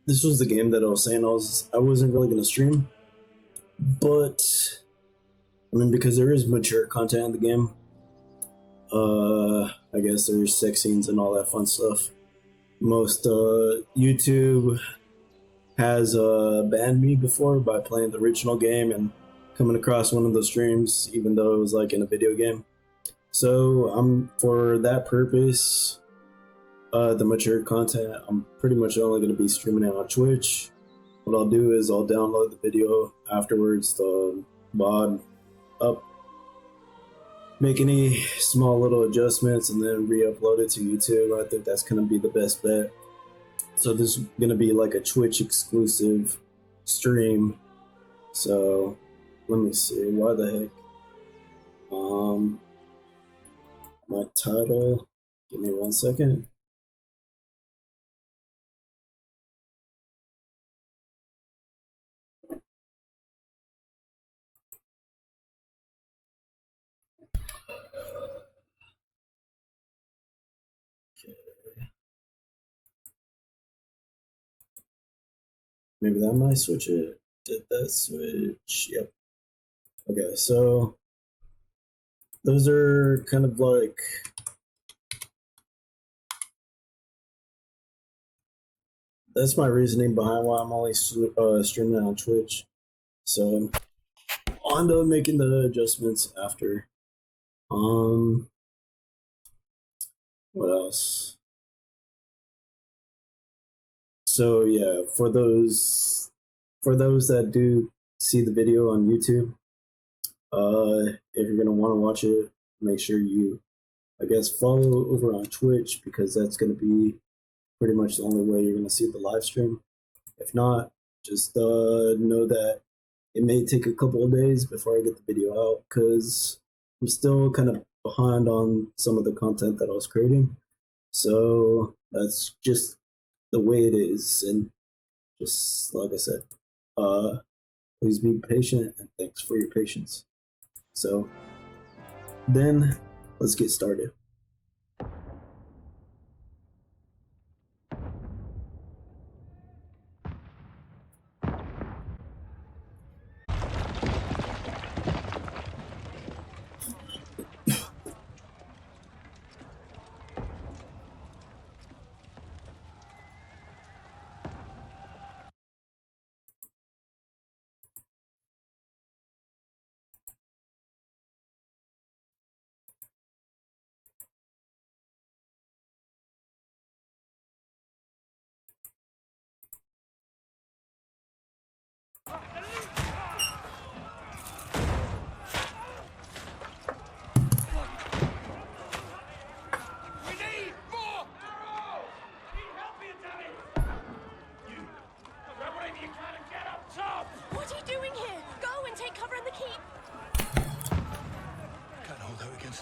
this was the game that I was saying I wasn't really gonna stream, but I mean because there is mature content in the game. I guess there's sex scenes and all that fun stuff. Most YouTube has banned me before by playing the original game and coming across one of the streams, even though it was like in a video game. So I'm for that purpose, the mature content, I'm pretty much only going to be streaming it on Twitch. What I'll do is I'll download the video afterwards, the mod up, make any small little adjustments, and then re-upload it to YouTube. I think that's going to be the best bet. So this is going to be like a Twitch exclusive stream. So let me see, why the heck? My title, give me 1 second. Maybe that might switch it. Did that switch? Yep. Okay, so those are kind of like that's my reasoning behind why I'm only streaming on Twitch. So on to making the adjustments after. What else? So yeah, for those that do see the video on YouTube, if you're gonna want to watch it, make sure you, I guess, follow over on Twitch, because that's gonna be pretty much the only way you're gonna see the live stream. If not, just know that it may take a couple of days before I get the video out, because I'm still kind of behind on some of the content that I was creating. So that's just the way it is, and just like I said, please be patient, and thanks for your patience. So then let's get started.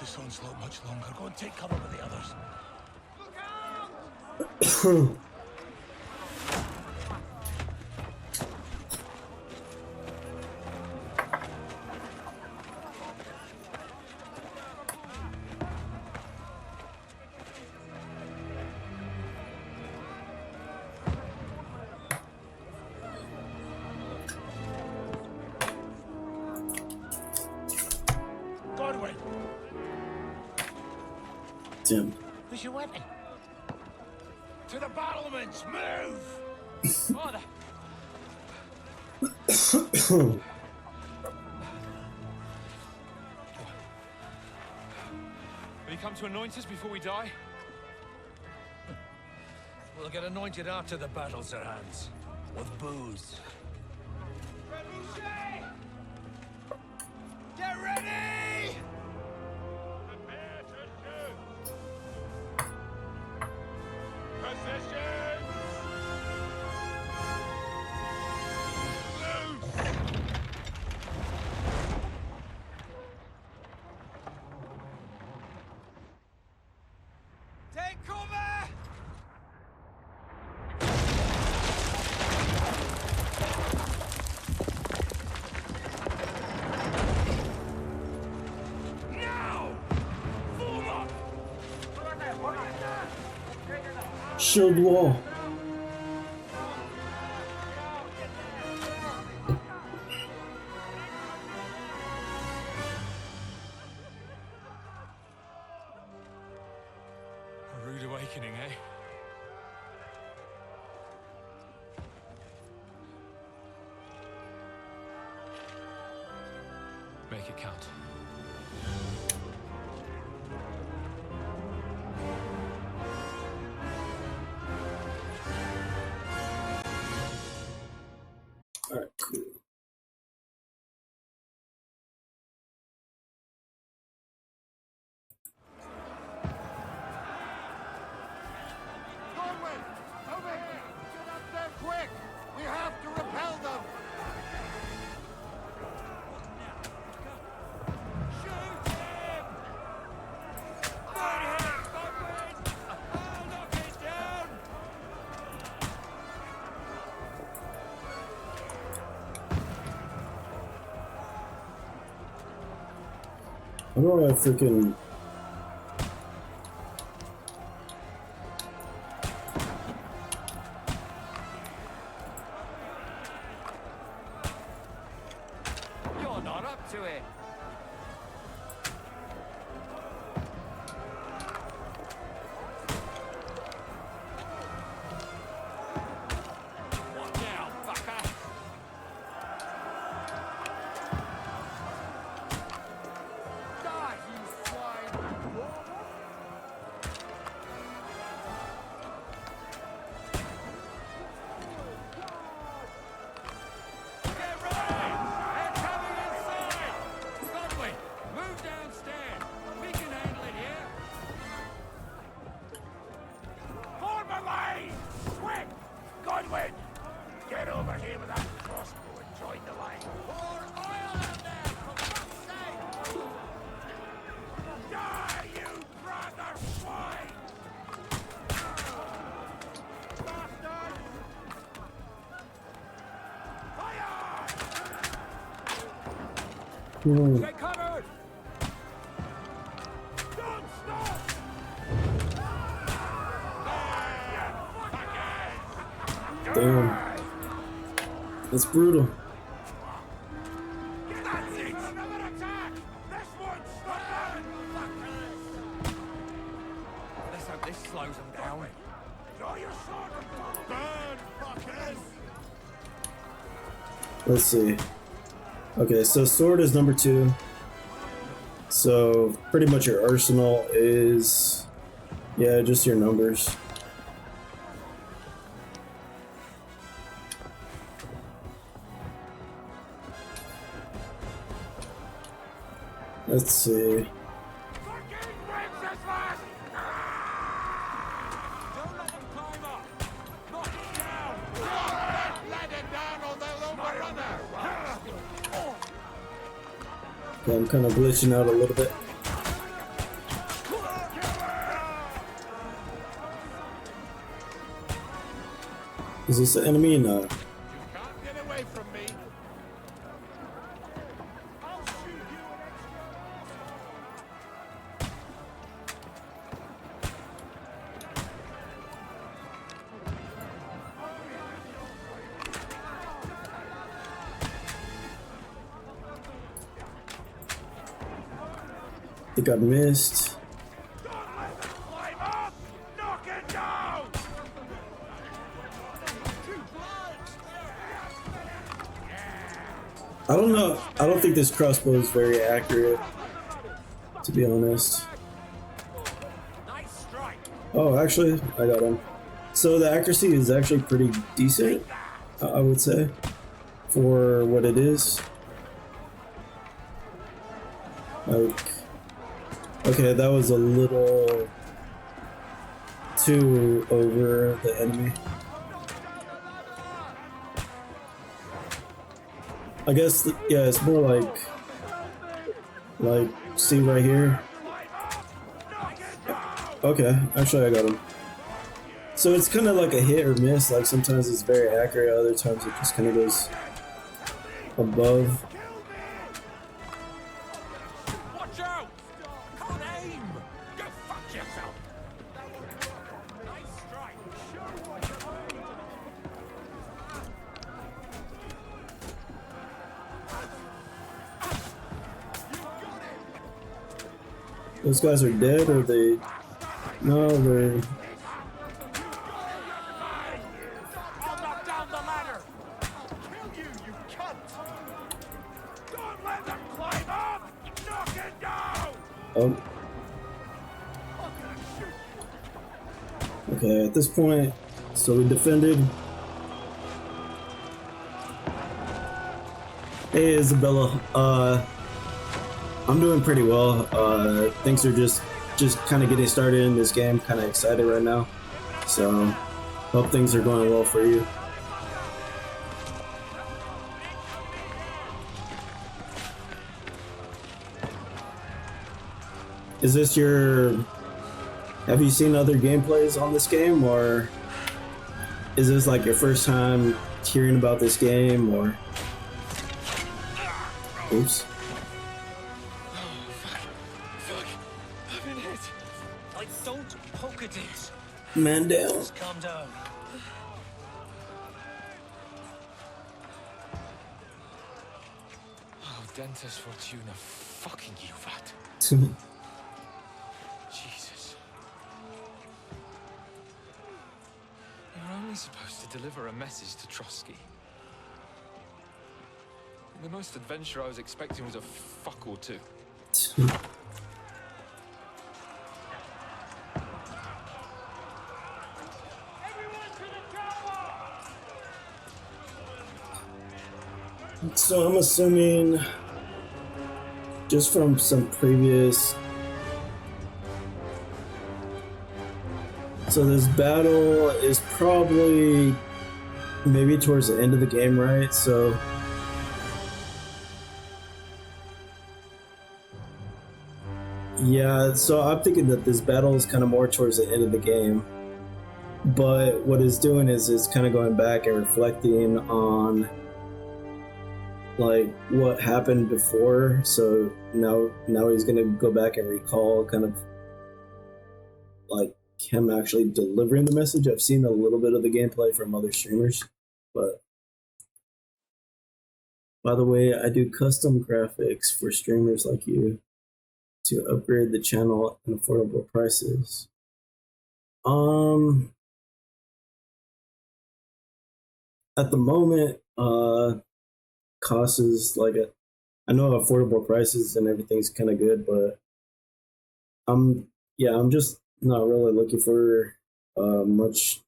This onslaught much longer. Go and take cover with the others. Look out! Tim. Where's your weapon? To the battlements! Move! Order! Will you come to anoint us before we die? We'll get anointed after the battles are hands. With booze. Get ready! Prepare to shoot! Position! Loose! Take cover! Shield wall. make it count. All right, cool. Corwin, over here! Get up there quick! We have to repel them! Shoot him! Good hit, Godwin! I'll knock it down! I don't know if freaking. You're not up to it! What now, fucker? Die, you swine! Get ready! They're coming inside! Godwin, move downstairs! We can handle it here! Form a line! Quick! Godwin! Get over here with that crossbow and join the line! Pour oil out there, for fuck's sake! Die, you brother swine! Bastards! Fire! Hmm. Get covered! Don't stop! Damn. That's brutal. That's it! Another attack! This one's stubborn! Let's hope this slows them down. Draw your sword and follow me! Burn, fuckers! Let's see. Okay, so sword is number 2. So pretty much your arsenal is, yeah, just your numbers. Let's see. Fucking Wenceslas! Don't let them climb up! Knock it down! Knock that ladder down or they'll overrun us! Okay, I'm kind of glitching out a little bit. Is this an enemy? No. You can't get away from me! I'll shoot you an I think I missed. Don't let them climb up! Knock it down! I don't know. I don't think this crossbow is very accurate, to be honest. Nice strike! Oh, actually, I got him. So the accuracy is actually pretty decent, I would say, for what it is. Like, okay, that was a little too over the enemy. I guess, yeah, it's more like, see right here. Okay, actually I got him. So it's kind of like a hit or miss, like sometimes it's very accurate, other times it just kind of goes above. Watch out! Can't aim! Go fuck yourself! Nice strike! Those guys are dead, or they? No, they're. I'll knock down the ladder! I'll kill you, you cunt! Don't let them climb up! Oh, okay, at this point, so we defended. Hey Isabella, I'm doing pretty well. Things are just kind of getting started in this game, kind of excited right now. So, hope things are going well for you. Is this your... Have you seen other gameplays on this game, or is this like your first time hearing about this game, or... Oops. Fuck. I've been hit. Like, don't poke at it. Man down. Just calm down. Oh, Dentes Fortuna, fucking you, that. Jesus. You're only supposed to deliver a message to Trotsky. The most adventure I was expecting was a fuck or two. So I'm assuming, just from some previous... So this battle is probably maybe towards the end of the game, right? So... Yeah, so I'm thinking that this battle is kind of more towards the end of the game. But what it's doing is it's kind of going back and reflecting on like what happened before. So now he's gonna go back and recall kind of like him actually delivering the message. I've seen a little bit of the gameplay from other streamers, but by the way, I do custom graphics for streamers like you to upgrade the channel at affordable prices. At the moment, cost is like I know affordable prices and everything's kind of good, but I'm just not really looking for much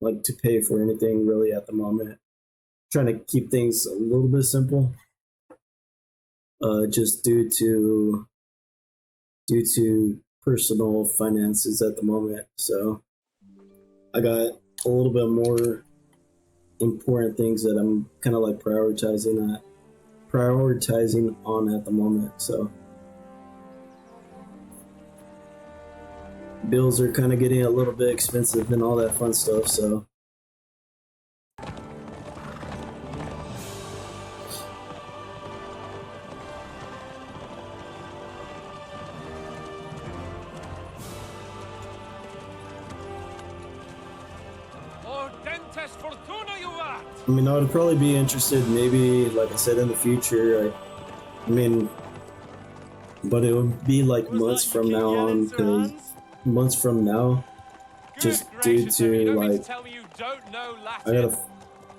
like to pay for anything really at the moment. Trying to keep things a little bit simple, just due to personal finances at the moment. So I got a little bit more important things that I'm kind of like prioritizing on at the moment. So bills are kind of getting a little bit expensive and all that fun stuff. So I mean, I would probably be interested, maybe, like I said, in the future. I mean, but it would be like months from now on, because months from now, just due to like, I gotta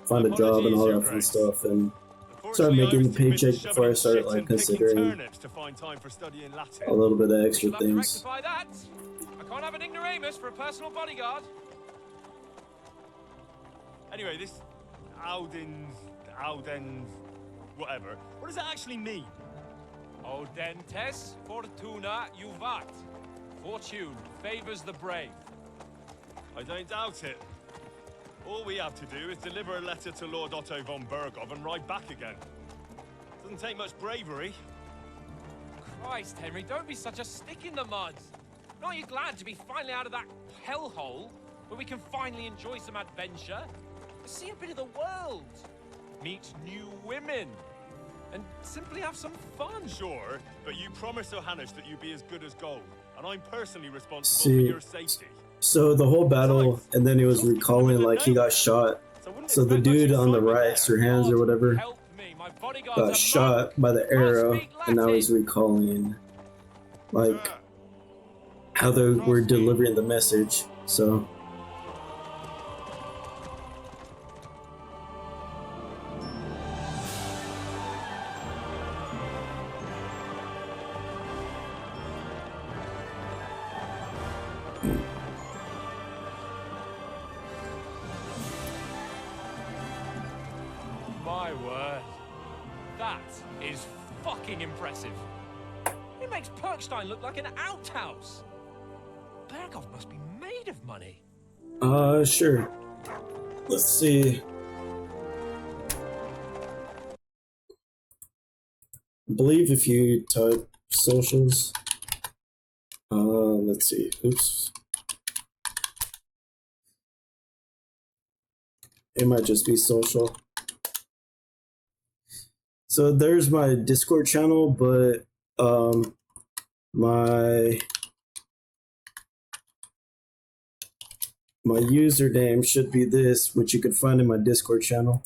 find a job and all that fun stuff, and start making the paycheck before I start like considering a little bit of extra things. I can't have an ignoramus for a personal bodyguard. Anyway, this Audens, whatever. What does that actually mean? Audentes Fortuna Juvat. Fortune favors the brave. I don't doubt it. All we have to do is deliver a letter to Lord Otto von Bergov and ride back again. Doesn't take much bravery. Christ, Henry, don't be such a stick in the mud. Aren't you glad to be finally out of that hellhole where we can finally enjoy some adventure? See a bit of the world, meet new women, and simply have some fun. Sure, but you promised Johannes that you'd be as good as gold, and I'm personally responsible for your safety. So the whole battle, and then he was recalling like he got shot. So the dude on the right, Sir Hans or whatever, got shot by the arrow, and now he's recalling like how they were delivering the message. So My word. That is fucking impressive. It makes Perkstein look like an outhouse. Berghoff must be made of money. Sure. Let's see. I believe if you type socials, let's see. Oops. It might just be social. So there's my Discord channel, but my username should be this, which you can find in my Discord channel.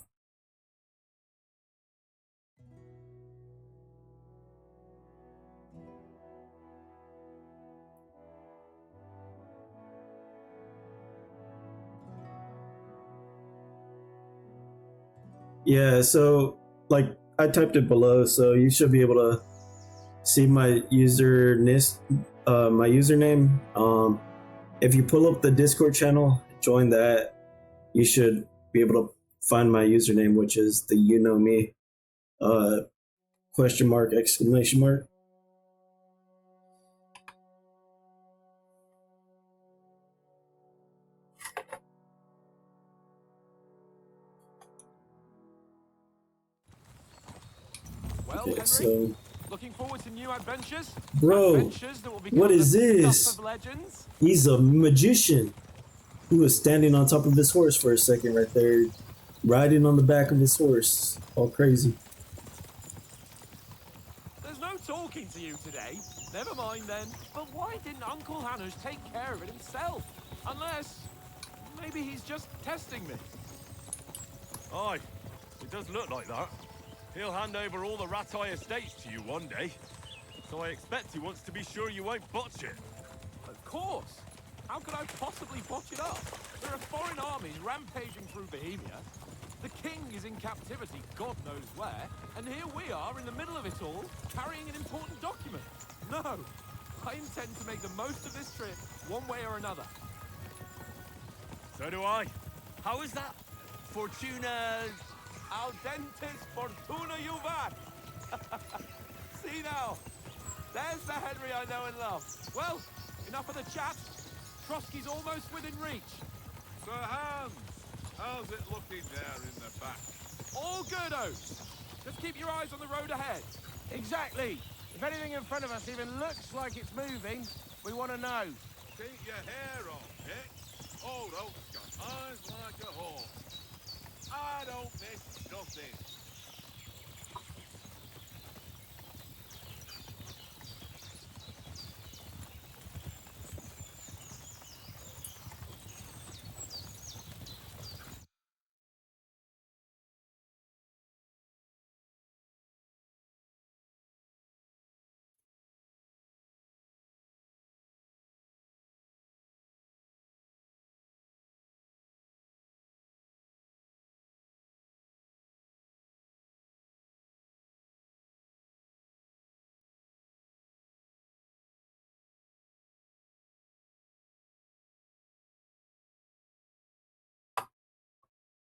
Yeah, so like I typed it below, so you should be able to see my my username. If you pull up the Discord channel, join that, you should be able to find my username, which is the you know me, question mark, exclamation mark. Well, Okay, Henry, so looking forward to new adventures? bro, Adventures that will become what is the this? stuff of legends? He's a magician. He was standing on top of his horse for a second right there, riding on the back of his horse, all crazy. There's no talking to you today. Never mind then. But why didn't Uncle Hanners take care of it himself? Unless, maybe he's just testing me. Aye, it does look like that. He'll hand over all the Ratai estates to you one day. So I expect he wants to be sure you won't botch it. Of course. How could I possibly botch it up? There are foreign armies rampaging through Bohemia. The king is in captivity, God knows where, and here we are in the middle of it all, carrying an important document. No, I intend to make the most of this trip, one way or another. So do I. How is that? Fortuna... Audentis fortuna juvat! See now, there's the Henry I know and love. Well, enough of the chat. Trotsky's almost within reach. Sir Hans, how's it looking there in the back? All good, Oates. Just keep your eyes on the road ahead. Exactly. If anything in front of us even looks like it's moving, we want to know. Keep your hair on, Dick. Old Oak's got eyes like a hawk. I don't miss nothing.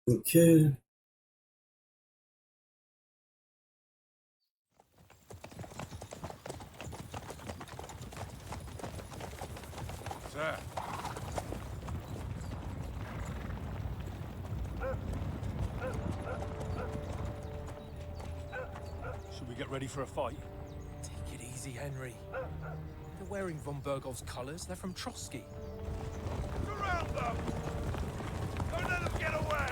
Okay. Sir. Should we get ready for a fight? Take it easy, Henry. They're wearing von Bergov's colors. They're from Trotsky. Surround them! Don't let them get away!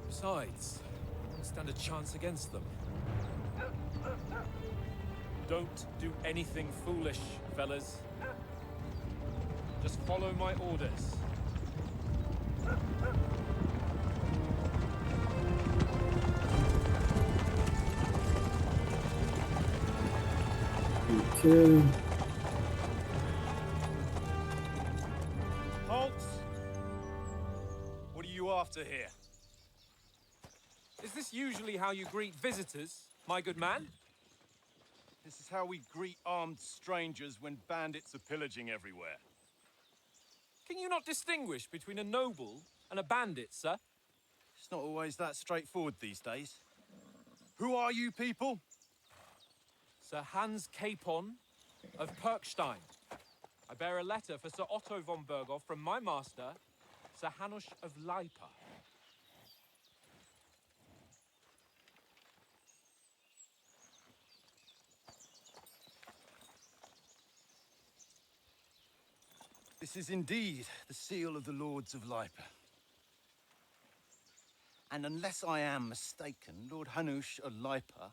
Besides, we don't stand a chance against them. Don't do anything foolish, fellas. Just follow my orders. Okay. Halt! What are you after here? Is this usually how you greet visitors, my good man? This is how we greet armed strangers when bandits are pillaging everywhere. Can you not distinguish between a noble and a bandit, sir? It's not always that straightforward these days. Who are you people? Sir Hans Capon of Perkstein. I bear a letter for Sir Otto von Berghoff from my master, Sir Hanush of Leipa. This is indeed the seal of the Lords of Lipa. And unless I am mistaken, Lord Hanush of Lipa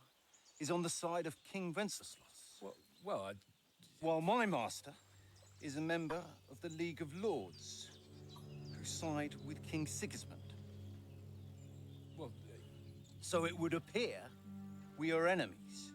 is on the side of King Wenceslas. Well, While my master is a member of the League of Lords, who side with King Sigismund. well, So it would appear we are enemies.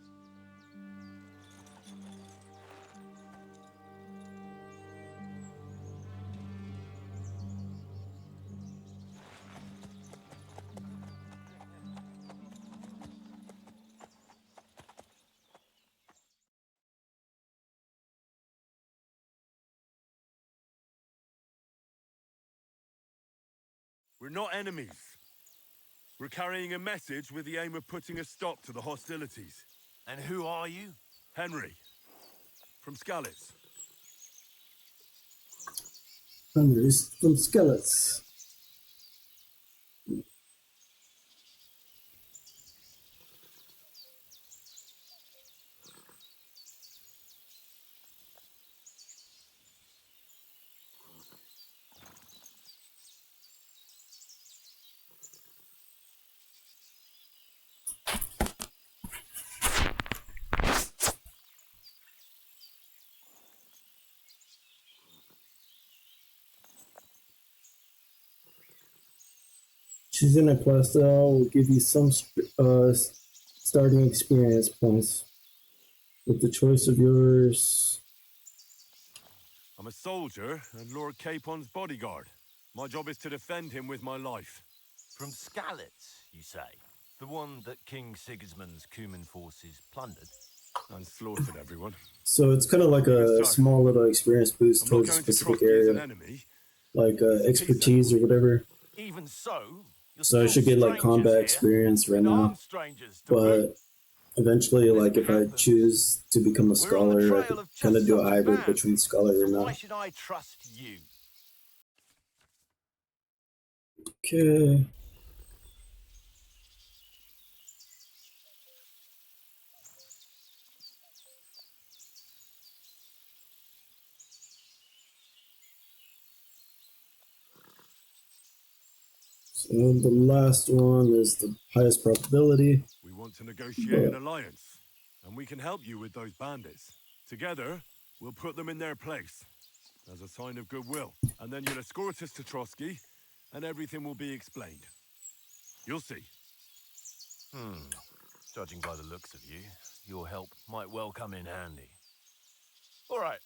We're not enemies. We're carrying a message with the aim of putting a stop to the hostilities. And who are you? Henry, from Skalitz. Henry's from Skellets. Choosing a class style will give you some starting experience points. With the choice of yours, I'm a soldier and Lord Capon's bodyguard. My job is to defend him with my life. From Skalitz, you say? The one that King Sigismund's Cuman forces plundered? And slaughtered everyone. so it's kind of like a So, small little experience boost I'm not towards a going to specific Trotsky as an area, enemy. like It's a peace expertise or envoy. whatever. Even so, you're So I still should get like strangers combat here, experience right and now, armed strangers to boot. but eventually, like Anything if I happens, choose to become a we're on the scholar, I trail could of kind just of do a such a hybrid band. between scholar So and why now. should I trust you? Okay. So the last one is the highest probability. We want to negotiate But an alliance, and we can help you with those bandits. Together, we'll put them in their place, as a sign of goodwill. And then you'll escort us to Trotsky, and everything will be explained. You'll see. Judging by the looks of you, your help might well come in handy. All right.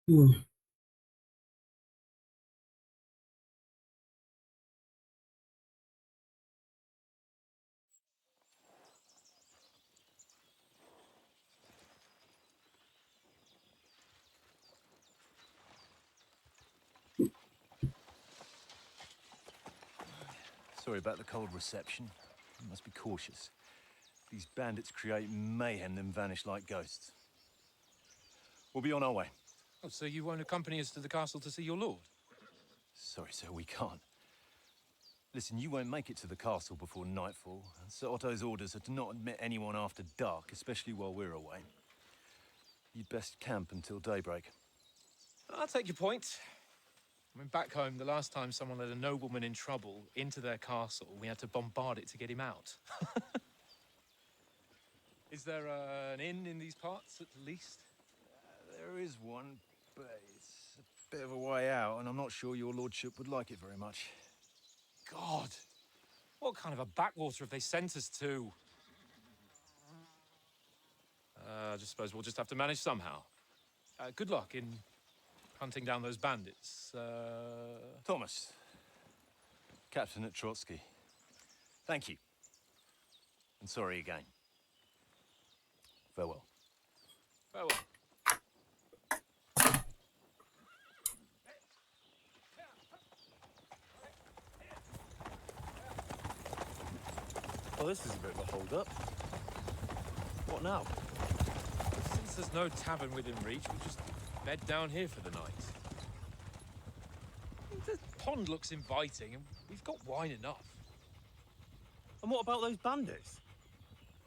hmm. Sorry about the cold reception. You must be cautious. These bandits create mayhem then vanish like ghosts. We'll be on our way. oh, so you won't accompany us to the castle to see your lord? Sorry, sir, we can't. Listen, you won't make it to the castle before nightfall. And Sir Otto's orders are to not admit anyone after dark, especially while we're away. You'd best camp until daybreak. I'll take your point. I mean, back home, the last time someone let a nobleman in trouble into their castle, we had to bombard it to get him out. Is there an inn in these parts, at least? There is one, but it's a bit of a way out, and I'm not sure your lordship would like it very much. God! What kind of a backwater have they sent us to? I just suppose we'll just have to manage somehow. Good luck in hunting down those bandits. Thomas, captain at Trotsky. Thank you. And sorry again. Farewell. Farewell. this is a bit of a hold-up. What now? Since there's no tavern within reach, we'll just bed down here for the night. The pond looks inviting, and we've got wine enough. And what about those bandits?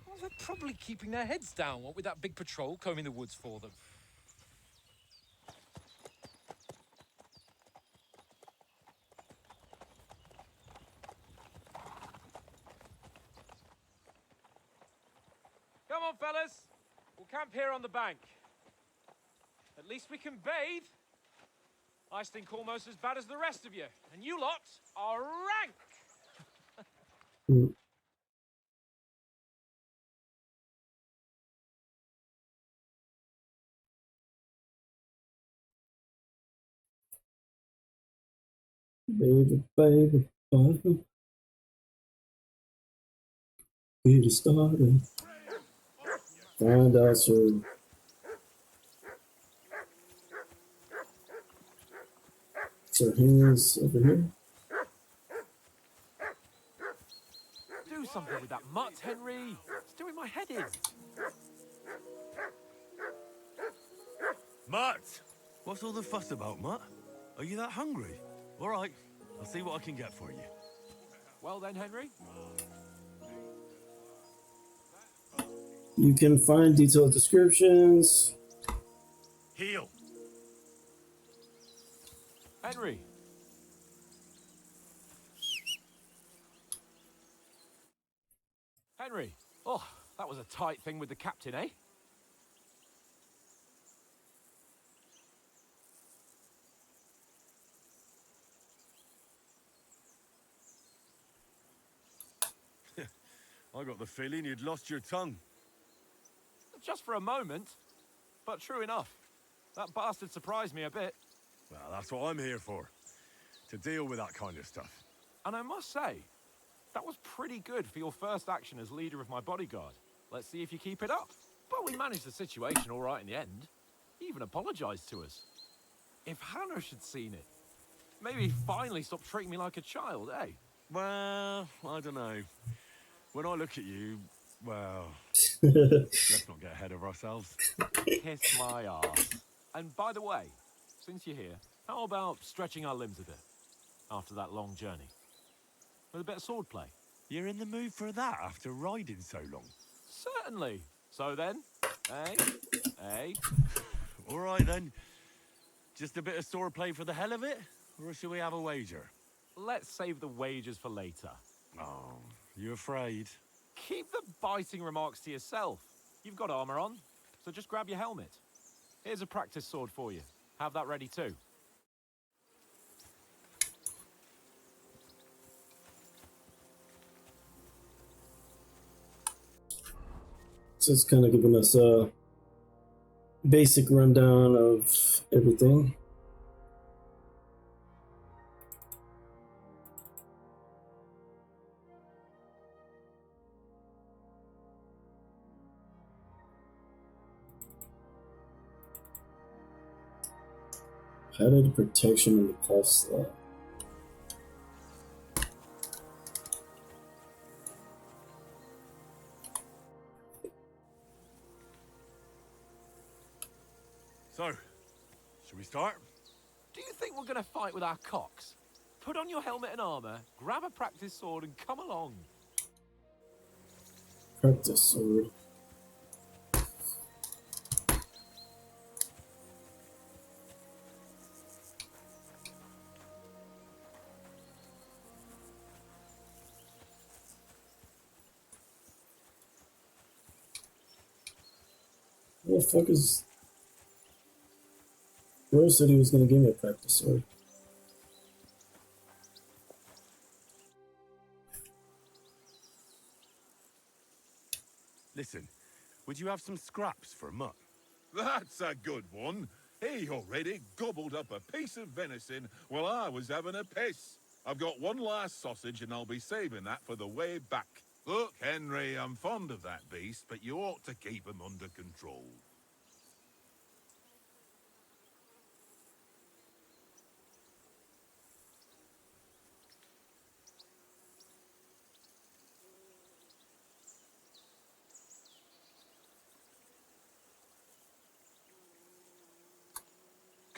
Well, they're probably keeping their heads down, what with that big patrol combing the woods for them. Come on, fellas. We'll camp here on the bank. At least we can bathe. I stink almost as bad as the rest of you, and you lot are rank. Mm. Baby, baby, baby. We just started. Find out so hands over here. Do something with that mutt, Henry. It's doing my head in. Mutt! What's all the fuss about, Mutt? Are you that hungry? All right, I'll see what I can get for you. Well then, Henry. You can find detailed descriptions. Heal! Henry. Henry. Oh, that was a tight thing with the captain, eh? I got the feeling you'd lost your tongue. Just for a moment. But true enough. That bastard surprised me a bit. Well, that's what I'm here for. To deal with that kind of stuff. And I must say, that was pretty good for your first action as leader of my bodyguard. Let's see if you keep it up. But we managed the situation all right in the end. He even apologized to us. If Hanosh had seen it, maybe he'd finally stop treating me like a child, eh? Well, I don't know. When I look at you, well, let's not get ahead of ourselves. Kiss my arse. And by the way, since you're here, how about stretching our limbs a bit after that long journey? With a bit of swordplay? You're in the mood for that after riding so long? Certainly. So then, eh? All right then. Just a bit of swordplay for the hell of it? Or should we have a wager? Let's save the wagers for later. Oh, you afraid? Keep the biting remarks to yourself. You've got armor on, so just grab your helmet. Here's a practice sword for you. Have that ready too. So it's kind of giving us a basic rundown of everything. Padded protection in the pulse slot. So, should we start? Do you think we're going to fight with our cocks? Put on your helmet and armor, grab a practice sword, and come along. Practice sword. What the fuck is... Rose said he was gonna give me a practice sword. Listen, would you have some scraps for Mutt? That's a good one. He already gobbled up a piece of venison while I was having a piss. I've got one last sausage and I'll be saving that for the way back. Look, Henry, I'm fond of that beast, but you ought to keep him under control.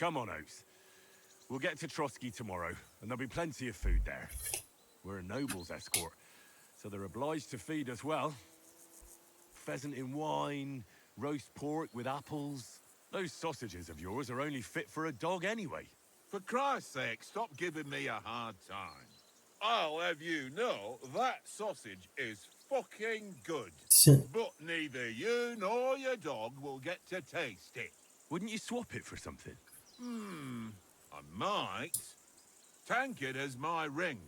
come on, Oaks. We'll get to Trotsky tomorrow, and there'll be plenty of food there. We're a noble's escort, so they're obliged to feed us well. Pheasant in wine, roast pork with apples. Those sausages of yours are only fit for a dog anyway. For Christ's sake, stop giving me a hard time. I'll have you know that sausage is fucking good. But neither you nor your dog will get to taste it. Wouldn't you swap it for something? I might. Tankard has my ring.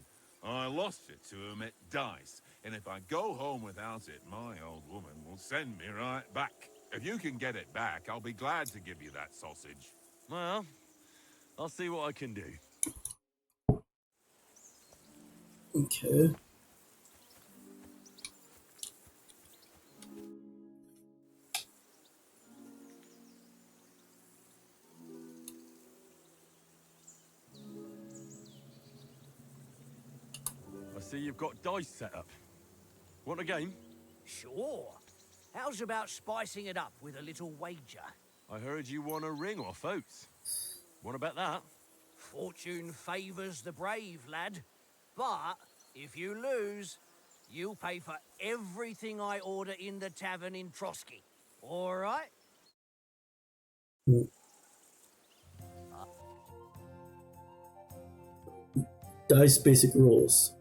I lost it to him at dice, and if I go home without it, my old woman will send me right back. If you can get it back, I'll be glad to give you that sausage. Well, I'll see what I can do. Okay. I see you've got dice set up. Want a game? Sure. How's about spicing it up with a little wager? I heard you won a ring off Oates. What about that? Fortune favours the brave, lad. But if you lose, you'll pay for everything I order in the tavern in Trotsky. All right? Dice basic rules.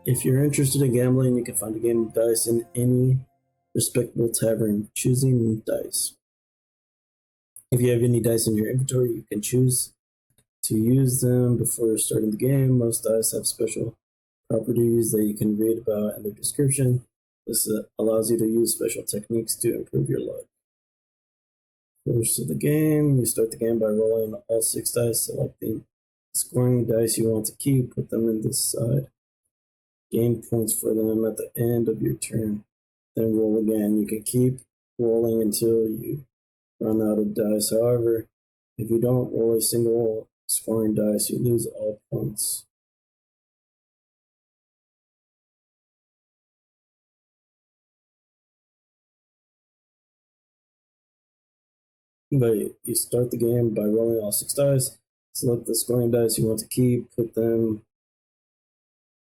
If you're interested in gambling, you can find a game of dice in any respectable tavern, choosing dice. If you have any dice in your inventory, you can choose to use them before starting the game. Most dice have special properties that you can read about in their description. This allows you to use special techniques to improve your luck. Course of the game, you start the game by rolling all 6 dice, selecting scoring dice you want to keep, put them in this side. Gain points for them at the end of your turn. Then roll again. You can keep rolling until you run out of dice. However, if you don't roll a single scoring dice, you lose all points. But you start the game by rolling all 6 dice. Select the scoring dice you want to keep, put them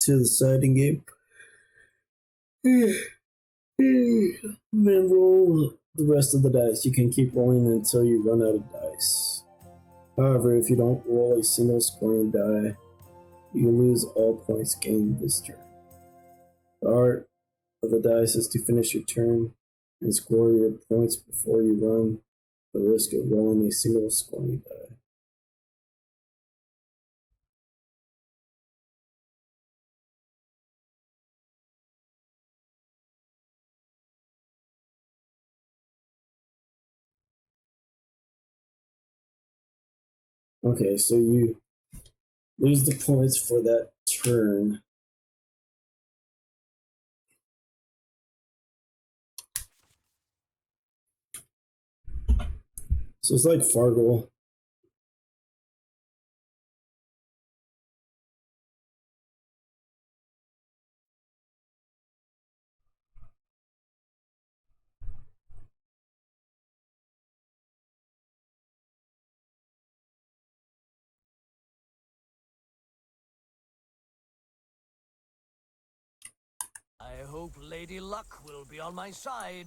to the side in game. Then roll the rest of the dice. You can keep rolling until you run out of dice. However, if you don't roll a single scoring die, you lose all points gained this turn. The art of the dice is to finish your turn and score your points before you run the risk of rolling a single scoring die. Okay, so you lose the points for that turn. So it's like Fargo. I hope Lady Luck will be on my side.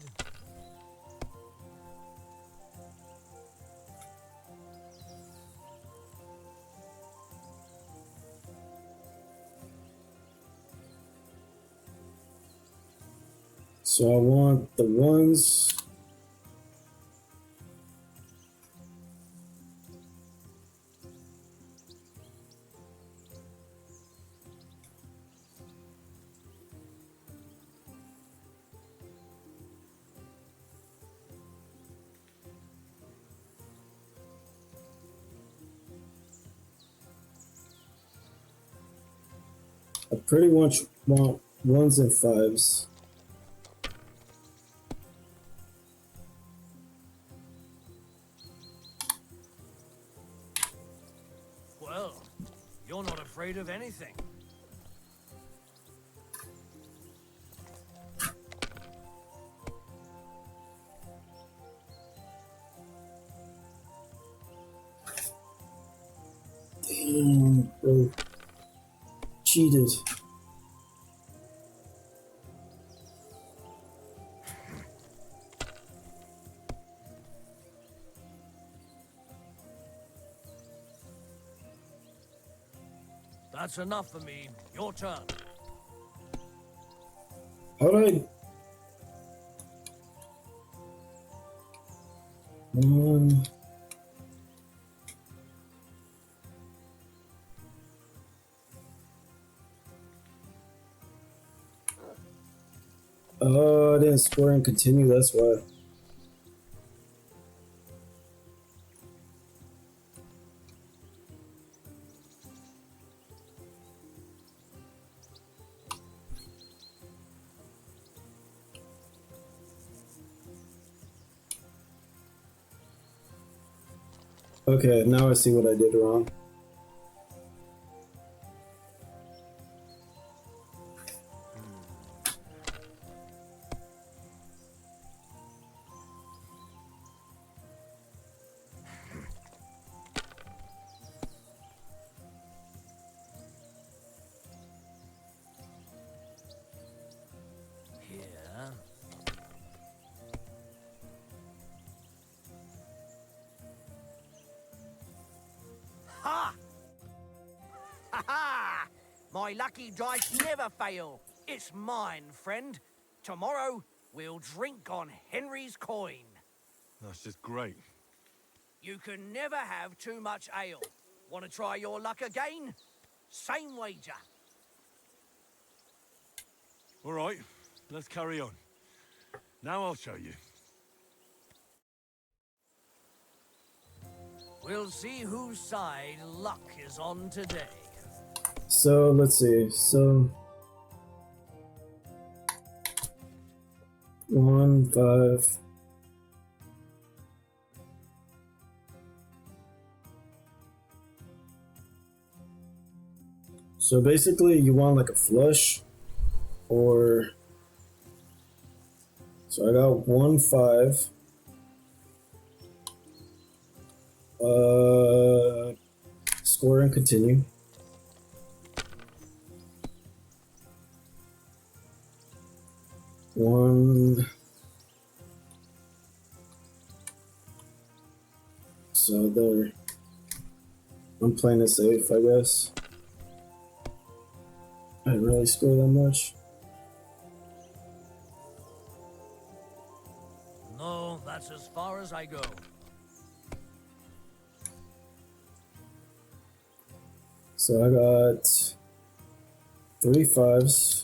So I want the ones. I pretty much want 1s and 5s. Well, you're not afraid of anything. cheated. That's enough for me. Your turn. How do I? One. Oh, I didn't score and continue. That's why. Okay, now I see what I did wrong. Here. Ha! Ha ha! My lucky dice never fail. It's mine, friend. Tomorrow, we'll drink on Henry's coin. That's just great. You can never have too much ale. Want to try your luck again? Same wager. All right, let's carry on. Now I'll show you. We'll see whose side luck is on today. So let's see. So 1, 5. So basically, you want like a flush, or so I got 1, 5. Score and continue. One. So there. I'm playing it safe, I guess. I didn't really score that much. No, that's as far as I go. So I got 3 5s.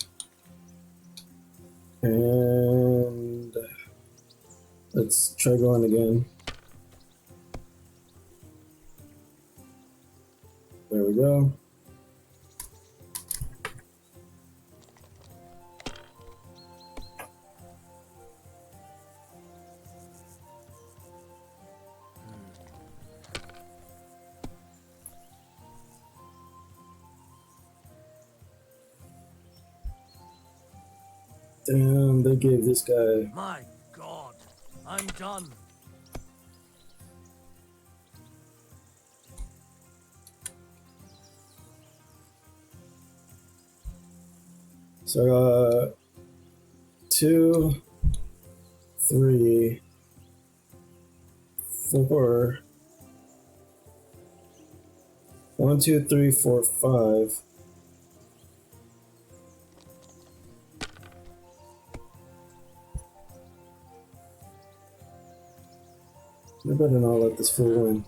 And let's try going again. There we go. Damn, they gave this guy. My God, I'm done. So I got 2, 3, 4. 1, 2, 3, 4, 5. I better not let this fool win.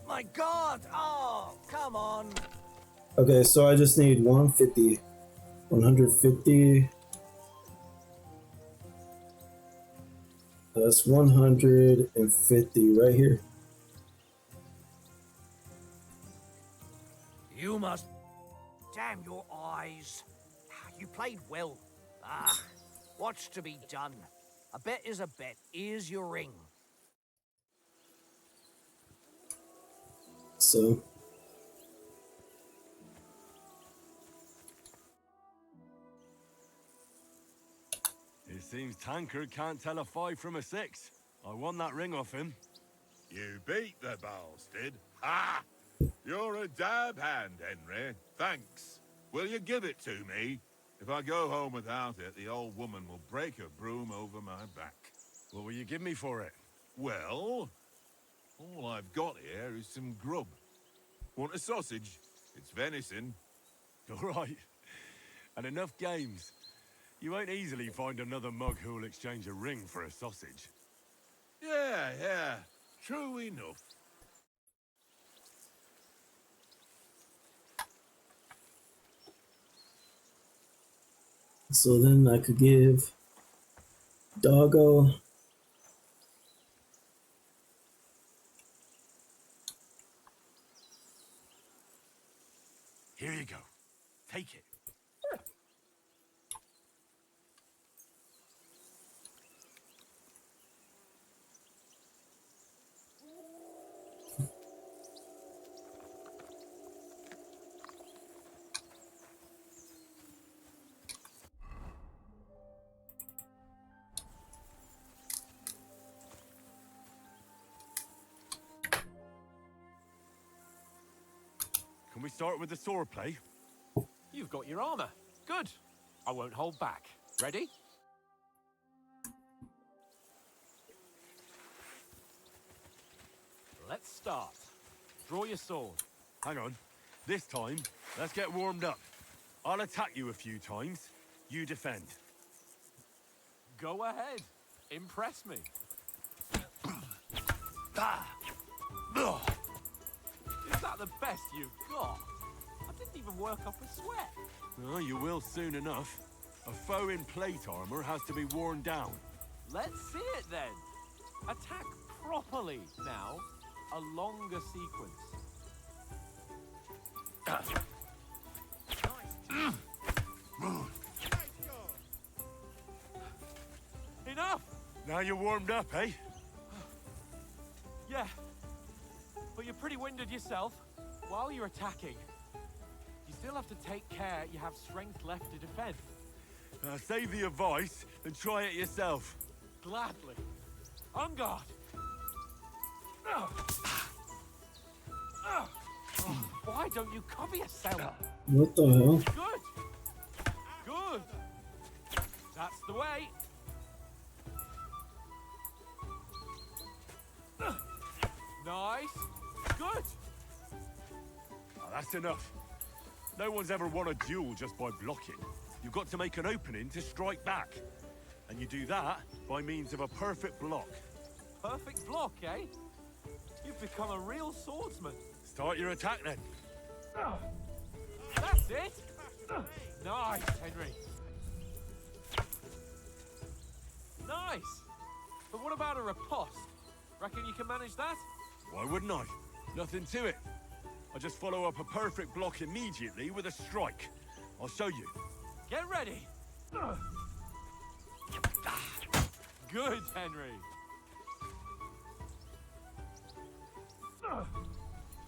My God! Oh, come on. Okay, so I just need 150. 150. That's 150 right here. You must... Damn your eyes. You played well. Ah, what's to be done? A bet is a bet. Here's your ring. So It seems Tankard can't tell a 5 from a 6. I won that ring off him. You beat the bastard. Ha! You're a dab hand, Henry. Thanks. Will you give it to me? If I go home without it, the old woman will break her broom over my back. What will you give me for it? Well, all I've got here is some grub. Want a sausage? It's venison. All right. And enough games. You won't easily find another mug who'll exchange a ring for a sausage. Yeah. True enough. So then I could give Doggo. Here you go. Take it. Can we start with the sword play? You've got your armor. Good. I won't hold back. Ready? Let's start. Draw your sword. Hang on. This time, let's get warmed up. I'll attack you a few times. You defend. Go ahead. Impress me. Is that the best you've got? I didn't even work up a sweat. Oh, you will soon enough. A foe in plate armor has to be worn down. Let's see it then. Attack properly now. A longer sequence. Enough! Now you're warmed up, eh? Yeah. But you're pretty winded yourself. While you're attacking, you still have to take care you have strength left to defend. Save the advice and try it yourself. Gladly. On guard. Why don't you cover yourself? What the hell? Good. Good. That's the way. Nice. Good. Oh, that's enough. No one's ever won a duel just by blocking. You've got to make an opening to strike back. And you do that by means of a perfect block. Perfect block, eh? You've become a real swordsman. Start your attack then. That's it. Nice, Henry. Nice. But what about a riposte? Reckon you can manage that? Why wouldn't I? Nothing to it. I just follow up a perfect block immediately with a strike. I'll show you. Get ready. Good, Henry.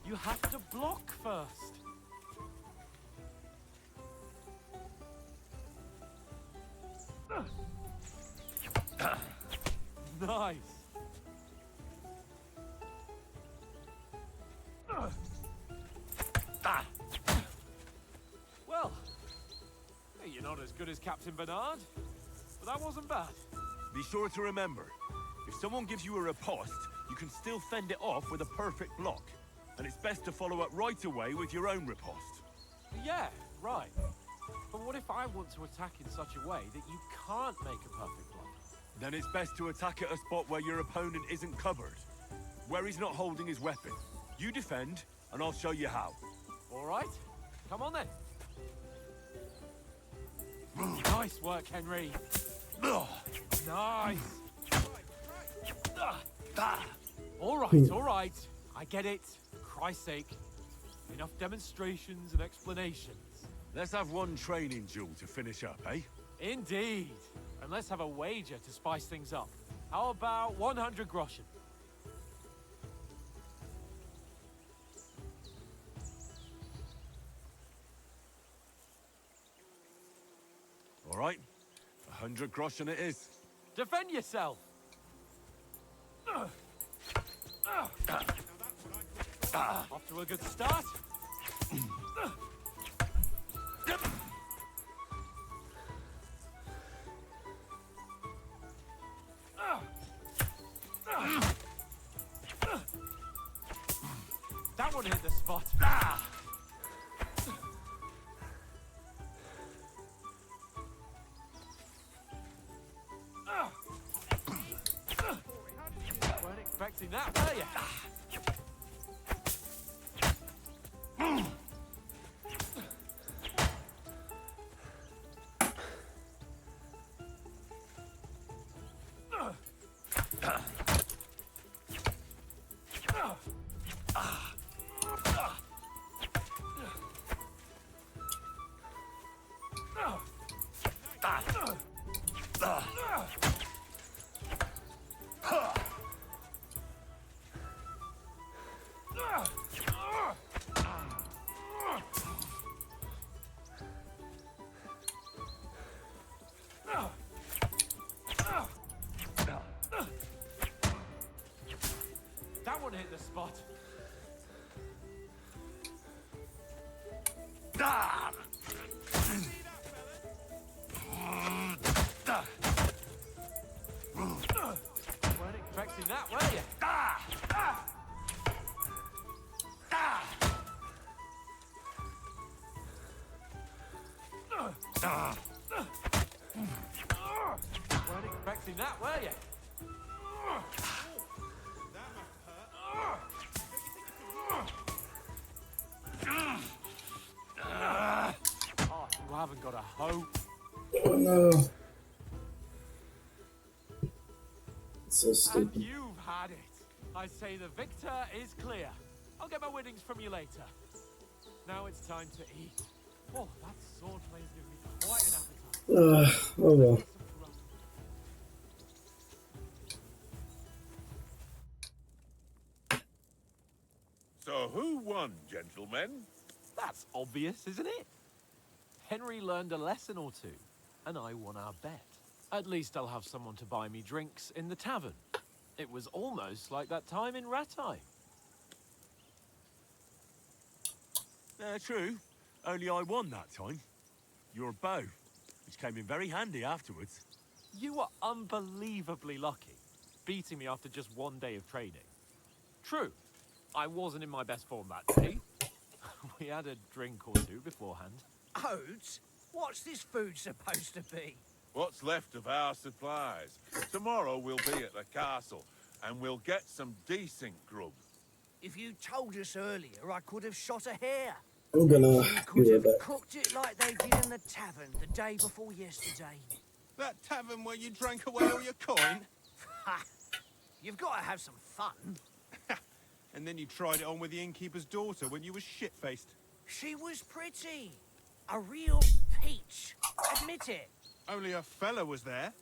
You have to block first. Nice. Well, hey, you're not as good as Captain Bernard, but that wasn't bad. Be sure to remember, if someone gives you a riposte, you can still fend it off with a perfect block. And it's best to follow up right away with your own riposte. Yeah, right. But what if I want to attack in such a way that you can't make a perfect block? Then it's best to attack at a spot where your opponent isn't covered. Where he's not holding his weapon. You defend, and I'll show you how. All right, come on then. Nice work, Henry. Nice. All right. I get it. For Christ's sake. Enough demonstrations and explanations. Let's have one training duel to finish up, eh? Indeed. And let's have a wager to spice things up. How about 100 groschen? All right. 100 groschen it is. Defend yourself. Off to a good start. That one hit the spot. Weren't expecting that, were you? That one hit the spot. Weren't expecting that, were you? Weren't expecting that, were you? Oh, you haven't got a hope. Oh no. It's so And stupid. you've had it. I say the victor is clear. I'll get my winnings from you later. Now it's time to eat. Oh, that sword play has given me quite an appetite. Oh well. So who won, gentlemen? That's obvious, isn't it? Henry learned a lesson or two, and I won our bet. At least I'll have someone to buy me drinks in the tavern. It was almost like that time in Rattay. True. Only I won that time. Your bow, which came in very handy afterwards. You were unbelievably lucky, beating me after just one day of training. True, I wasn't in my best form that day. We had a drink or two beforehand. Oats? What's this food supposed to be? What's left of our supplies. Tomorrow we'll be at the castle, and we'll get some decent grub. If you told us earlier, I could have shot a hare. I'm gonna You could do have that. cooked it like they did in the tavern the day before yesterday. That tavern where you drank away all your coin? Ha! You've got to have some fun. And then you tried it on with the innkeeper's daughter when you were shit-faced. She was pretty. A real peach. Admit it. Only a fella was there.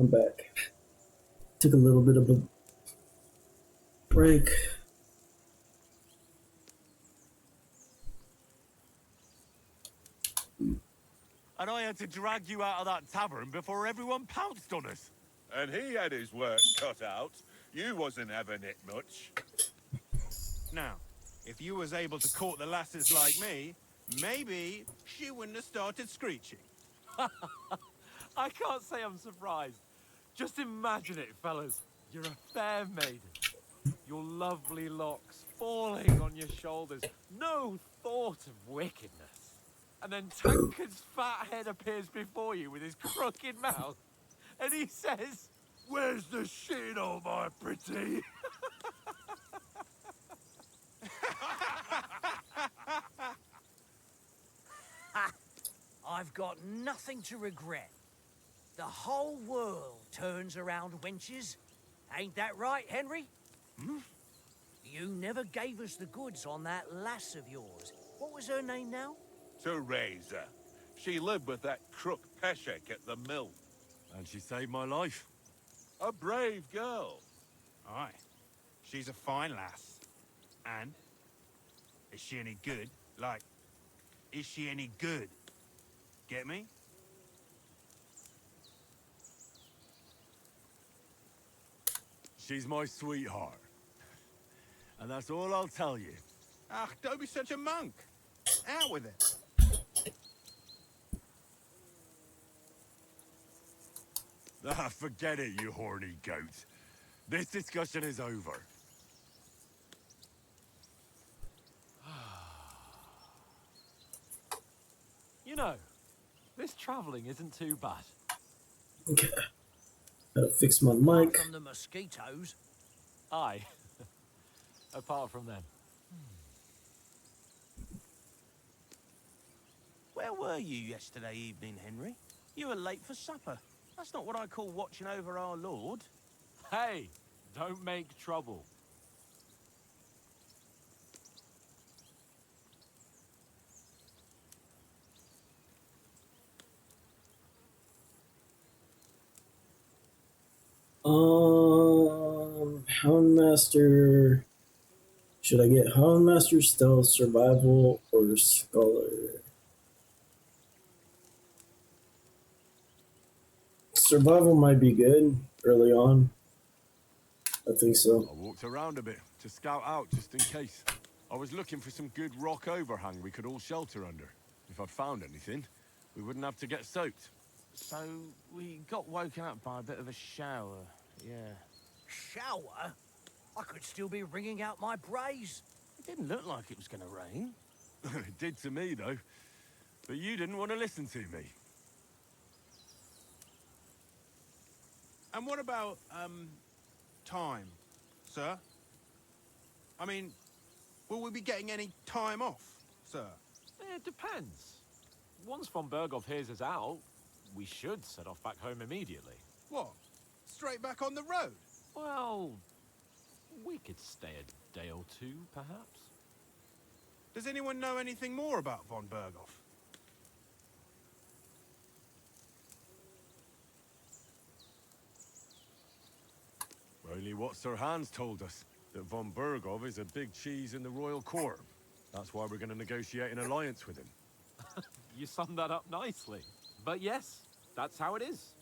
I'm back. Took a little bit of a break. And I had to drag you out of that tavern before everyone pounced on us. And he had his work cut out. You wasn't having it much. Now, if you was able to court the lasses like me, maybe she wouldn't have started screeching. I can't say I'm surprised. Just imagine it, fellas. You're a fair maiden. Your lovely locks falling on your shoulders. No thought of wickedness. And then Tankard's fat head appears before you with his crooked mouth. And he says, Where's the shit, oh my pretty? I've got nothing to regret. The whole world turns around wenches. Ain't that right, Henry? You never gave us the goods on that lass of yours. What was her name now? Teresa. She lived with that crook Peshek at the mill. And she saved my life. A brave girl. Aye. She's a fine lass. And? Is she any good? Like, is she any good? Get me? She's my sweetheart. And that's all I'll tell you. Ah, don't be such a monk. Out with it. Ah, forget it, you horny goat. This discussion is over. you know, this travelling isn't too bad. Okay. Gotta fix my Apart mic. from the mosquitoes. Aye. Apart from them. Where were you yesterday evening, Henry? You were late for supper. That's not what I call watching over our Lord. Hey, don't make trouble. Houndmaster. Should I get Houndmaster, Stealth, Survival, or Scholar? Survival might be good early on. I think so. I walked around a bit to scout out just in case. I was looking for some good rock overhang we could all shelter under. If I'd found anything, we wouldn't have to get soaked. So, we got woken up by a bit of a shower, yeah. Shower? I could still be wringing out my brace. It didn't look like it was gonna rain. It did to me, though. But you didn't want to listen to me. And what about, time, sir? I mean, will we be getting any time off, sir? It depends. Once von Berghoff hears us out, we should set off back home immediately. What? Straight back on the road? Well, we could stay a day or two, perhaps. Does anyone know anything more about von Berghoff? Only what Sir Hans told us, that von Berghoff is a big cheese in the royal court. That's why we're going to negotiate an alliance with him. You summed that up nicely. But yes, that's how it is.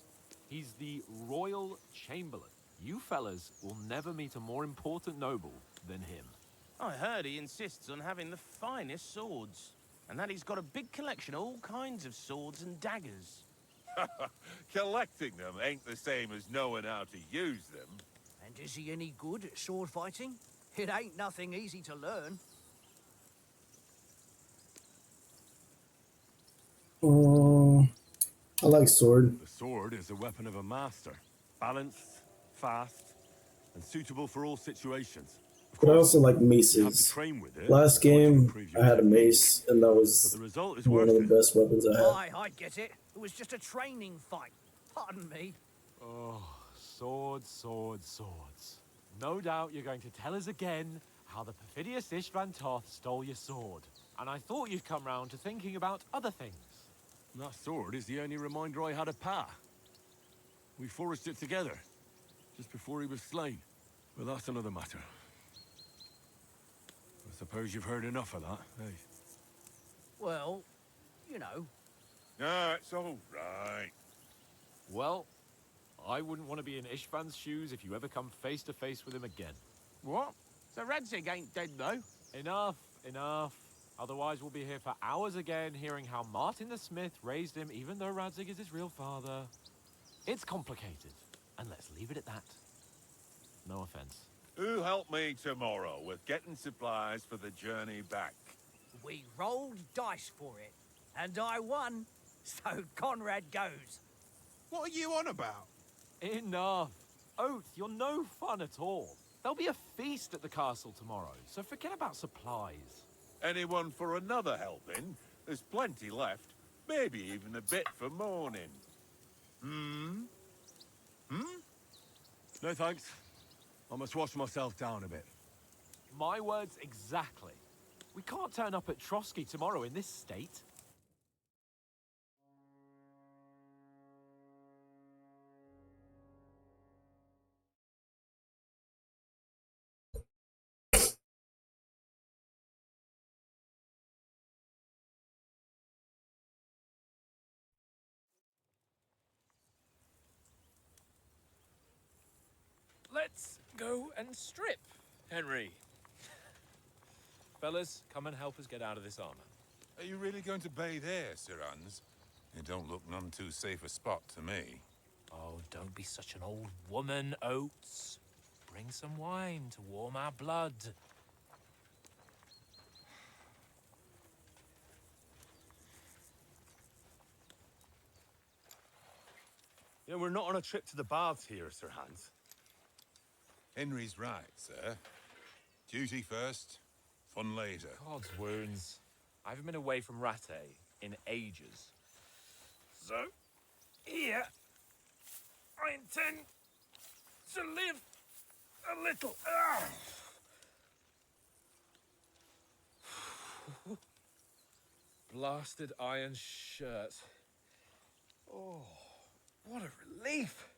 He's the Royal Chamberlain. You fellas will never meet a more important noble than him. I heard he insists on having the finest swords. And that he's got a big collection of all kinds of swords and daggers. Collecting them ain't the same as knowing how to use them. And is he any good at sword fighting? It ain't nothing easy to learn. I like sword. The sword is a weapon of a master. Balanced, fast, and suitable for all situations. Of But I course, also like you have to maces. train with it. Last in order to game, improve your I had a technique. mace, and that But was the result is one worth of the it. best weapons I had. Aye, I get it. It was just a training fight. Pardon me. Oh, swords, swords, swords. No doubt you're going to tell us again how the perfidious Istvan Toth stole your sword. And I thought you'd come round to thinking about other things. That sword is the only reminder I had of Pa. We foraged it together, just before he was slain. But that's another matter. I suppose you've heard enough of that, eh? Well, you know. No, it's all right. Well, I wouldn't want to be in Ishvan's shoes if you ever come face to face with him again. What? So Radzig ain't dead, though? Enough, enough. Otherwise, we'll be here for hours again, hearing how Martin the Smith raised him, even though Radzig is his real father. It's complicated, and let's leave it at that. No offense. Who'll help me tomorrow with getting supplies for the journey back? We rolled dice for it, and I won, so Conrad goes. What are you on about? Enough. Oath, you're no fun at all. There'll be a feast at the castle tomorrow, so forget about supplies. Anyone for another helping? There's plenty left. Maybe even a bit for morning. No thanks. I must wash myself down a bit. My words exactly. We can't turn up at Trotsky tomorrow in this state. Let's go and strip, Henry. Fellas, come and help us get out of this armor. Are you really going to bathe here, Sir Hans? It don't look none too safe a spot to me. Oh, don't be such an old woman, Oates. Bring some wine to warm our blood. You know, we're not on a trip to the baths here, Sir Hans. Henry's right, sir. Duty first, fun later. God's wounds. I haven't been away from Rattay in ages. So, here, I intend to live a little. Blasted iron shirt. Oh, what a relief.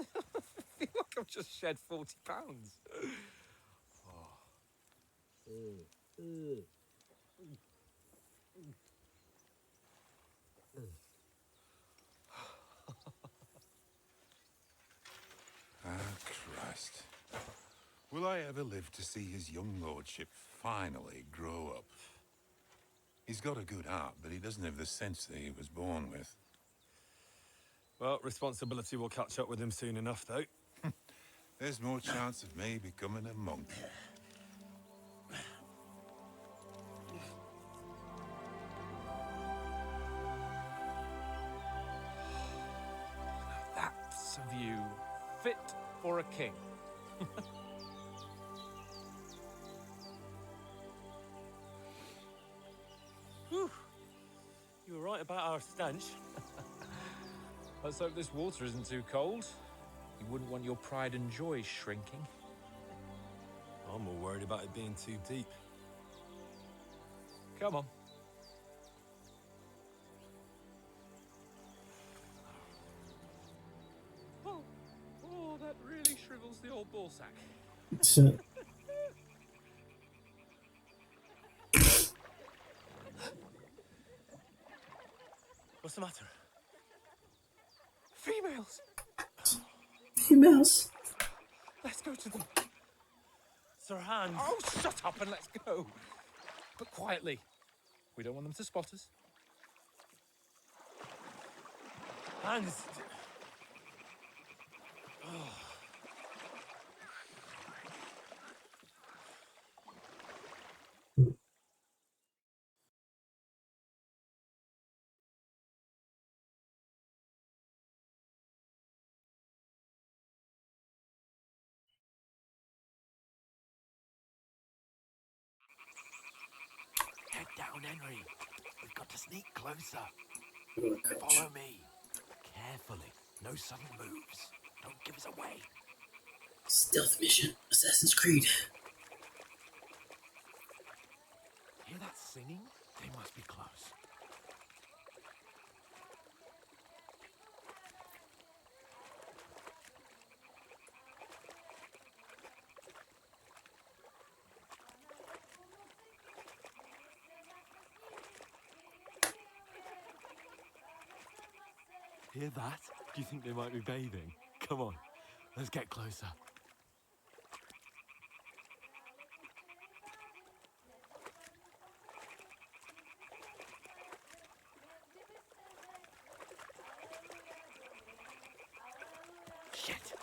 I feel like I've just shed 40 pounds. Ah, Christ. Will I ever live to see his young lordship finally grow up? He's got a good heart, but he doesn't have the sense that he was born with. Well, responsibility will catch up with him soon enough, though. There's more chance of me becoming a monk. That's a view fit for a king. Whew. You were right about our stench. Let's hope this water isn't too cold. You wouldn't want your pride and joy shrinking. I'm more worried about it being too deep. Come on. Oh, that really shrivels the old ball sack. So, What's the matter? Females! females. Let's go to them. Sir Hans! Oh, shut up and let's go. But quietly. We don't want them to spot us. Hans! Head down, Henry. We've got to sneak closer. Oh, crouch. Follow me. Carefully. No sudden moves. Don't give us away. Stealth mission, Assassin's Creed. Hear that singing? They must be close. Hear that? Do you think they might be bathing? Come on, let's get closer. Shit!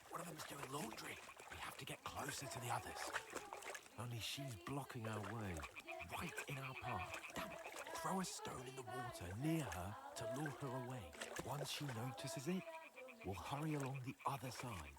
One of them's doing laundry. We have to get closer to the others. Only she's blocking our way, right in our path. Damn it! Throw a stone in the water near her to lure her away. Once she notices it, we'll hurry along the other side.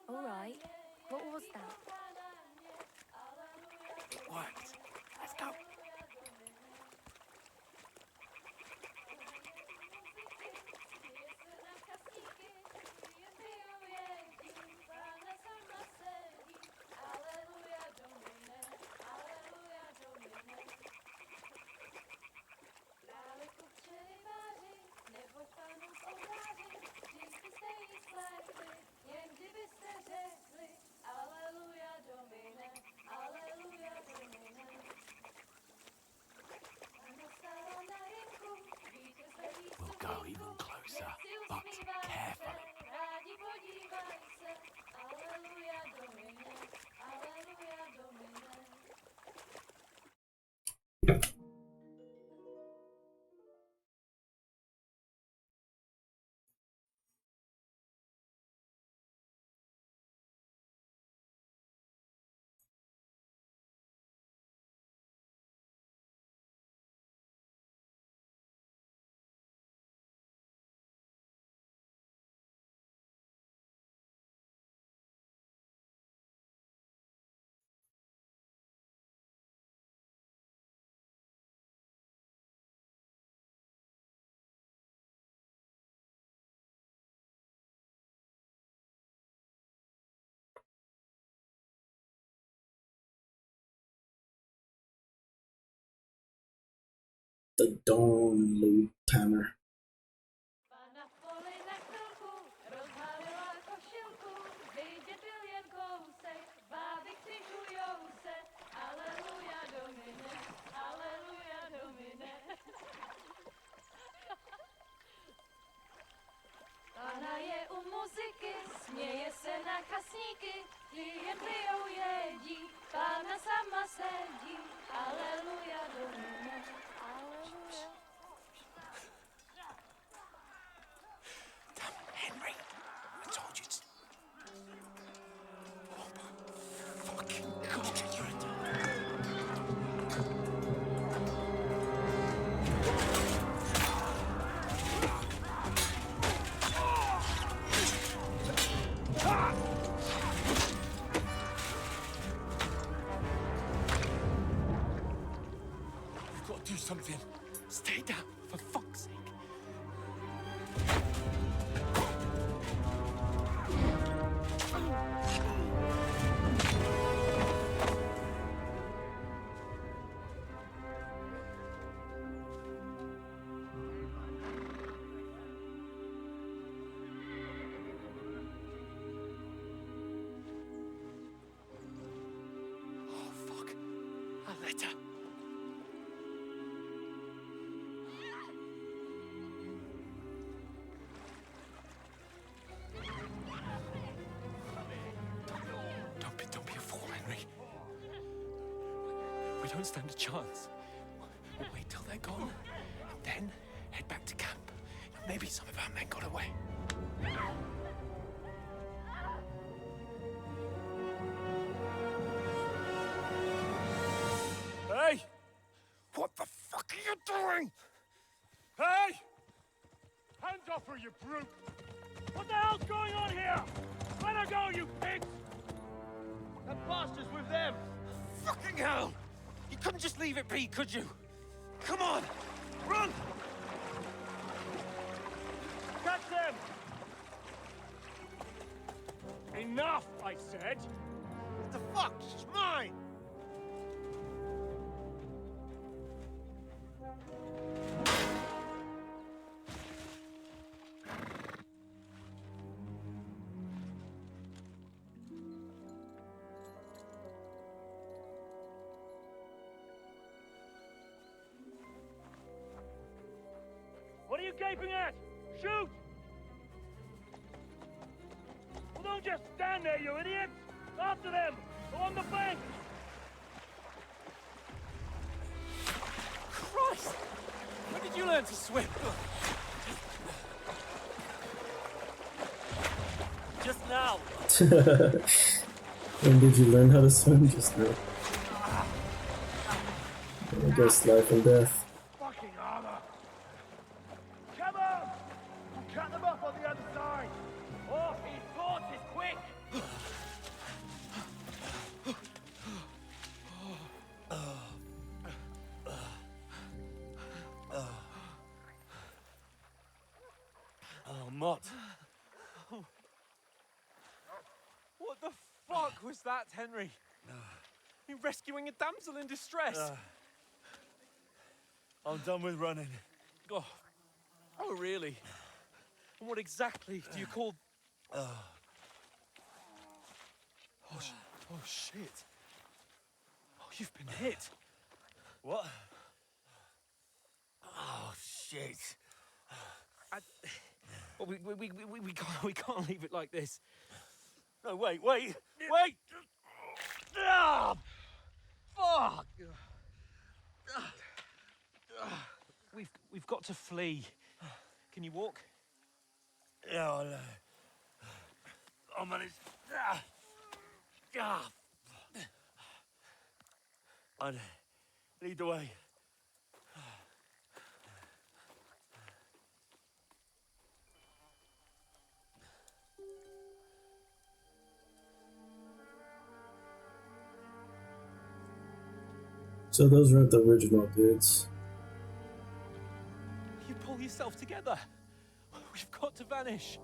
All right. What was that? It worked. Let's go. We'll go even closer, but carefully. The Dawn Loop Timer. Pána je u muziky, směje se na kasníky, klient pijou jedí, Pána sama sedí, aleluja Domine, aleluja. Damn it, Henry! I told you to... Oh my fucking God, you're a... You've got to do something. Stay down, for fuck's sake. Oh, fuck. A letter. Don't be a fool, Henry. We don't stand a chance. We'll wait till they're gone, and then head back to camp. Maybe some of our men got away. Hey! What the fuck are you doing? Hey! Hands off her, you brute! What the hell's going on here? Let her go, you bitch! That bastard's with them! Fucking hell! You couldn't just leave it be, could you? Come on! Run! Catch them! Enough, I said! What the fuck? She's mine! escaping at? Shoot! Well, don't just stand there, you idiots! After them! Along the bank! Christ! When did you learn to swim? Just now. When did you learn how to swim? Just now. I guess life and death. Fucking armor! Come on! We'll cut them off on the other side! Off his horses, quick! Oh, Mott. What the fuck was that, Henry? You rescuing a damsel in distress? I'm done with running. Oh, oh, really? And what exactly do you call... Oh, oh, shit. Oh, you've been hit. What? Oh, shit. Well, we can't leave it like this. No, wait! Ah, fuck! We've got to flee. Can you walk? Yeah, I know. I'll manage. I'd lead the way. So those weren't the original dudes. You pull yourself together. We've got to vanish.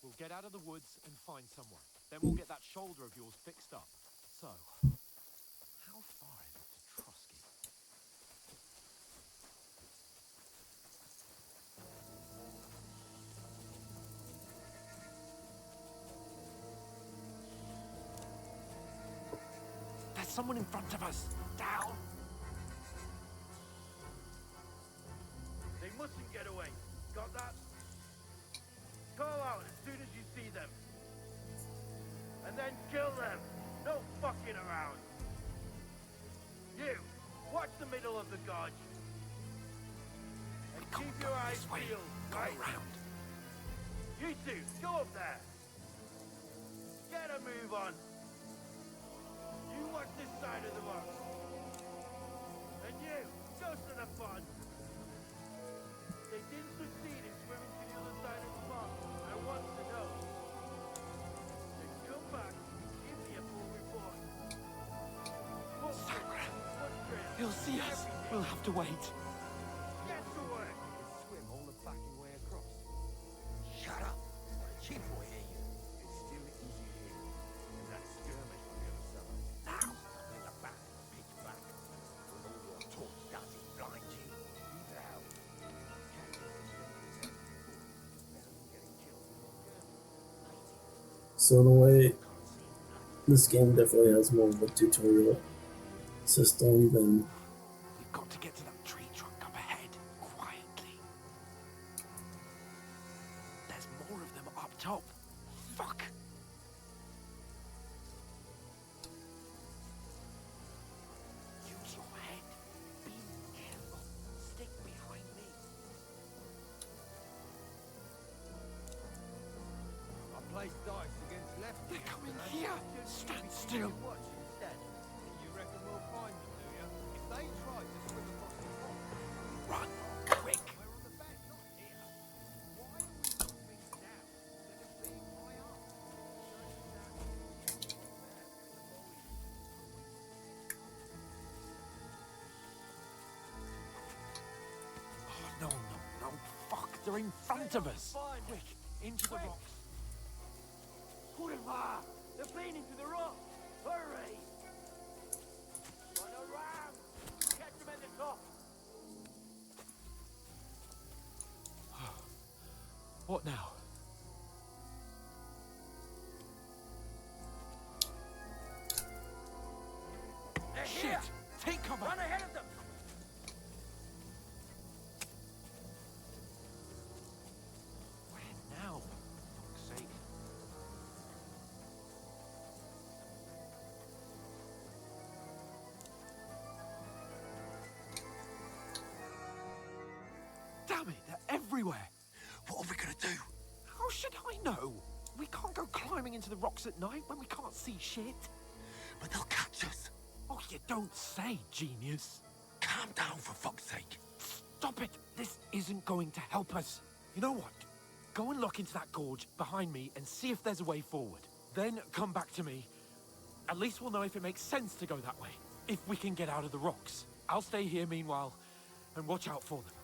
We'll get out of the woods and find someone. Then we'll get that shoulder of yours fixed up. So, how far is it to Trotsky? There's someone in front of us. Down. They mustn't get away. Got that? Call out as soon as you see them. And then kill them. No fucking around. You, watch the middle of the gorge. And keep your eyes peeled, right? Around. You two, go up there. Get a move on. You watch this side of the box. And you, go to the pond. They didn't succeed in swimming to the other side of the pond. I want to know. Then come back, give me a full report. Sakra! He'll see us. We'll have to wait. Get to work. Swim all the fucking way across. Shut up. Chief will hear you. It's still easy here. And that skirmish on the other side. Now, in the back, pitch back. With all your talk, does it blind you? Who the hell? So in a way, this game definitely has more of a tutorial system than We've got to get to that tree trunk up ahead, quietly. There's more of them up top. Fuck! Use your head. Be careful. Stick behind me. I played dice against lefties. They're coming here! Stand still! Watch instead. You reckon we'll find them, do you? If they try to swim across the pond, Run! Quick! we're on the back, not here. Why are we moving now instead of being high up? Oh, no. are in front of us. Quick, into the rocks. Kurwa! They're playing into the rock! Hurry! Run around! Catch them at the top! What now? They're Shit! here! Take cover! Run ahead of them! Where now? For fuck's sake. Damn it, they're everywhere! What are we gonna do? How should I know? We can't go climbing into the rocks at night when we can't see shit. But they'll catch us. Oh, you don't say, genius. Calm down, for fuck's sake. Stop it! This isn't going to help us. You know what? Go and look into that gorge behind me and see if there's a way forward. Then come back to me. At least we'll know if it makes sense to go that way. If we can get out of the rocks. I'll stay here meanwhile and watch out for them.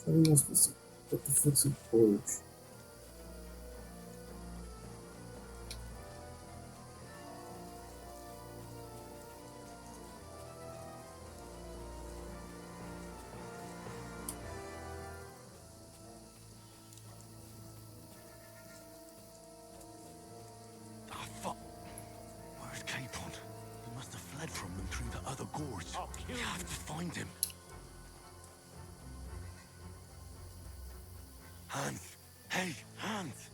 How am I supposed to... What the fuck's a gorge? Ah, fuck. Where's Capon? He must have fled from them through the other gorge. I'll kill We have to find him. Hans! Hey, Hans!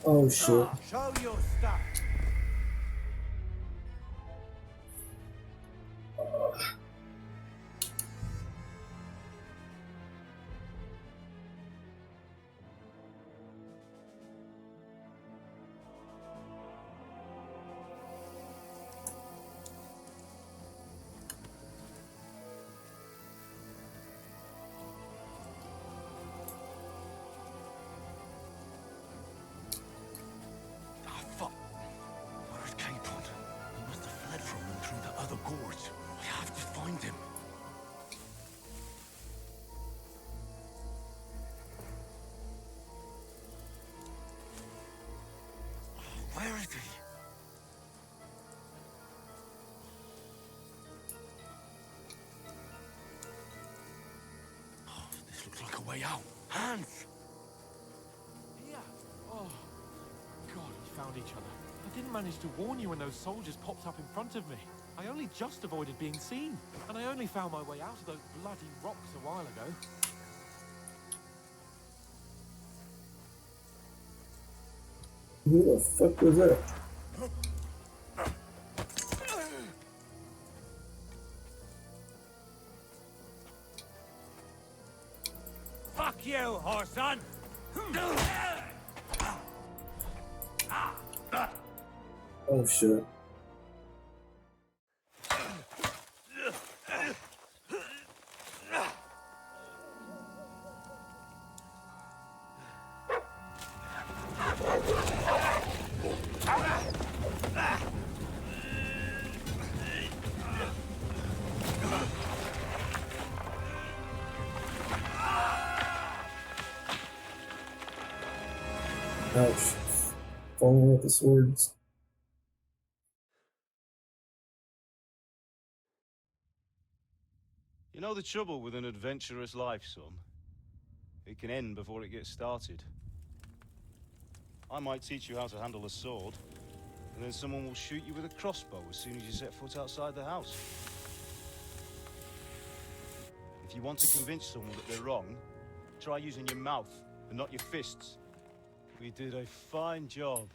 Oh shit. Show your stuff! Ah, fuck. Where's Capon? He must have fled from them through the other gorge. We have to find him. Where is he? Oh, this looks like a way out. Hans! Yeah. Oh, God, we found each other. I didn't manage to warn you when those soldiers popped up in front of me. I only just avoided being seen. And I only found my way out of those bloody rocks a while ago. Who the fuck was that? Fuck you, whoreson! Oh shit. Ouch. Falling with the swords. You know the trouble with an adventurous life, son? It can end before it gets started. I might teach you how to handle a sword, and then someone will shoot you with a crossbow as soon as you set foot outside the house. If you want to convince someone that they're wrong, try using your mouth and not your fists. We did a fine job.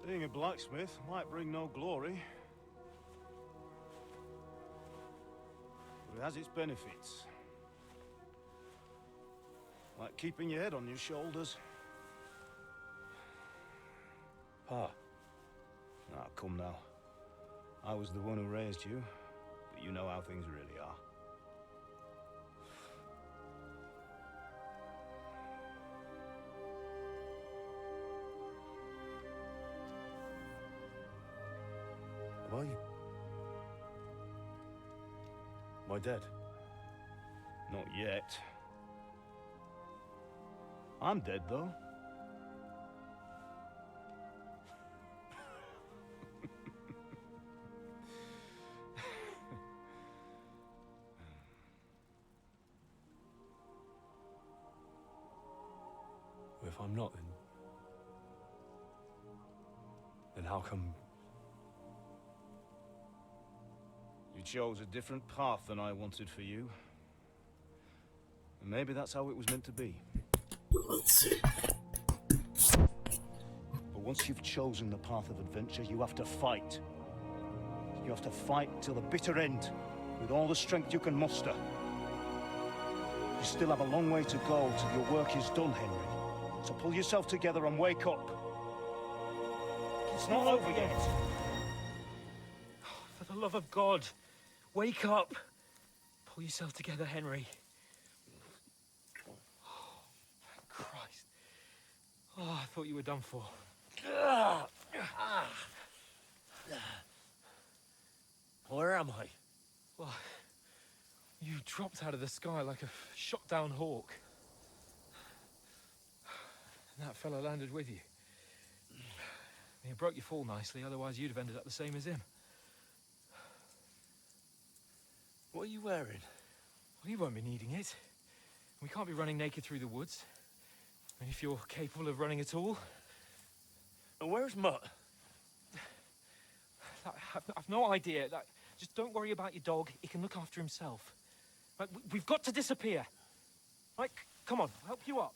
Being a blacksmith might bring no glory, but it has its benefits. Like keeping your head on your shoulders. Pa. Ah, come now. I was the one who raised you, but you know how things really are. Who are you? Am I dead? Not yet. I'm dead, though. If I'm not, then how come... You chose a different path than I wanted for you. And maybe that's how it was meant to be. Let's see. But once you've chosen the path of adventure, you have to fight. You have to fight till the bitter end, with all the strength you can muster. You still have a long way to go till your work is done, Henry. So pull yourself together and wake up. It's not over yet. For the love of God, wake up. Pull yourself together, Henry. Oh, thank Christ. Oh, I thought you were done for. Where am I? Well, you dropped out of the sky like a shot-down hawk. And that fella landed with you. You broke your fall nicely, otherwise you'd have ended up the same as him. What are you wearing? Well, you won't be needing it. We can't be running naked through the woods. And if you're capable of running at all... And where's Mutt? I've no idea. Just don't worry about your dog. He can look after himself. Right, we've got to disappear. Right, come on, I'll help you up.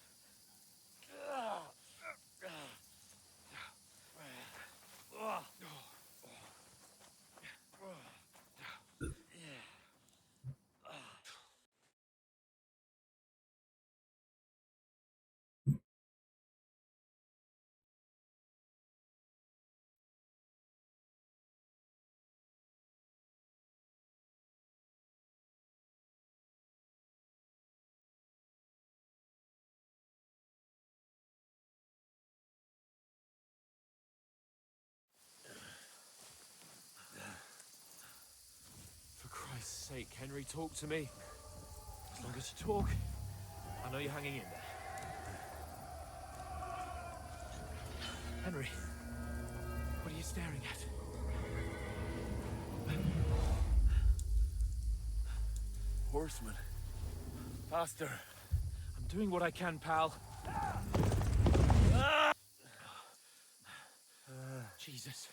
For Christ's sake, Henry, talk to me. As long as you talk, I know you're hanging in there. Henry, what are you staring at? Horseman. Faster. I'm doing what I can, pal. Jesus,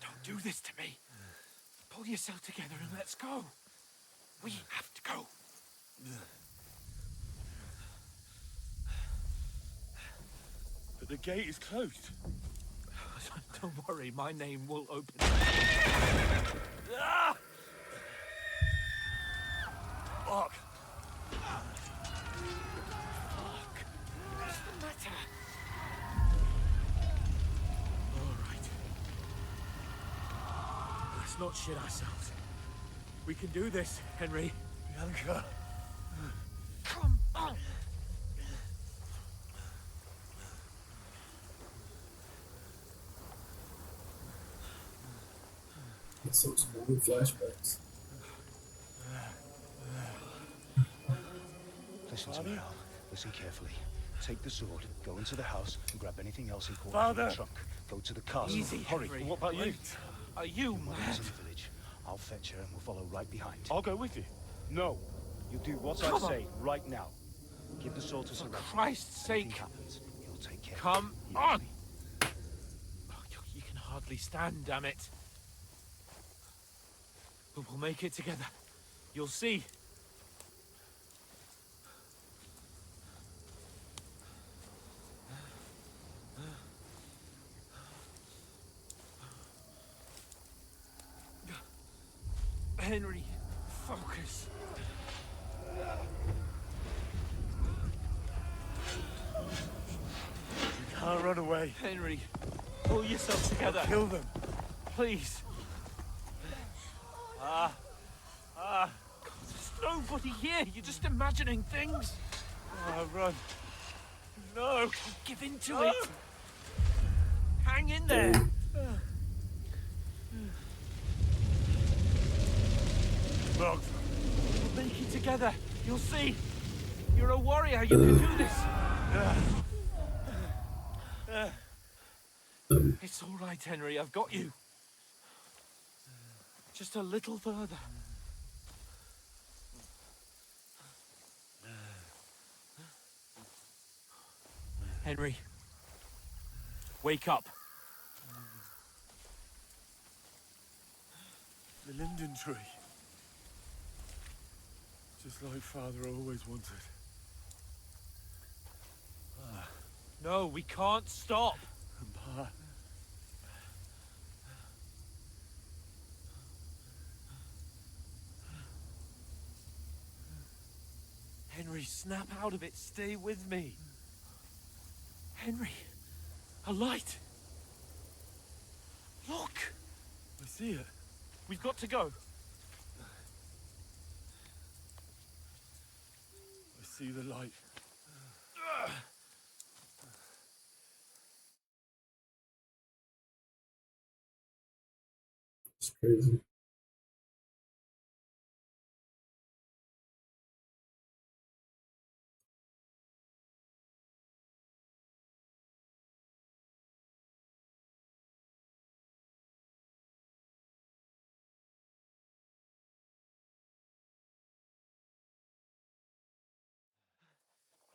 don't do this to me. Pull yourself together and let's go. We have to go. But the gate is closed. Don't worry, my name will open. Fuck. What's the matter? All right. Let's not shit ourselves. We can do this, Henry. Bianca. Come on. It's those boring flashbacks. Listen to me now. Listen carefully. Take the sword, go into the house, and grab anything else important Father. from the trunk. Go to the castle. Easy, Hurry. Henry. What about you? Are you Mother's mad? in the village. I'll fetch her and we'll follow right behind. I'll go with you. No. You do what Come I on. say right now. Give the sword to For Sir Christ's Anything sake. happens, he'll take care. Come You on. hear me? Oh, you can hardly stand, damn it. But we'll make it together. You'll see. Henry, focus. You can't run away. Henry, pull yourself together. Kill them. Please. There's nobody here. You're just imagining things. Run. No. Don't give in to it. Hang in there. Look. We'll make it together. You'll see. You're a warrior. You can do this. It's all right, Henry. I've got you. Just a little further. Henry. Wake up. The linden tree. Just like Father always wanted. No, we can't stop. Pa. Henry, snap out of it. Stay with me. Henry, a light. Look. I see it. We've got to go. I see the light. It's crazy.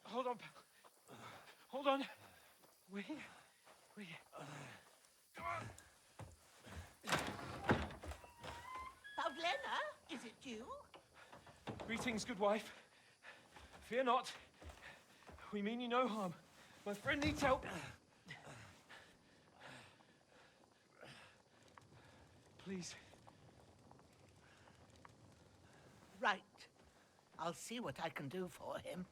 Hold on, pal. Hold on. Wait. Come on. Pavlena, is it you? Greetings, good wife. Fear not. We mean you no harm. My friend needs help. Please. Right. I'll see what I can do for him.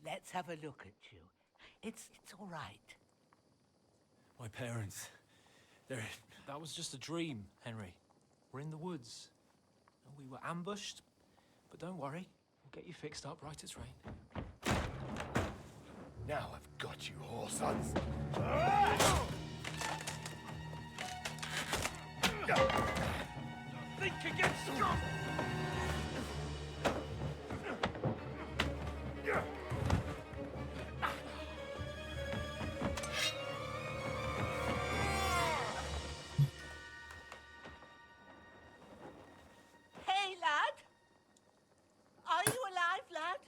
Let's have a look at you. It's all right. My parents. That was just a dream, Henry. We're in the woods. We were ambushed, but don't worry. We'll get you fixed up right as rain. Now I've got you, whore sons. Think again, strong! Hey, lad. Are you alive, lad?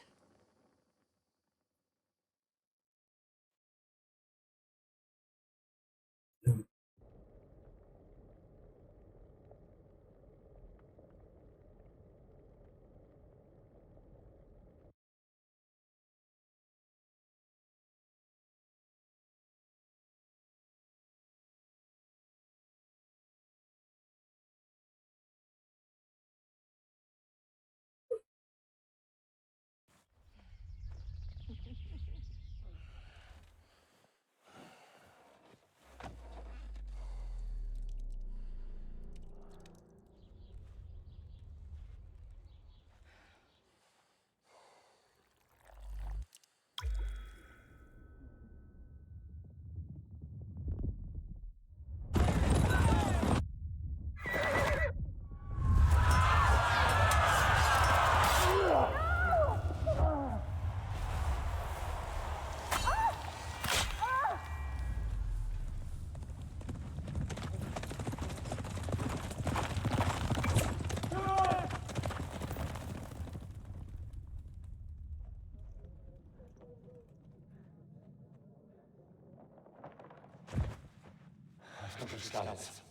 Scallops.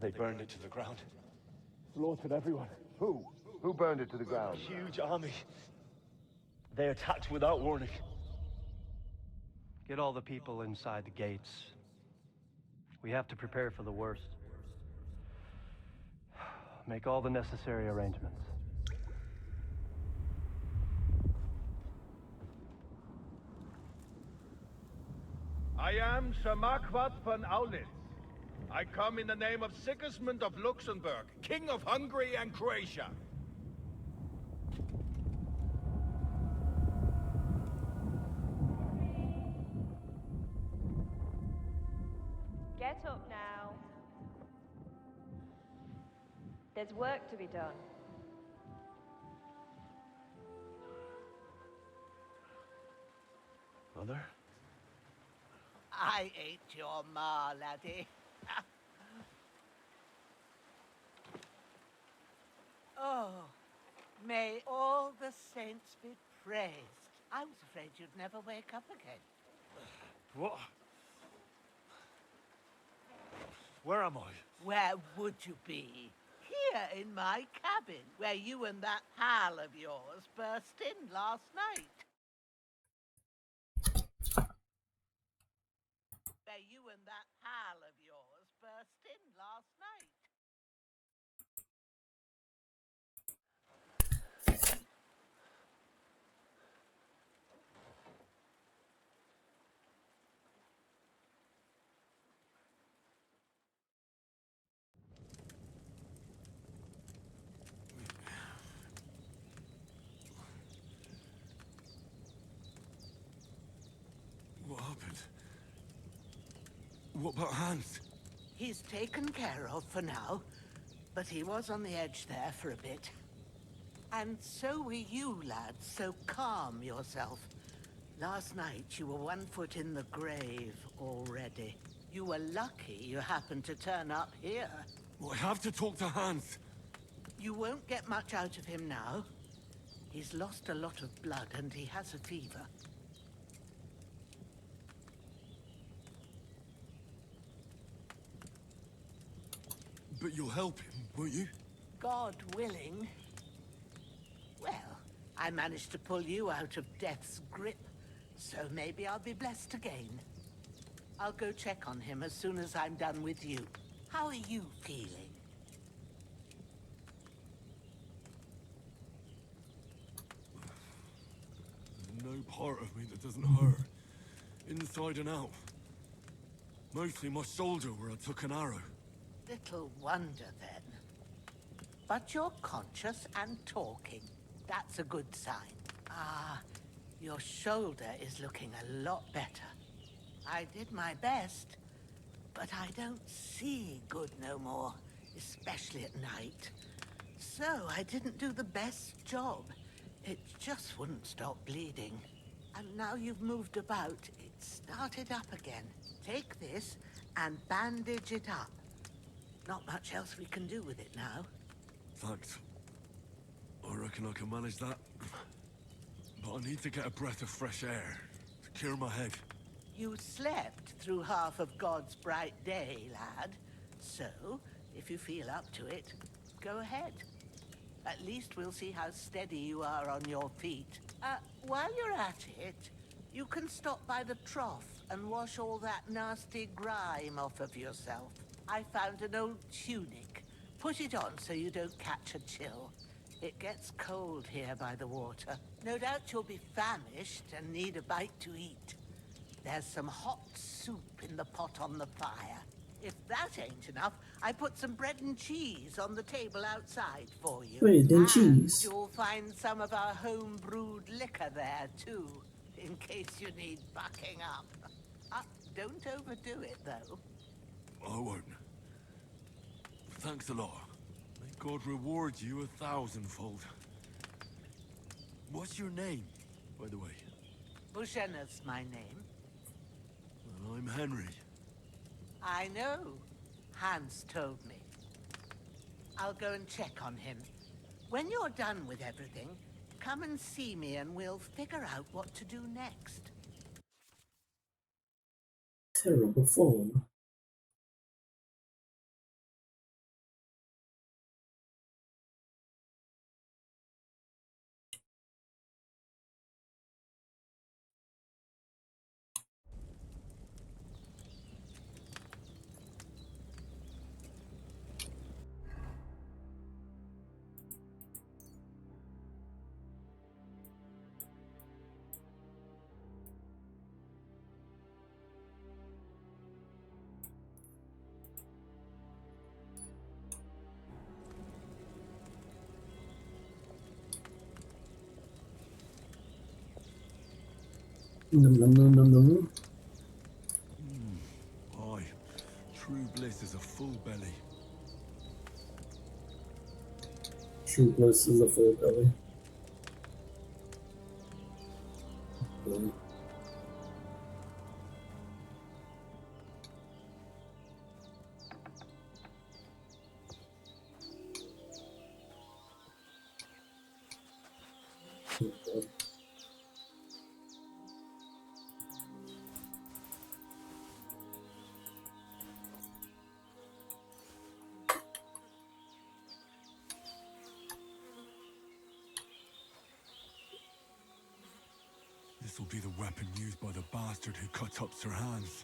They burned it to the ground. Slaughtered everyone. Who? Who burned it to the ground? Huge army. They attacked without warning. Get all the people inside the gates. We have to prepare for the worst. make all the necessary arrangements. I am Sir Marquardt von Aulitz. I come in the name of Sigismund of Luxembourg, King of Hungary and Croatia. Get up now. There's work to be done. Mother? I ain't your ma, laddie. Oh, may all the saints be praised. I was afraid you'd never wake up again. What? Where am I? Where would you be? Here in my cabin, where you and that pal of yours burst in last night. Where you and that pal of yours burst in last night. What happened? What about Hans? He's taken care of for now, but he was on the edge there for a bit. And so were you, lad, so calm yourself. Last night you were 1 foot in the grave already. You were lucky you happened to turn up here. Well, I have to talk to Hans. You won't get much out of him now. He's lost a lot of blood and he has a fever. But you'll help him, won't you? God willing. Well, I managed to pull you out of death's grip, so maybe I'll be blessed again. I'll go check on him as soon as I'm done with you. How are you feeling? There's no part of me that doesn't hurt. Inside and out. Mostly my shoulder where I took an arrow. Little wonder then. But you're conscious and talking. That's a good sign. Ah, your shoulder is looking a lot better. I did my best, but I don't see good no more, especially at night. So I didn't do the best job. It just wouldn't stop bleeding. And now you've moved about, it started up again. Take this and bandage it up. Not much else we can do with it now. Thanks. I reckon I can manage that. But I need to get a breath of fresh air to clear my head. You slept through half of God's bright day, lad. So, if you feel up to it, go ahead. At least we'll see how steady you are on your feet. While you're at it, you can stop by the trough and wash all that nasty grime off of yourself. I found an old tunic. Put it on so you don't catch a chill. It gets cold here by the water. No doubt you'll be famished and need a bite to eat. There's some hot soup in the pot on the fire. If that ain't enough, I put some bread and cheese on the table outside for you. Bread and cheese. You'll find some of our home-brewed liquor there, too, in case you need bucking up. Don't overdo it, though. I won't. Thanks a lot. May God reward you 1,000-fold. What's your name, by the way? Bushenna's my name. Well, I'm Henry. I know. Hans told me. I'll go and check on him. When you're done with everything, come and see me and we'll figure out what to do next. Terrible form. Num, num, num, num, num. Aye, true bliss is a full belly. True bliss is a full belly. Okay. This'll be the weapon used by the bastard who cut up Sir Hans.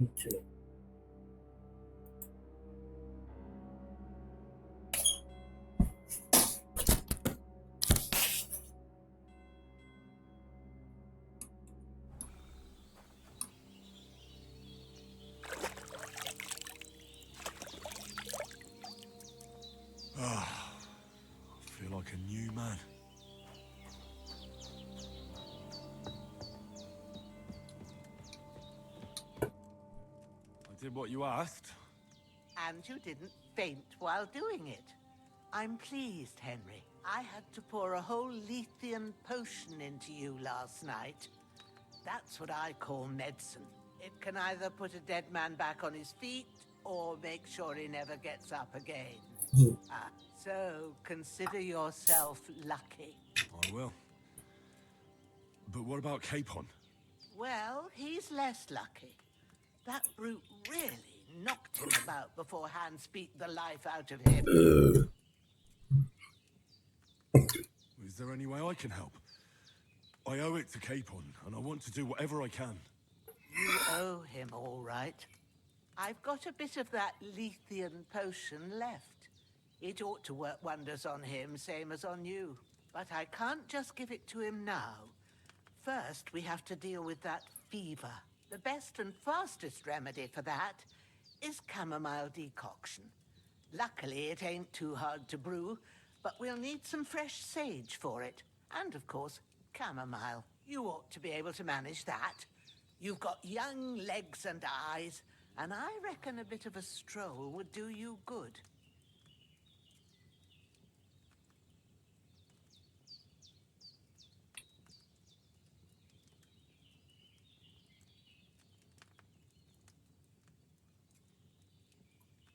Okay. Ah, I feel like a new man. I did what you asked. And you didn't faint while doing it. I'm pleased, Henry. I had to pour a whole Lethean potion into you last night. That's what I call medicine. It can either put a dead man back on his feet, or make sure he never gets up again. So consider yourself lucky. I will. But what about Capon? Well, he's less lucky. That brute really knocked him about before Hans beat the life out of him. Is there any way I can help? I owe it to Capon, and I want to do whatever I can. You owe him, all right. I've got a bit of that Lethean potion left. It ought to work wonders on him, same as on you. But I can't just give it to him now. First, we have to deal with that fever. The best and fastest remedy for that is chamomile decoction. Luckily, it ain't too hard to brew, but we'll need some fresh sage for it. And, of course, chamomile. You ought to be able to manage that. You've got young legs and eyes, and I reckon a bit of a stroll would do you good.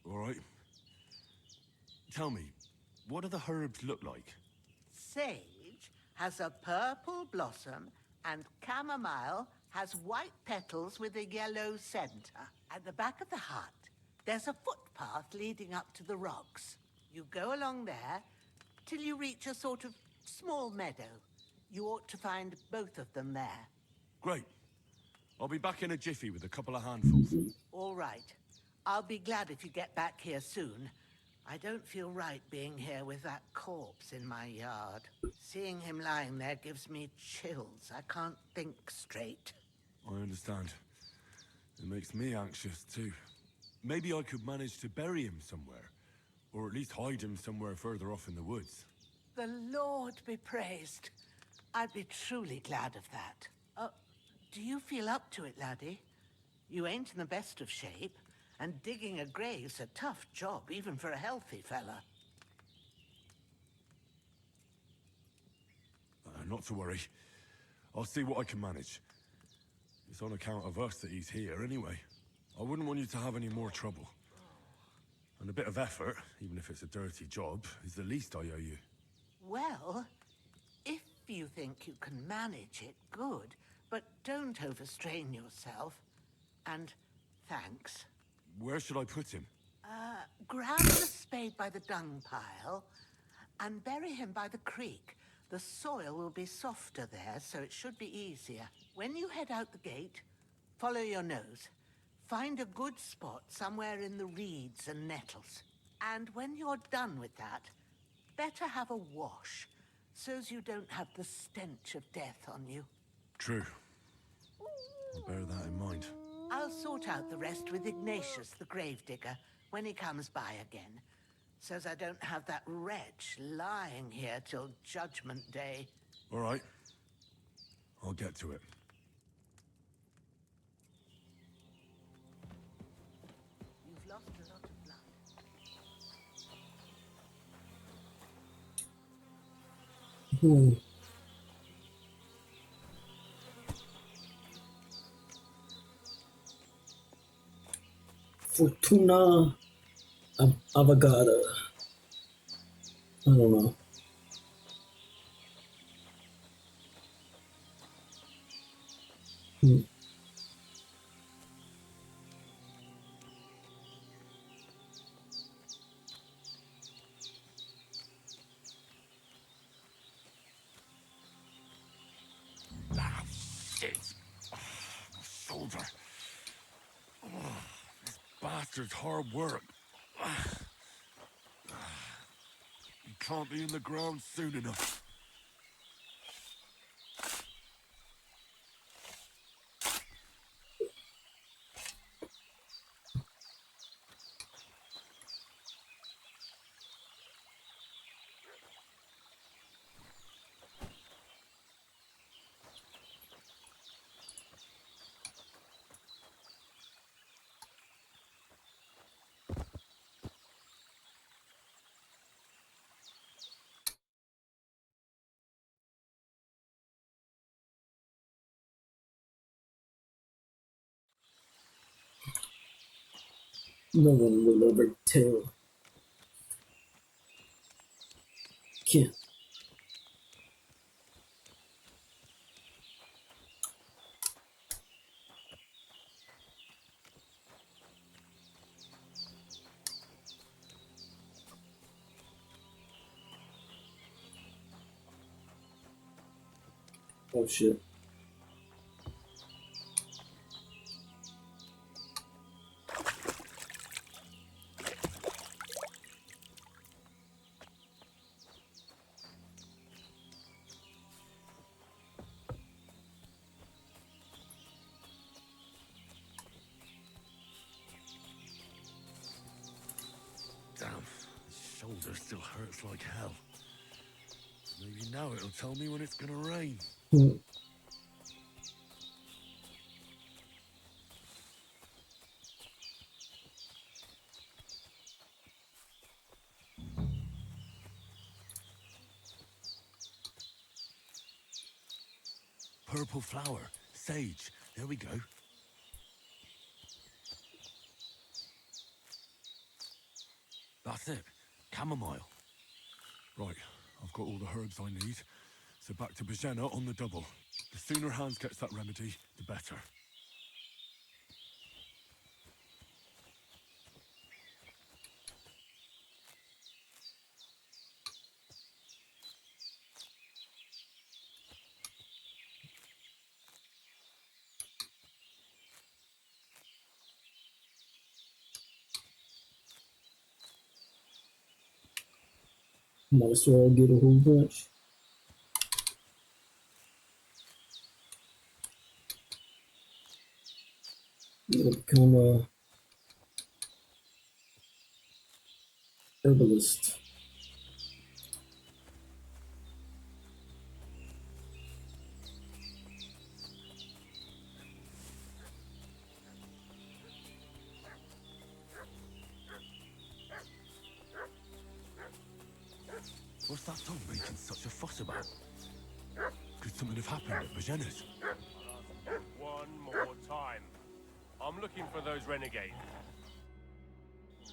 All right. Tell me, what do the herbs look like? Sage has a purple blossom, and chamomile has white petals with a yellow center. At the back of the hut, there's a footpath leading up to the rocks. You go along there till you reach a sort of small meadow. You ought to find both of them there. Great. I'll be back in a jiffy with a couple of handfuls. All right. I'll be glad if you get back here soon. I don't feel right being here with that corpse in my yard. Seeing him lying there gives me chills. I can't think straight. I understand. It makes me anxious, too. Maybe I could manage to bury him somewhere. Or at least hide him somewhere further off in the woods. The Lord be praised. I'd be truly glad of that. Do you feel up to it, laddie? You ain't in the best of shape, and digging a grave's a tough job, even for a healthy fella. Not to worry. I'll see what I can manage. It's on account of us that he's here, anyway. I wouldn't want you to have any more trouble. And a bit of effort, even if it's a dirty job, is the least I owe you. Well, you think you can manage it, good. But don't overstrain yourself. And thanks. Where should I put him? Grab the spade by the dung pile and bury him by the creek. The soil will be softer there, so it should be easier. When you head out the gate, follow your nose. Find a good spot somewhere in the reeds and nettles. And when you're done with that, better have a wash, so's you don't have the stench of death on you. True. I'll bear that in mind. I'll sort out the rest with Ignatius, the gravedigger, when he comes by again, so's I don't have that wretch lying here till Judgment Day. All right. I'll get to it. You've lost a lot of blood. Fortuna Avogada. I don't know. Ah, shit! Oh, my shoulder. Oh, this bastard's hard work. He can't be in the ground soon enough. No one will ever tell. Can't. Oh shit. Damn, his shoulder still hurts like hell. Maybe now it'll tell me when it's gonna rain. Purple flower, sage, there we go. That's it, chamomile. Right, I've got all the herbs I need, so back to Bajena on the double. The sooner Hans gets that remedy, the better. Might as well get a whole bunch. It'll become a herbalist. What's that dog making such a fuss about? Could something have happened at Bajena's? One more time. I'm looking for those renegades.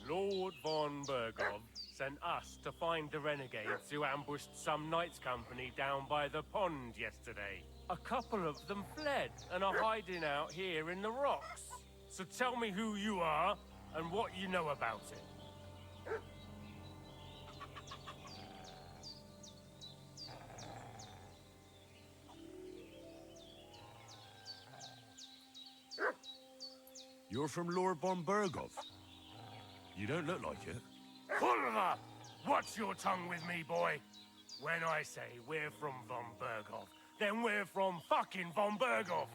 Lord von Bergov sent us to find the renegades who ambushed some knights company down by the pond yesterday. A couple of them fled and are hiding out here in the rocks. So tell me who you are and what you know about it. You're from Lord von Bergov. You don't look like it. Oliver! Watch your tongue with me, boy. When I say we're from von Bergov, then we're from fucking von Bergov.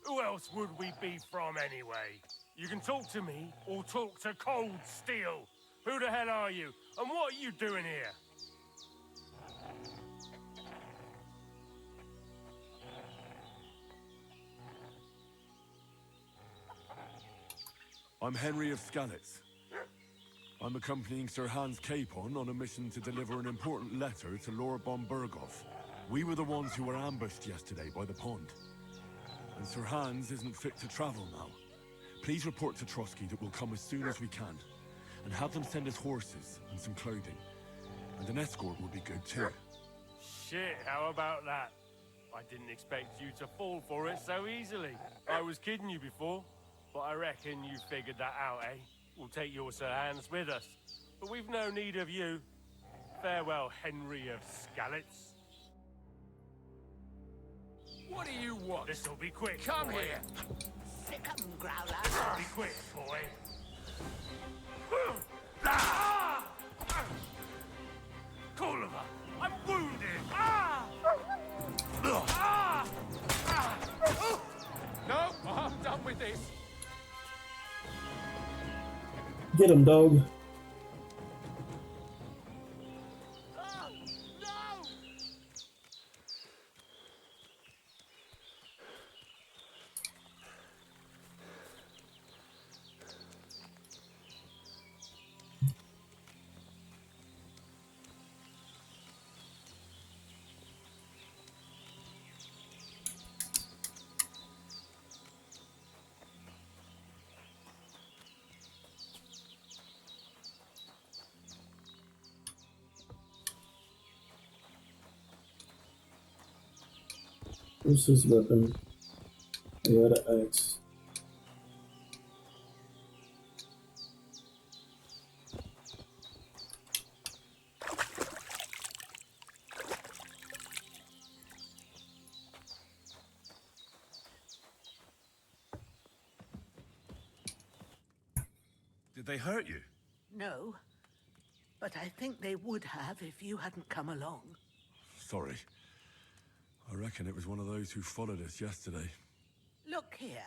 Who else would we be from anyway? You can talk to me or talk to Cold Steel. Who the hell are you? And what are you doing here? I'm Henry of Skalitz. I'm accompanying Sir Hans Capon on a mission to deliver an important letter to Lord von Bergov. We were the ones who were ambushed yesterday by the pond. And Sir Hans isn't fit to travel now. Please report to Trotsky that we'll come as soon as we can. And have them send us horses and some clothing. And an escort would be good too. Shit, how about that? I didn't expect you to fall for it so easily. I was kidding you before, but I reckon you figured that out, eh? We'll take your Sir Hans with us, but we've no need of you. Farewell, Henry of Skalitz. What do you want? This'll be quick. Come boy. here. Sick 'em, Growler. This'll be quick, boy. Ah! Cooliver, I'm wounded. Ah! Ah! Ah! No, I'm done with this. Get him, dog. What's his weapon? I got an axe. Did they hurt you? No, but I think they would have if you hadn't come along. Sorry. I reckon it was one of those who followed us yesterday. Look here.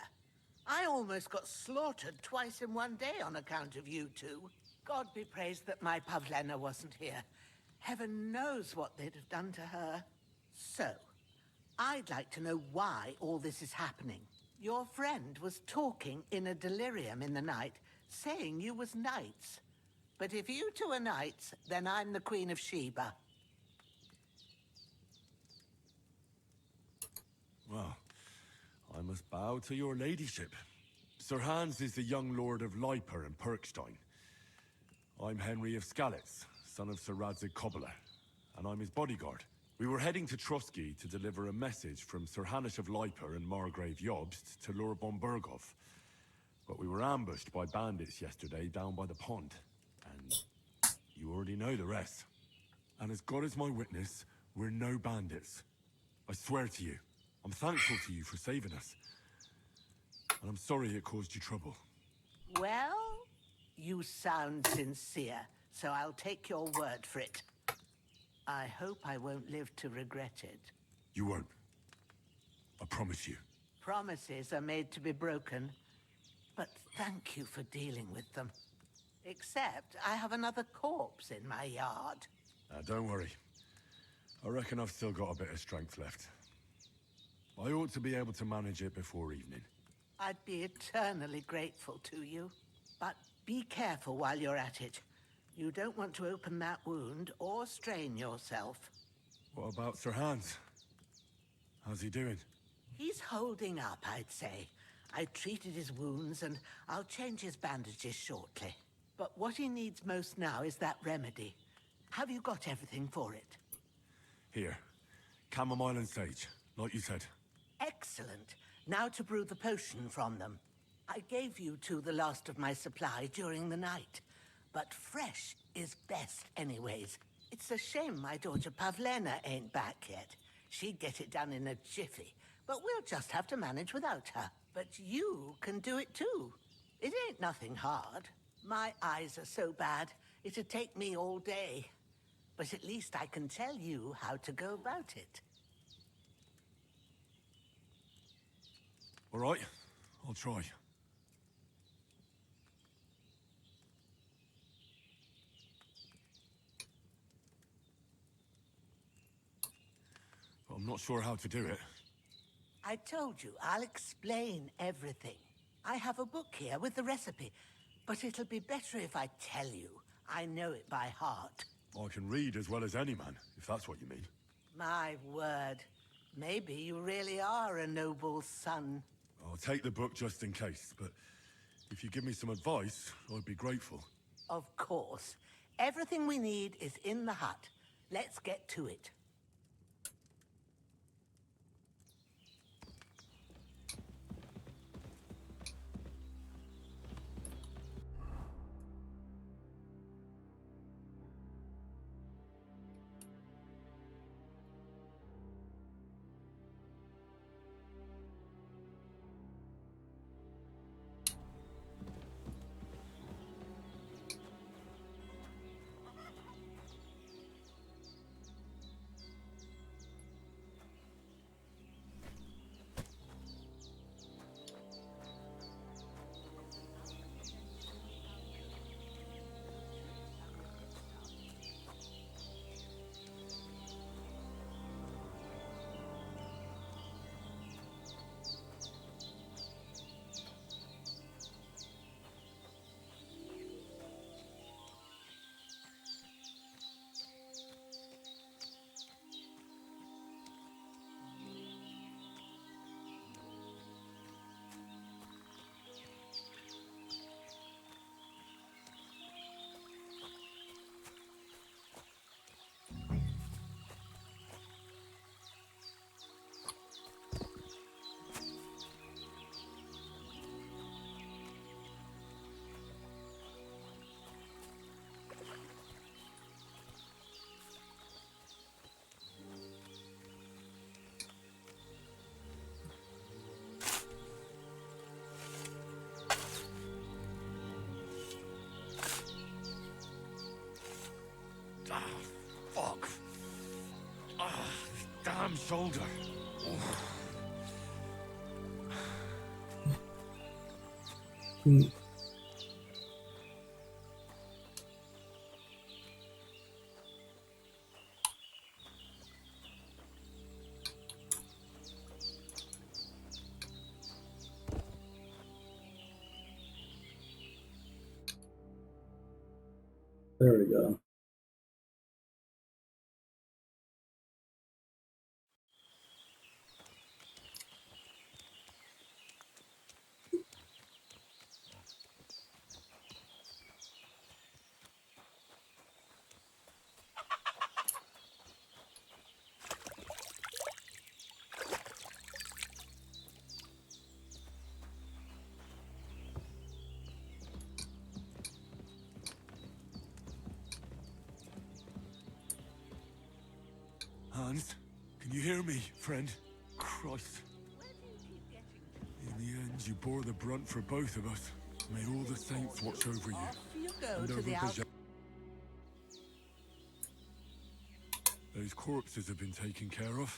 I almost got slaughtered twice in one day on account of you two. God be praised that my Pavlena wasn't here. Heaven knows what they'd have done to her. So, I'd like to know why all this is happening. Your friend was talking in a delirium in the night, saying you was knights. But if you two are knights, then I'm the Queen of Sheba. Well, I must bow to your ladyship. Sir Hans is the young lord of Leiper and Perkstein. I'm Henry of Skalitz, son of Sir Radzig Kobyla, and I'm his bodyguard. We were heading to Trotsky to deliver a message from Sir Hanish of Leiper and Margrave Jobst to Lord von Bergov. But we were ambushed by bandits yesterday down by the pond, and you already know the rest. And as God is my witness, we're no bandits. I swear to you. I'm thankful to you for saving us. And I'm sorry it caused you trouble. Well, you sound sincere, so I'll take your word for it. I hope I won't live to regret it. You won't. I promise you. Promises are made to be broken, but thank you for dealing with them. Except I have another corpse in my yard. Don't worry. I reckon I've still got a bit of strength left. I ought to be able to manage it before evening. I'd be eternally grateful to you. But be careful while you're at it. You don't want to open that wound or strain yourself. What about Sir Hans? How's he doing? He's holding up, I'd say. I treated his wounds and I'll change his bandages shortly. But what he needs most now is that remedy. Have you got everything for it? Here. Chamomile and sage, like you said. Excellent. Now to brew the potion from them. I gave you two the last of my supply during the night. But fresh is best anyways. It's a shame my daughter Pavlena ain't back yet. She'd get it done in a jiffy. But we'll just have to manage without her. But you can do it too. It ain't nothing hard. My eyes are so bad, it'd take me all day. But at least I can tell you how to go about it. All right, I'll try. But I'm not sure how to do it. I told you, I'll explain everything. I have a book here with the recipe, but it'll be better if I tell you. I know it by heart. I can read as well as any man, if that's what you mean. My word. Maybe you really are a noble son. I'll take the book just in case, but if you give me some advice, I'd be grateful. Of course. Everything we need is in the hut. Let's get to it. Ah, fuck. Ah, damn shoulder. There we go. Hans, can you hear me, friend? Christ. In the end, you bore the brunt for both of us. May all the saints watch over you. Off you go And to over the Baja- Those corpses have been taken care of.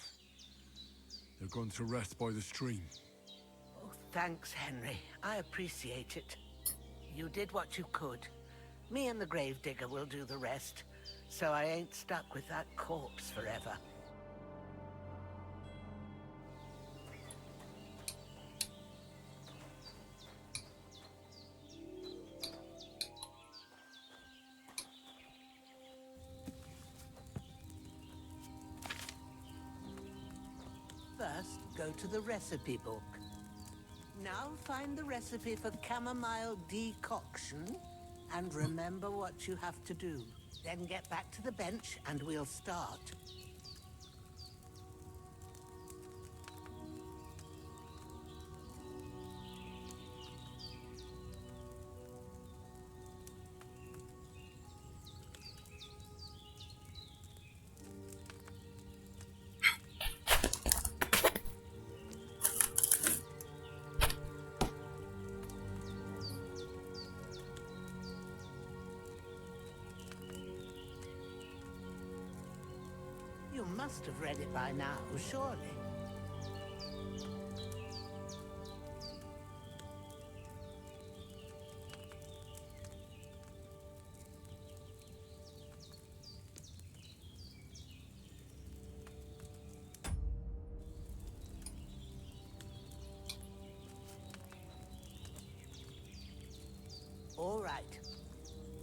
They've gone to rest by the stream. Oh, thanks, Henry. I appreciate it. You did what you could. Me and the gravedigger will do the rest, so I ain't stuck with that corpse forever. First, go to the recipe book. Now find the recipe for chamomile decoction and remember what you have to do. Then get back to the bench and we'll start. You must have read it by now, surely. All right.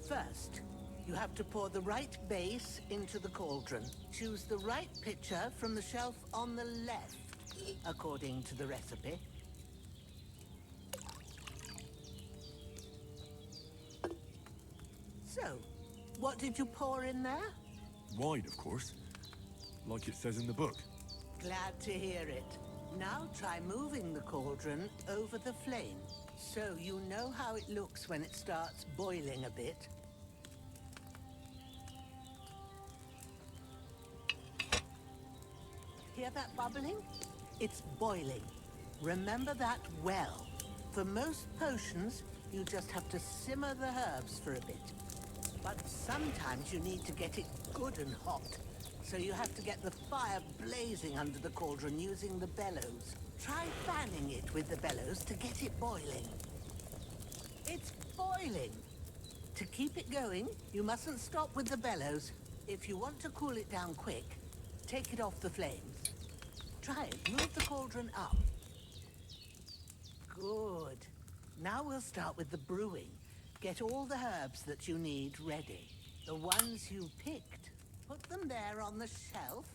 First, you have to pour the right base into the cauldron. Choose the right pitcher from the shelf on the left, according to the recipe. So, what did you pour in there? Wine, of course. Like it says in the book. Glad to hear it. Now try moving the cauldron over the flame, so you know how it looks when it starts boiling a bit. Hear that bubbling? It's boiling. Remember that well. For most potions, you just have to simmer the herbs for a bit. But sometimes you need to get it good and hot. So you have to get the fire blazing under the cauldron using the bellows. Try fanning it with the bellows to get it boiling. It's boiling! To keep it going, you mustn't stop with the bellows. If you want to cool it down quick, take it off the flames. Try it. Move the cauldron up. Good. Now we'll start with the brewing. Get all the herbs that you need ready. The ones you picked. Put them there on the shelf,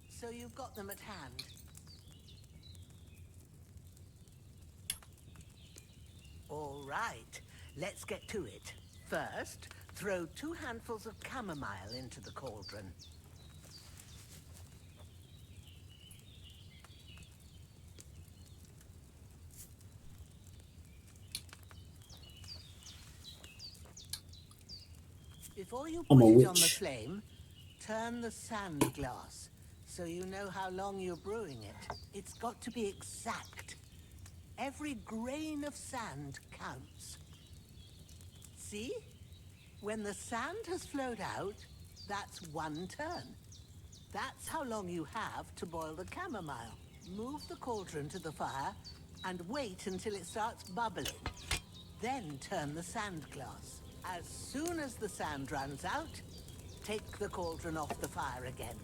so you've got them at hand. All right, let's get to it. First, throw 2 handfuls of chamomile into the cauldron. Before you I'm put a it on the witch. flame, turn the sand glass so you know how long you're brewing it. It's got to be exact. Every grain of sand counts. See? When the sand has flowed out, that's 1 turn. That's how long you have to boil the chamomile. Move the cauldron to the fire and wait until it starts bubbling. Then turn the sand glass. As soon as the sand runs out, take the cauldron off the fire again.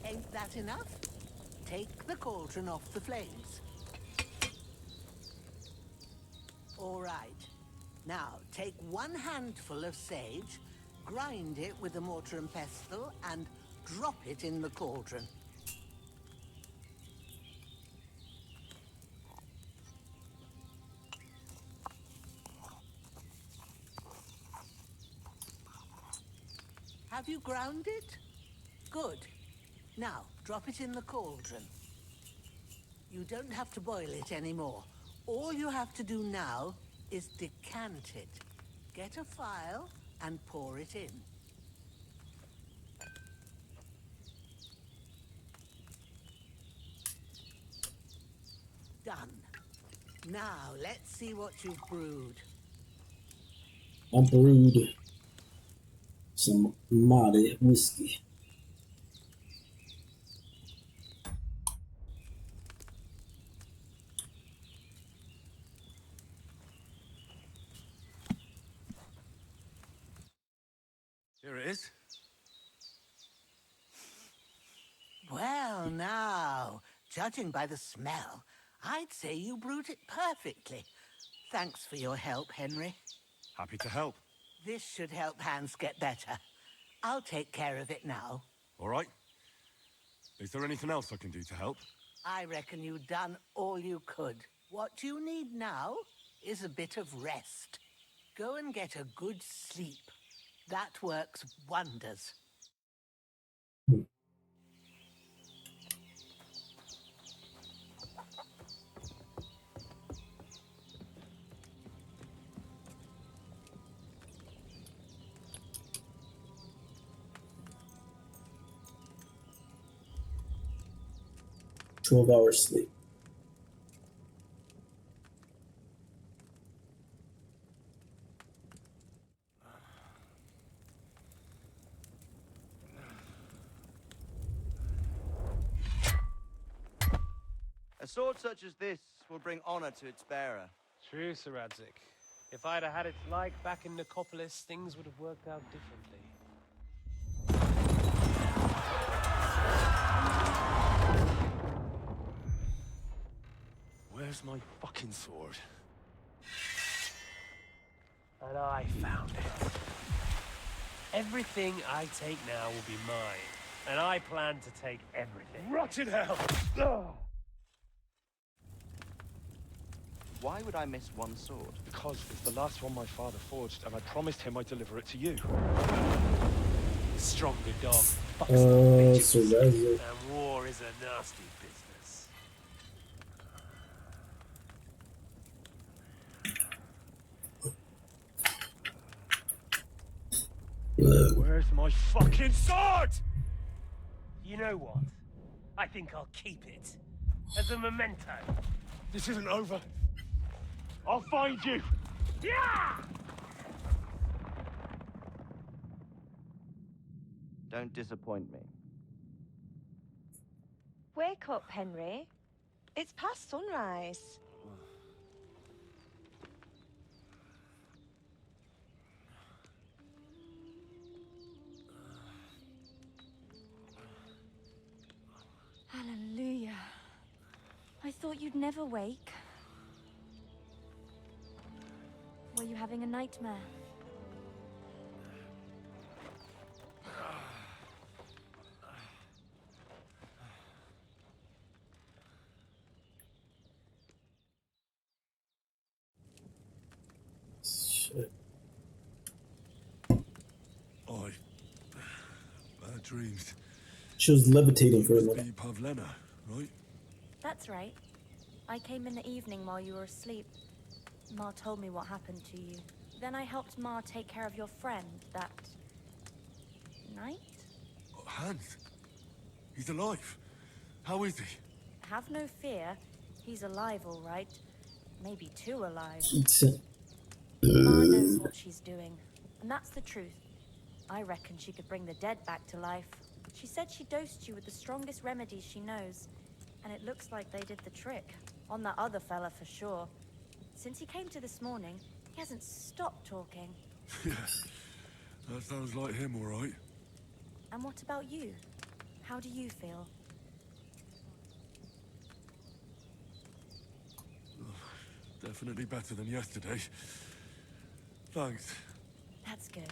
Ain't that enough? Take the cauldron off the flames. All right. Now, take 1 handful of sage, grind it with a mortar and pestle, and drop it in the cauldron. Have you ground it? Good. Now, drop it in the cauldron. You don't have to boil it anymore. All you have to do now is decant it. Get a phial and pour it in. Done. Now, let's see what you've brewed. I brewed some Mate whiskey. Here it is. Well, now, judging by the smell, I'd say you brewed it perfectly. Thanks for your help, Henry. Happy to help. This should help Hans get better. I'll take care of it now. All right. Is there anything else I can do to help? I reckon you've done all you could. What you need now is a bit of rest. Go and get a good sleep. That works wonders. 12 hours sleep. A sword such as this will bring honor to its bearer. True, Sir Radzik. If I'd have had its like back in Nicopolis, things would have worked out differently. Where's my fucking sword? And I found it. Everything I take now will be mine. And I plan to take everything. Rotten hell! Why would I miss one sword? Because it's the last one my father forged, and I promised him I'd deliver it to you. Stronger dog fucks the bitches. So that's it. And war is a nasty business. Where's my fucking sword? You know what? I think I'll keep it. As a memento. This isn't over. I'll find you! Yeah! Don't disappoint me. Wake up, Henry. It's past sunrise. Hallelujah. I thought you'd never wake. Were you having a nightmare? Shit. Bad dreams. She was levitating for a Must minute. be Pavlena, right? That's right. I came in the evening while you were asleep. Ma told me what happened to you. Then I helped Ma take care of your friend that night? Hans. He's alive. How is he? Have no fear. He's alive, all right. Maybe too alive. Ma knows what she's doing, and that's the truth. I reckon she could bring the dead back to life. She said she dosed you with the strongest remedies she knows, and it looks like they did the trick. On that other fella for sure. Since he came to this morning, he hasn't stopped talking. Yeah, that sounds like him, all right. And what about you? How do you feel? Definitely better than yesterday. Thanks. That's good.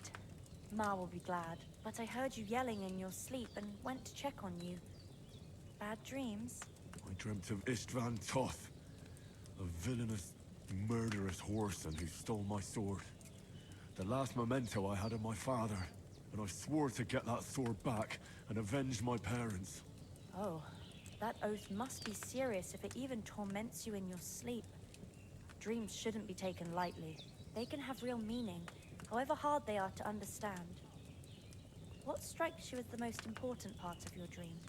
Ma will be glad. But I heard you yelling in your sleep and went to check on you. Bad dreams? I dreamt of Istvan Toth, a villainous, murderous whoreson who stole my sword. The last memento I had of my father, and I swore to get that sword back and avenge my parents. Oh, that oath must be serious if it even torments you in your sleep. Dreams shouldn't be taken lightly. They can have real meaning, however hard they are to understand. What strikes you as the most important part of your dream?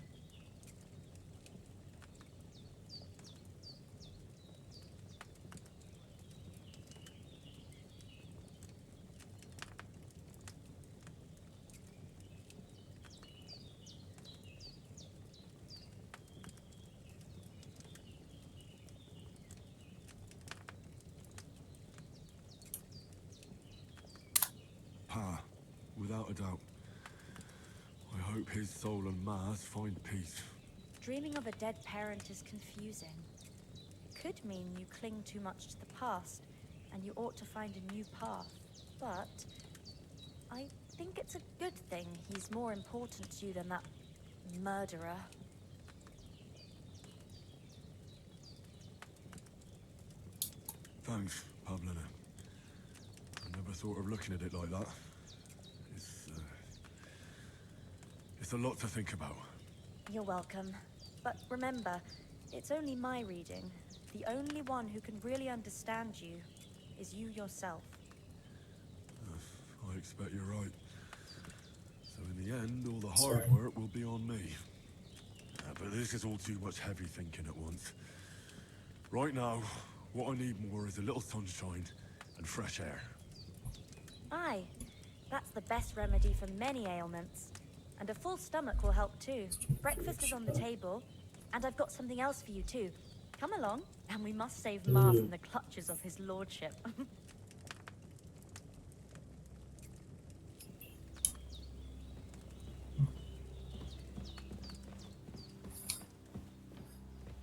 Pa, without a doubt. I hope his soul and Ma's find peace. Dreaming of a dead parent is confusing. It could mean you cling too much to the past, and you ought to find a new path. But I think it's a good thing he's more important to you than that murderer. Thanks, Pavlina. I never thought of looking at it like that. It's a lot to think about. You're welcome. But remember, it's only my reading. The only one who can really understand you is you yourself. I expect you're right. So in the end, all the hard work will be on me. But this is all too much heavy thinking at once. Right now, what I need more is a little sunshine and fresh air. Aye, that's the best remedy for many ailments. And a full stomach will help too. Breakfast is on the table, and I've got something else for you too. Come along, and we must save Ma from the clutches of his lordship.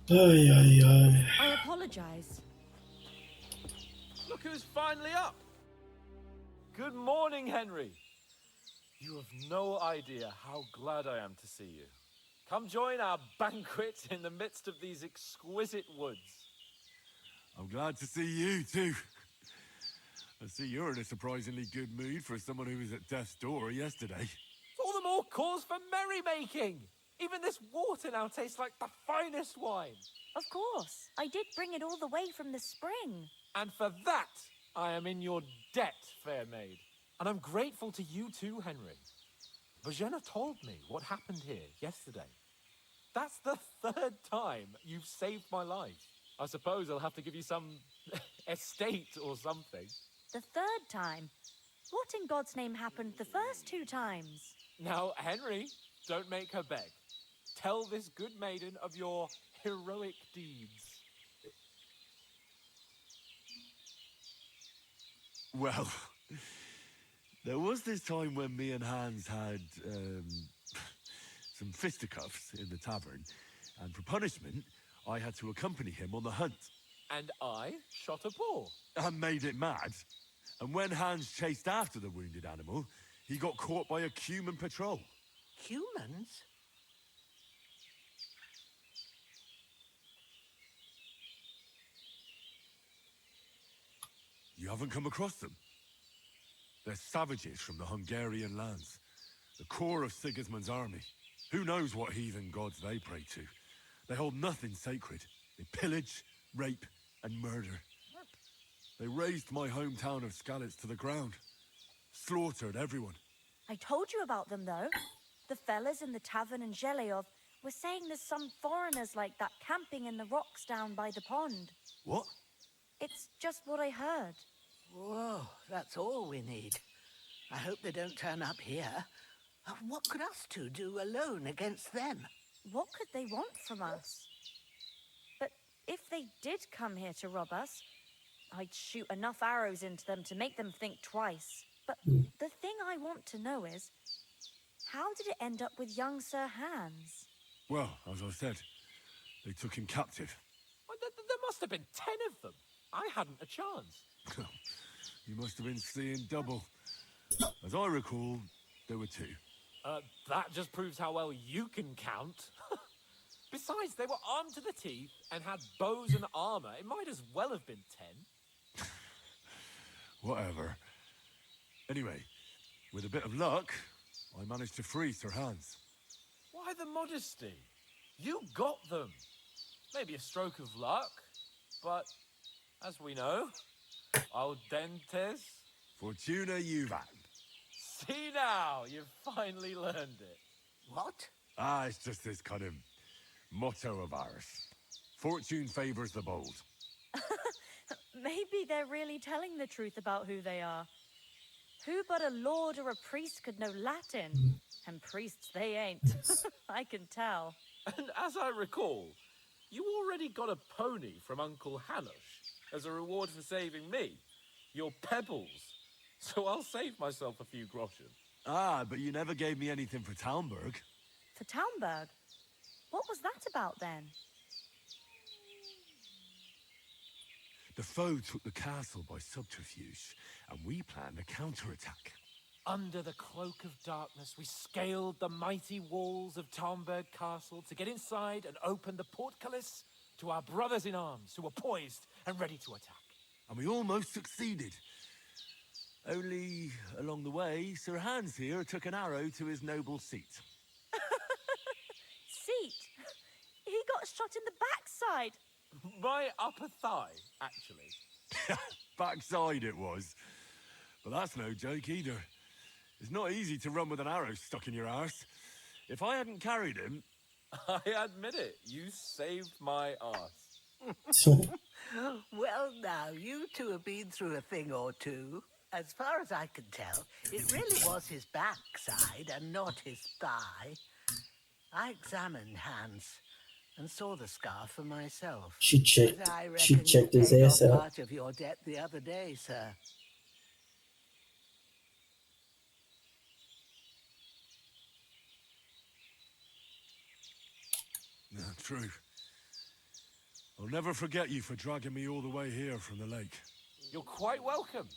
Ay, ay, ay. I apologize. Look who's finally up! Good morning, Henry. You have no idea how glad I am to see you. Come join our banquet in the midst of these exquisite woods. I'm glad to see you, too. I see you're in a surprisingly good mood for someone who was at death's door yesterday. All the more cause for merrymaking! Even this water now tastes like the finest wine. Of course. I did bring it all the way from the spring. And for that, I am in your debt, fair maid. And I'm grateful to you too, Henry. Virginia told me what happened here yesterday. That's the third time you've saved my life. I suppose I'll have to give you some estate or something. The third time? What in God's name happened the first 2 times? Now, Henry, don't make her beg. Tell this good maiden of your heroic deeds. Well, there was this time when me and Hans had, some fisticuffs in the tavern, and for punishment, I had to accompany him on the hunt. And I shot a boar. And made it mad. And when Hans chased after the wounded animal, he got caught by a human patrol. Humans? You haven't come across them? They're savages from the Hungarian lands. The core of Sigismund's army. Who knows what heathen gods they pray to? They hold nothing sacred. They pillage, rape, and murder. They razed my hometown of Skalitz to the ground. Slaughtered everyone. I told you about them, though. The fellas in the tavern in Zheleov were saying there's some foreigners like that camping in the rocks down by the pond. What? It's just what I heard. Whoa, that's all we need. I hope they don't turn up here. What could us two do alone against them? What could they want from us? But if they did come here to rob us, I'd shoot enough arrows into them to make them think twice. But the thing I want to know is, how did it end up with young Sir Hans? Well, as I said, they took him captive. Well, there must have been 10 of them. I hadn't a chance. You must have been seeing double. As I recall, there were 2. That just proves how well you can count. Besides, they were armed to the teeth and had bows and armor. It might as well have been 10. Whatever. Anyway, with a bit of luck, I managed to free Sir Hans. Why the modesty? You got them. Maybe a stroke of luck, but as we know, al dentes. Fortuna juvat. See now, you've finally learned it. What? It's just this kind of motto of ours. Fortune favors the bold. Maybe they're really telling the truth about who they are. Who but a lord or a priest could know Latin? And priests they ain't. I can tell. And as I recall, you already got a pony from Uncle Hanosh as a reward for saving me. Your pebbles. So I'll save myself a few groschen. But you never gave me anything for Talmberg. For Talmberg? What was that about then? The foe took the castle by subterfuge, and we planned a counterattack. Under the cloak of darkness, we scaled the mighty walls of Talmberg Castle to get inside and open the portcullis to our brothers in arms who were poised and ready to attack. and we almost succeeded. Only, along the way, Sir Hans here took an arrow to his noble seat. Seat? He got shot in the backside. My upper thigh, actually. Backside it was. But that's no joke either. It's not easy to run with an arrow stuck in your arse. If I hadn't carried him... I admit it, you saved my arse. Well, now, you two have been through a thing or two. As far as I can tell, it really was his backside and not his thigh. I examined Hans and saw the scar for myself. She checked. But I She reckon checked you his paid ass off out. part of your debt the other day, sir. No, true. I'll never forget you for dragging me all the way here from the lake. You're quite welcome.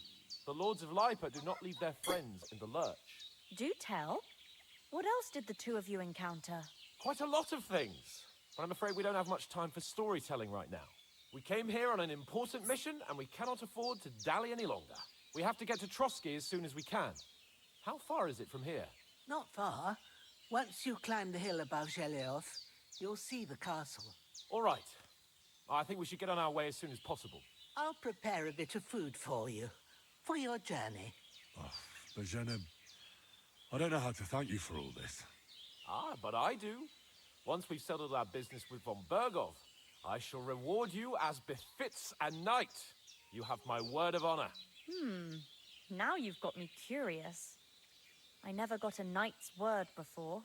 The Lords of Lipa do not leave their friends in the lurch. Do tell. What else did the two of you encounter? Quite a lot of things. But I'm afraid we don't have much time for storytelling right now. We came here on an important mission, and we cannot afford to dally any longer. We have to get to Trotsky as soon as we can. How far is it from here? Not far. Once you climb the hill above Gelios, you'll see the castle. All right. I think we should get on our way as soon as possible. I'll prepare a bit of food for you, for your journey. Oh, Bozhena, I don't know how to thank you for all this. Ah, but I do. Once we've settled our business with von Bergov, I shall reward you as befits a knight. You have my word of honor. Now you've got me curious. I never got a knight's word before.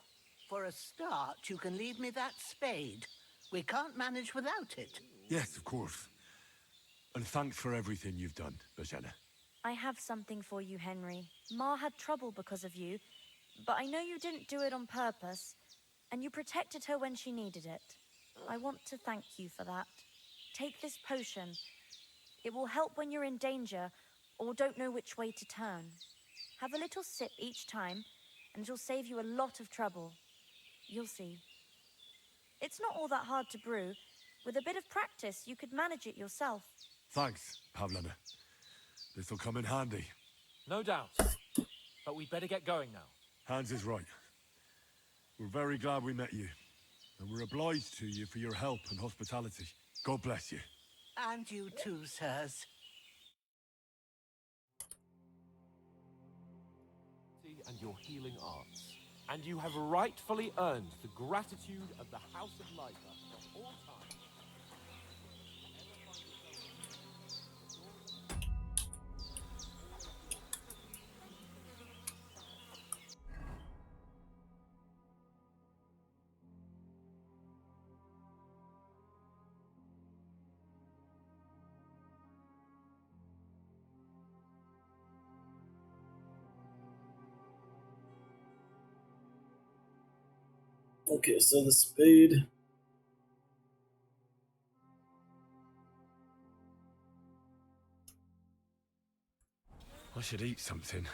For a start, you can leave me that spade. We can't manage without it. Yes, of course. And thanks for everything you've done, Bozhena. I have something for you, Henry. Ma had trouble because of you, but I know you didn't do it on purpose, and you protected her when she needed it. I want to thank you for that. Take this potion. It will help when you're in danger or don't know which way to turn. Have a little sip each time, and it'll save you a lot of trouble. You'll see. It's not all that hard to brew. With a bit of practice, you could manage it yourself. Thanks, Pavlena. This'll come in handy. No doubt. But we'd better get going now. Hans is right. We're very glad we met you. And we're obliged to you for your help and hospitality. God bless you. And you too, sirs. And your healing arts. And you have rightfully earned the gratitude of the House of Lipa for all time. Okay, so the spade. I should eat something.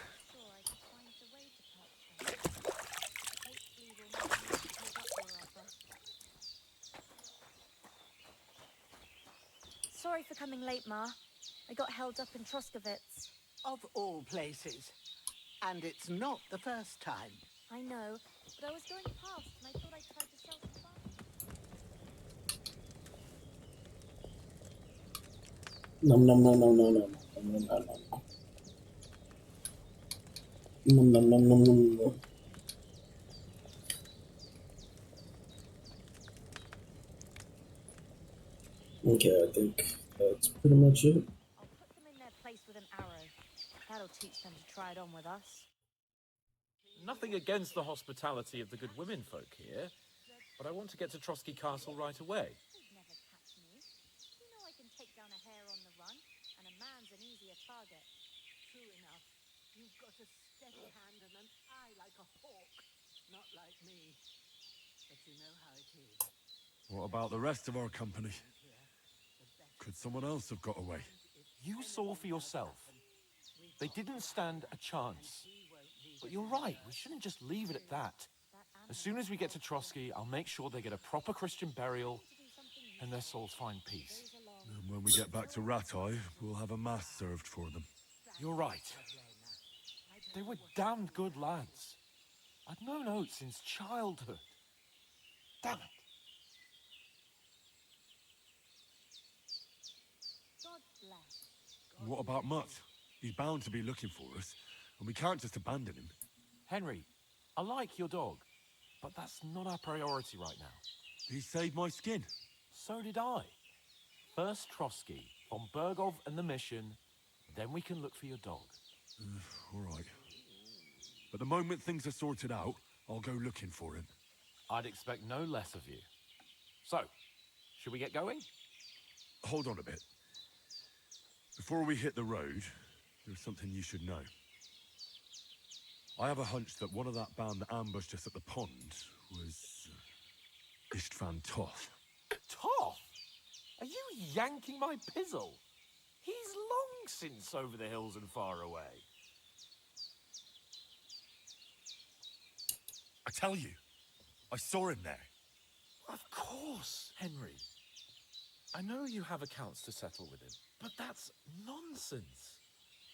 Sorry for coming late, Ma. I got held up in Troskowitz. Of all places. And it's not the first time. I know, but I was going past and I thought I'd try to sell some fun. Nom nom nom nom nom nom nom nom nom nom. Nom nom nom nom nom nom. Okay, I think that's pretty much it. I'll put them in their place with an arrow. That'll teach them to try it on with us. Nothing against the hospitality of the good women folk here, but I want to get to Trotsky Castle right away. You'd never catch me. You know I can take down a hare on the run, and a man's an easier target. True enough. You've got a steady hand and an eye like a hawk. Not like me. But you know how it is. What about the rest of our company? Could someone else have got away? You saw for yourself. They didn't stand a chance. But you're right, we shouldn't just leave it at that. As soon as we get to Trotsky, I'll make sure they get a proper Christian burial and their souls find peace. And when we get back to Ratai, we'll have a mass served for them. You're right. They were damned good lads. I'd known Oates since childhood. Damn it. What about Mutt? He's bound to be looking for us, and we can't just abandon him. Henry, I like your dog, but that's not our priority right now. He saved my skin. So did I. First Trotsky, von Bergov and the mission, then we can look for your dog. All right. But the moment things are sorted out, I'll go looking for him. I'd expect no less of you. So, should we get going? Hold on a bit. Before we hit the road, there's something you should know. I have a hunch that one of that band that ambushed us at the pond was Istvan Toth. Toth? Are you yanking my pizzle? He's long since over the hills and far away. I tell you, I saw him there. Of course, Henry. I know you have accounts to settle with him, but that's nonsense.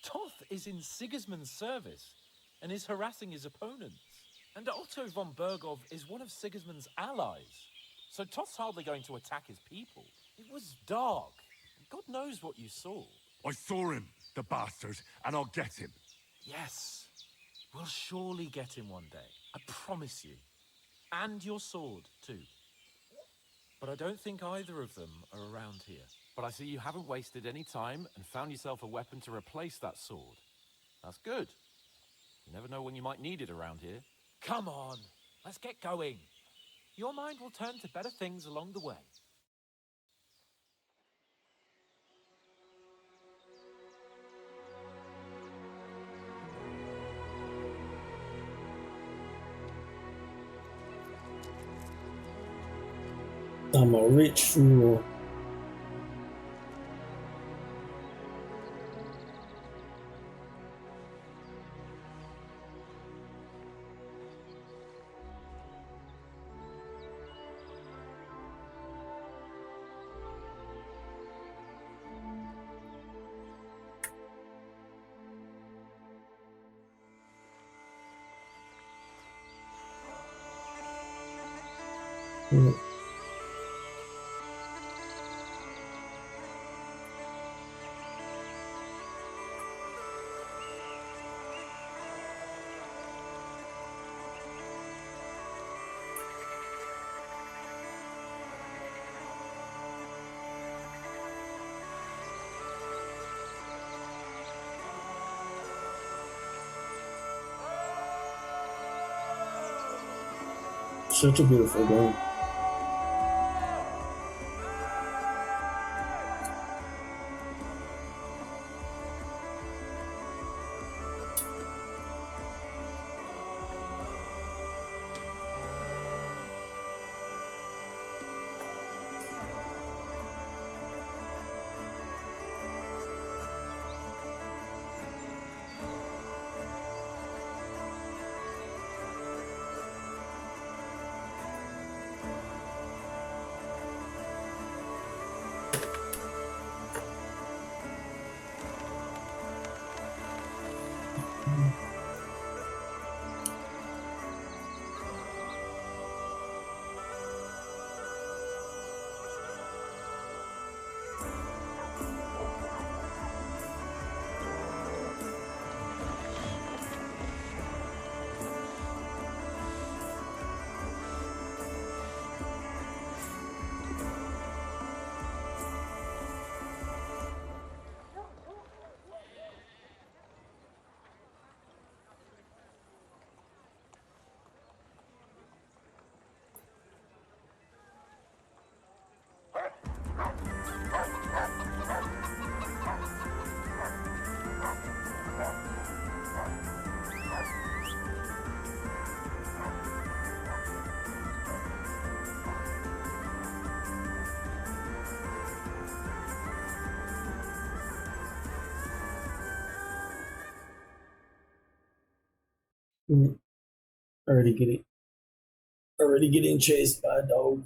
Toth is in Sigismund's service and is harassing his opponents. And Otto von Bergov is one of Sigismund's allies. So Toth's hardly going to attack his people. It was dark. God knows what you saw. I saw him, the bastard, and I'll get him. Yes. We'll surely get him one day. I promise you. And your sword, too. But I don't think either of them are around here. But I see you haven't wasted any time and found yourself a weapon to replace that sword. That's good. You never know when you might need it around here. Come on, let's get going. Your mind will turn to better things along the way. I'm a rich fool. Such a beautiful game. Already getting chased by a dog.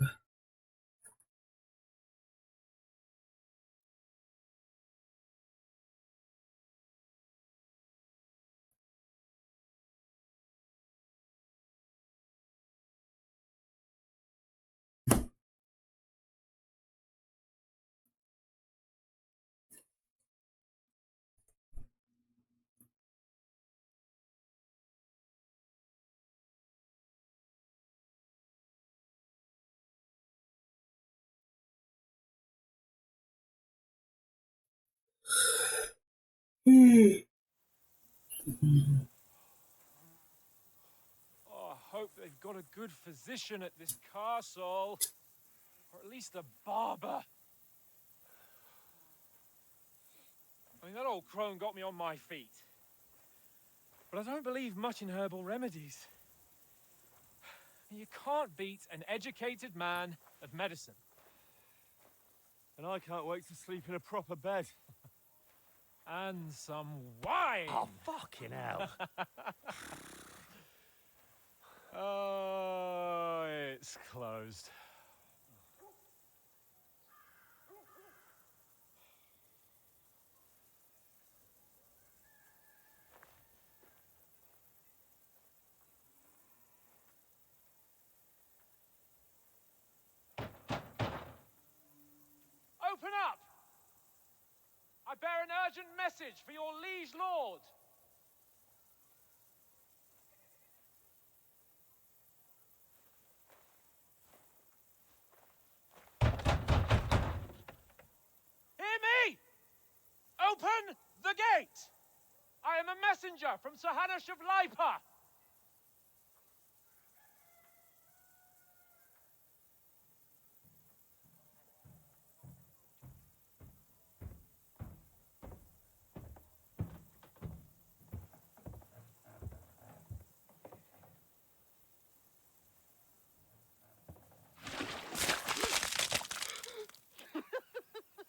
Oh, I hope they've got a good physician at this castle. Or at least a barber. I mean, that old crone got me on my feet. But I don't believe much in herbal remedies. You can't beat an educated man of medicine. And I can't wait to sleep in a proper bed. And some wine! Oh, fucking hell. Oh, it's closed. Open up! I bear an urgent message for your liege lord. Hear me! Open the gate! I am a messenger from Sir Hanush of Lipa.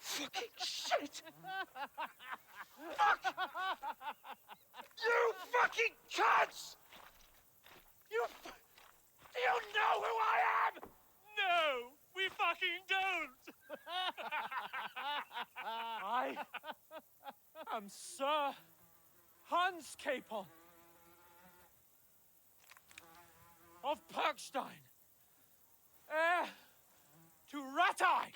Fucking shit! Fuck! You fucking cunts! Do you know who I am? No, we fucking don't. I am Sir Hans Capon of Perkstein, heir to Ratai.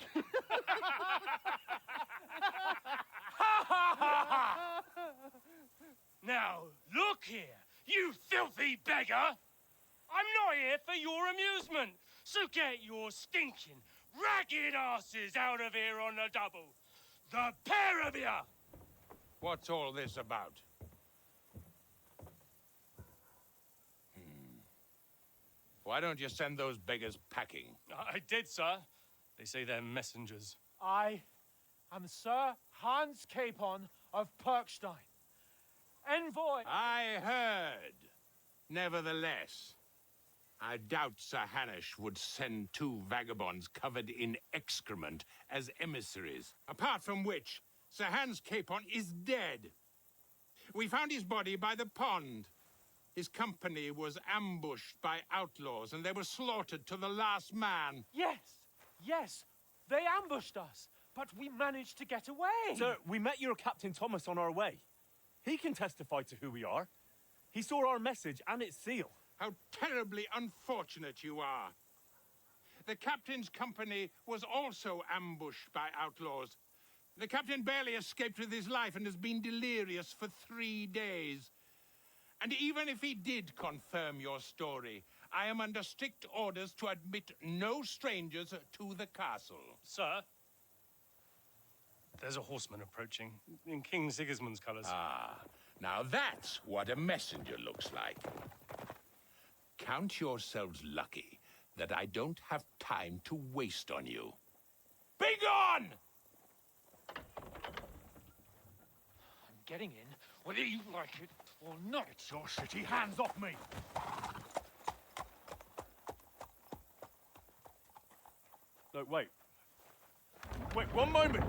Now, look here, you filthy beggar! I'm not here for your amusement, so get your stinking, ragged asses out of here on the double. The pair of you! What's all this about? Why don't you send those beggars packing? I did, sir. They say they're messengers. I am Sir Hans Capon of Perkstein, envoy. I heard. Nevertheless, I doubt Sir Hanush would send two vagabonds covered in excrement as emissaries. Apart from which, Sir Hans Capon is dead. We found his body by the pond. His company was ambushed by outlaws, and they were slaughtered to the last man. Yes, they ambushed us, but we managed to get away. Sir, we met your Captain Thomas on our way. He can testify to who we are. He saw our message and its seal. How terribly unfortunate you are. The captain's company was also ambushed by outlaws. The captain barely escaped with his life and has been delirious for 3 days. And even if he did confirm your story, I am under strict orders to admit no strangers to the castle. Sir, there's a horseman approaching in King Sigismund's colours. Ah, now that's what a messenger looks like. Count yourselves lucky that I don't have time to waste on you. Be gone! I'm getting in, whether you like it or not. It's your city. Hands off me! No, wait. Wait, one moment!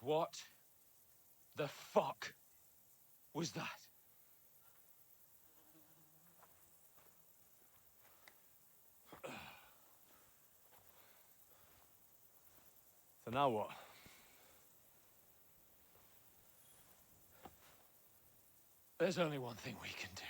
What the fuck was that? So now what? There's only one thing we can do.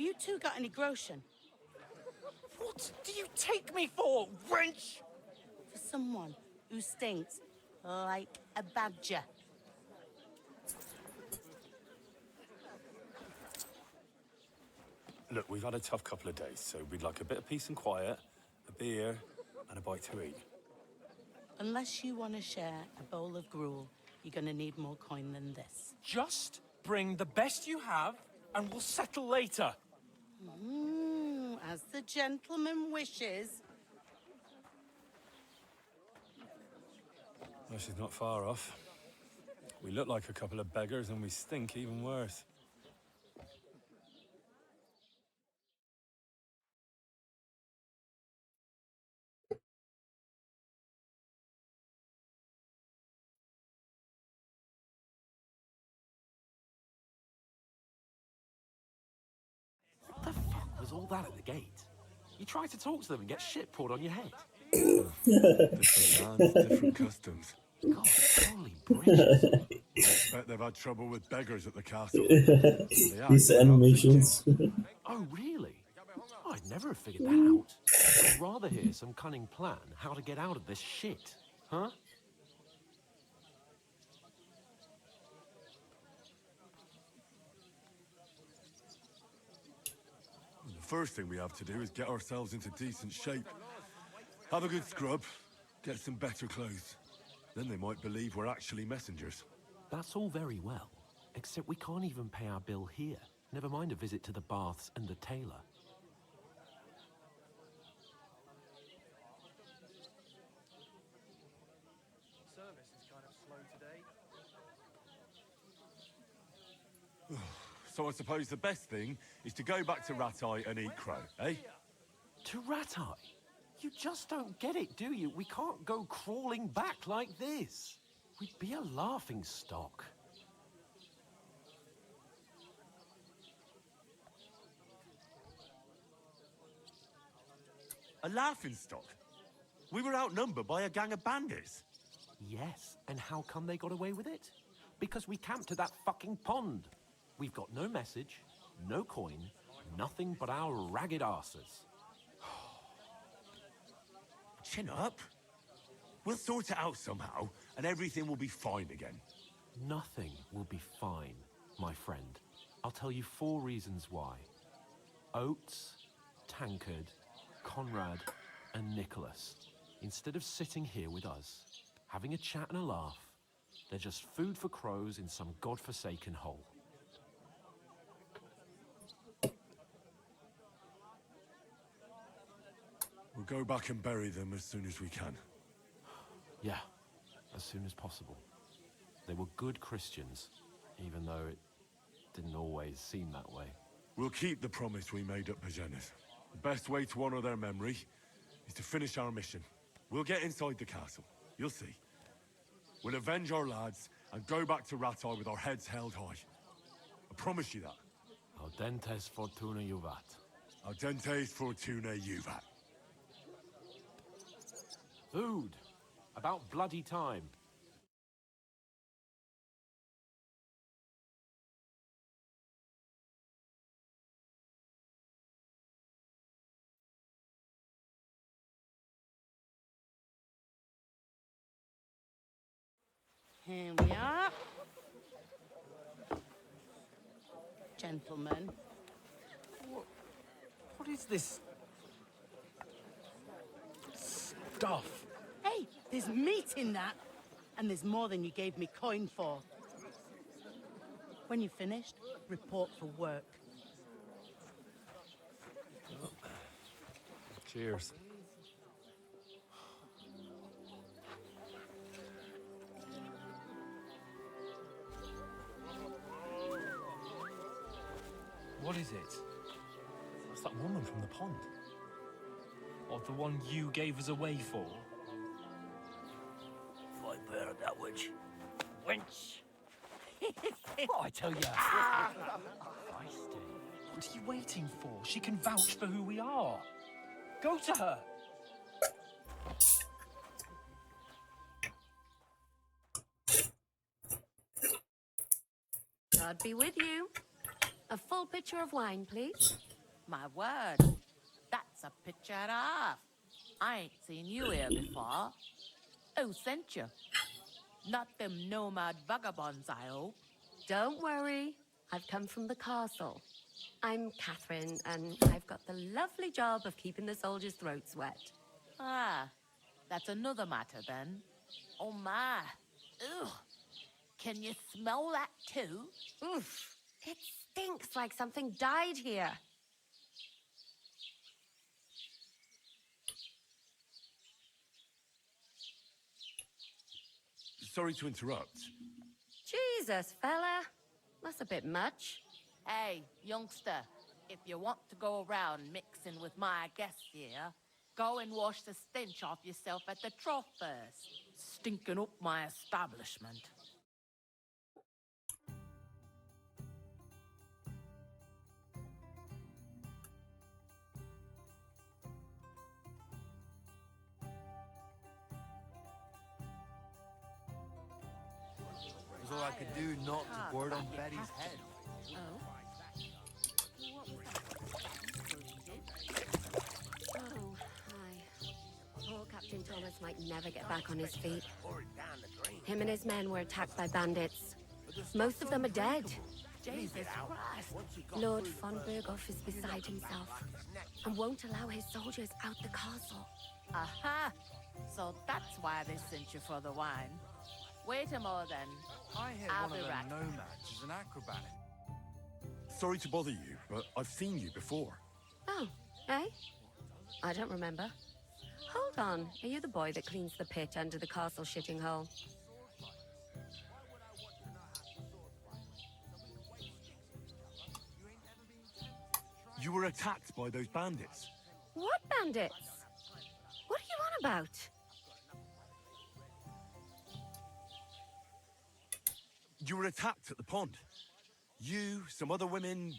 you two got any groschen? What do you take me for, wench? For someone who stinks like a badger. Look, we've had a tough couple of days, so we'd like a bit of peace and quiet, a beer, and a bite to eat. Unless you want to share a bowl of gruel, you're going to need more coin than this. Just bring the best you have, and we'll settle later. As the gentleman wishes. Well, she's not far off. We look like a couple of beggars, and we stink even worse. What the fuck was all that at the gate? You tried to talk to them and get shit poured on your head. Different lands, different customs. God, holy bridges. I bet they've had trouble with beggars at the castle. These animations. Oh, really? I'd never have figured that out. I'd rather hear some cunning plan how to get out of this shit. Huh? The first thing we have to do is get ourselves into decent shape. Have a good scrub, get some better clothes. Then they might believe we're actually messengers. That's all very well, except we can't even pay our bill here. Never mind a visit to the baths and the tailor. Service is kind of slow today. So I suppose the best thing is to go back to Ratai and eat crow, eh? To Ratai? You just don't get it, do you? We can't go crawling back like this. We'd be a laughing stock. A laughing stock? We were outnumbered by a gang of bandits. Yes, and how come they got away with it? Because we camped at that fucking pond. We've got no message, no coin, nothing but our ragged arses. Chin up. We'll sort it out somehow, and everything will be fine again. Nothing will be fine, my friend. I'll tell you 4 reasons why. Oates, Tankard, Conrad, and Nicholas, instead of sitting here with us, having a chat and a laugh, they're just food for crows in some godforsaken hole. We'll go back and bury them as soon as we can. Yeah, as soon as possible. They were good Christians, even though it didn't always seem that way. We'll keep the promise we made at Pagenis. The best way to honor their memory is to finish our mission. We'll get inside the castle. You'll see. We'll avenge our lads and go back to Ratai with our heads held high. I promise you that. Audentes fortuna juvat. Audentes fortuna juvat. Food! About bloody time. Here we are. Gentlemen. What is this stuff? Hey, there's meat in that. And there's more than you gave me coin for. When you're finished, report for work. Cheers. What is it? That's that woman from the pond. Or the one you gave us away for? I bear that witch. Wench. What I tell you? Feisty. What are you waiting for? She can vouch for who we are. Go to her. God be with you. A full pitcher of wine, please. My word, that's a picture and a half. I ain't seen you here before. Who sent you? Not them nomad vagabonds, I hope. Don't worry. I've come from the castle. I'm Catherine, and I've got the lovely job of keeping the soldiers' throats wet. Ah, that's another matter then. Oh my. Ugh. Can you smell that too? Oof. It stinks like something died here. Sorry to interrupt. Jesus, fella. That's a bit much. Hey, youngster, if you want to go around mixing with my guests here, go and wash the stench off yourself at the trough first. Stinking up my establishment. It was all I could do not to board on Betty's head. Oh, hi. Poor Captain Thomas might never get back on his feet. Him and his men were attacked by bandits. Most of them are dead. Jesus Christ. Lord von Berghoff is beside himself and won't allow his soldiers out the castle. Aha! So that's why they sent you for the wine. Wait a moment then. I hear I'll one be of right. them nomads is an acrobat. Sorry to bother you, but I've seen you before. Oh, eh? I don't remember. Hold on. Are you the boy that cleans the pit under the castle shitting hole? You were attacked by those bandits. What bandits? What are you on about? You were attacked at the pond. You, some other women,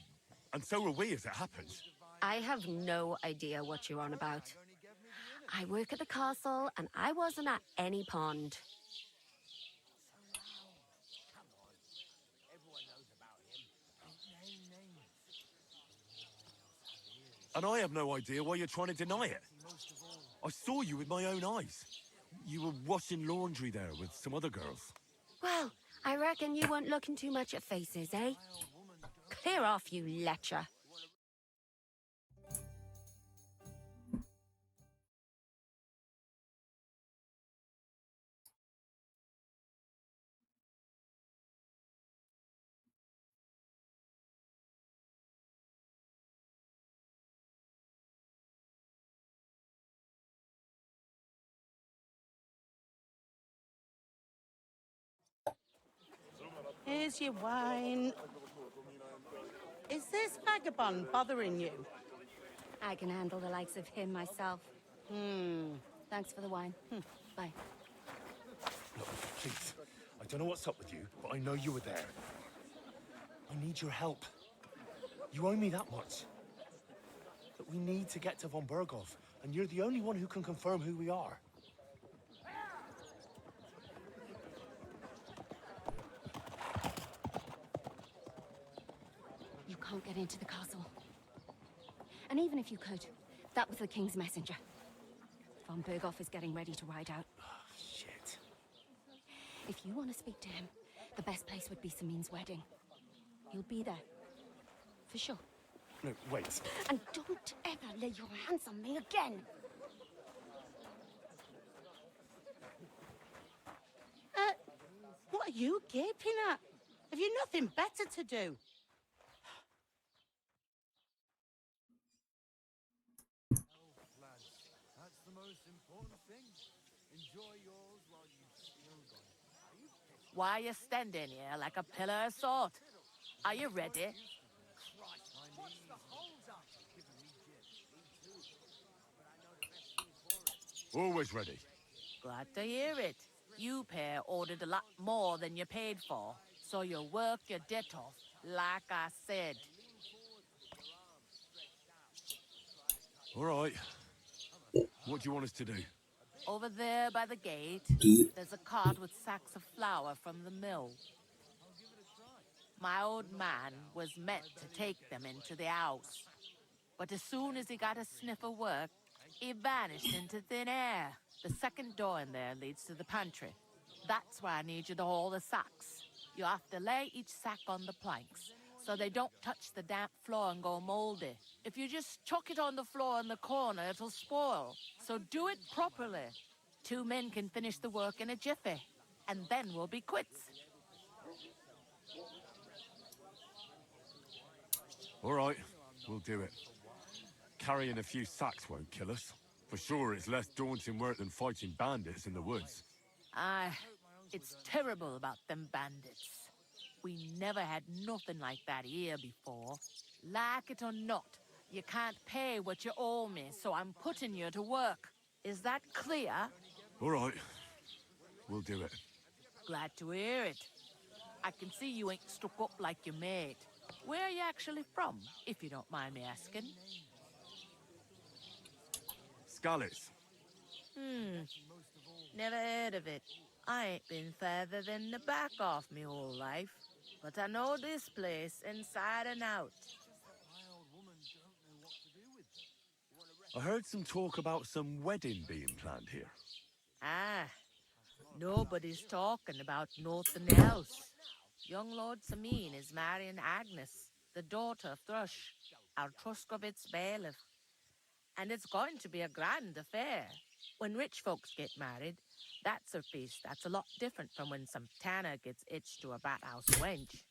and so were we, as it happens. I have no idea what you're on about. I work at the castle, and I wasn't at any pond. And I have no idea why you're trying to deny it. I saw you with my own eyes. You were washing laundry there with some other girls. Well, I reckon you weren't looking too much at faces, eh? Clear off, you lecher. Here's your wine. Is this vagabond bothering you? I can handle the likes of him myself. Thanks for the wine. Bye. Look, please. I don't know what's up with you, but I know you were there. I need your help. You owe me that much. But we need to get to von Berghoff, and you're the only one who can confirm who we are. You can't get into the castle. And even if you could, that was the King's messenger. Von Berghoff is getting ready to ride out. Shit. If you want to speak to him, the best place would be Samin's wedding. He'll be there. For sure. No, wait. And don't ever lay your hands on me again! What are you gaping at? Have you nothing better to do? That's the most important thing. Enjoy yours while you've still got it. Why are you standing here like a pillar of salt? Are you ready? Always ready. Glad to hear it. You pair ordered a lot more than you paid for, so you work your debt off, like I said. All right. What do you want us to do? Over there by the gate, there's a cart with sacks of flour from the mill. My old man was meant to take them into the house. But as soon as he got a sniff of work, he vanished into thin air. The second door in there leads to the pantry. That's where I need you to haul the sacks. You have to lay each sack on the planks, so they don't touch the damp floor and go moldy. If you just chuck it on the floor in the corner, it'll spoil. So do it properly. 2 men can finish the work in a jiffy, and then we'll be quits. All right, we'll do it. Carrying a few sacks won't kill us. For sure, it's less daunting work than fighting bandits in the woods. Aye, it's terrible about them bandits. We never had nothing like that here before. Like it or not, you can't pay what you owe me, so I'm putting you to work. Is that clear? All right, we'll do it. Glad to hear it. I can see you ain't stuck up like your mate. Where are you actually from, if you don't mind me asking? Scallis. Never heard of it. I ain't been further than the back off me whole life. But I know this place inside and out. I heard some talk about some wedding being planned here. Ah, nobody's talking about nothing else. Young Lord Samin is marrying Agnes, the daughter of Thrush, our Truscovitz bailiff. And it's going to be a grand affair. When rich folks get married, that's a feast that's a lot different from when some tanner gets itched to a bathouse wench.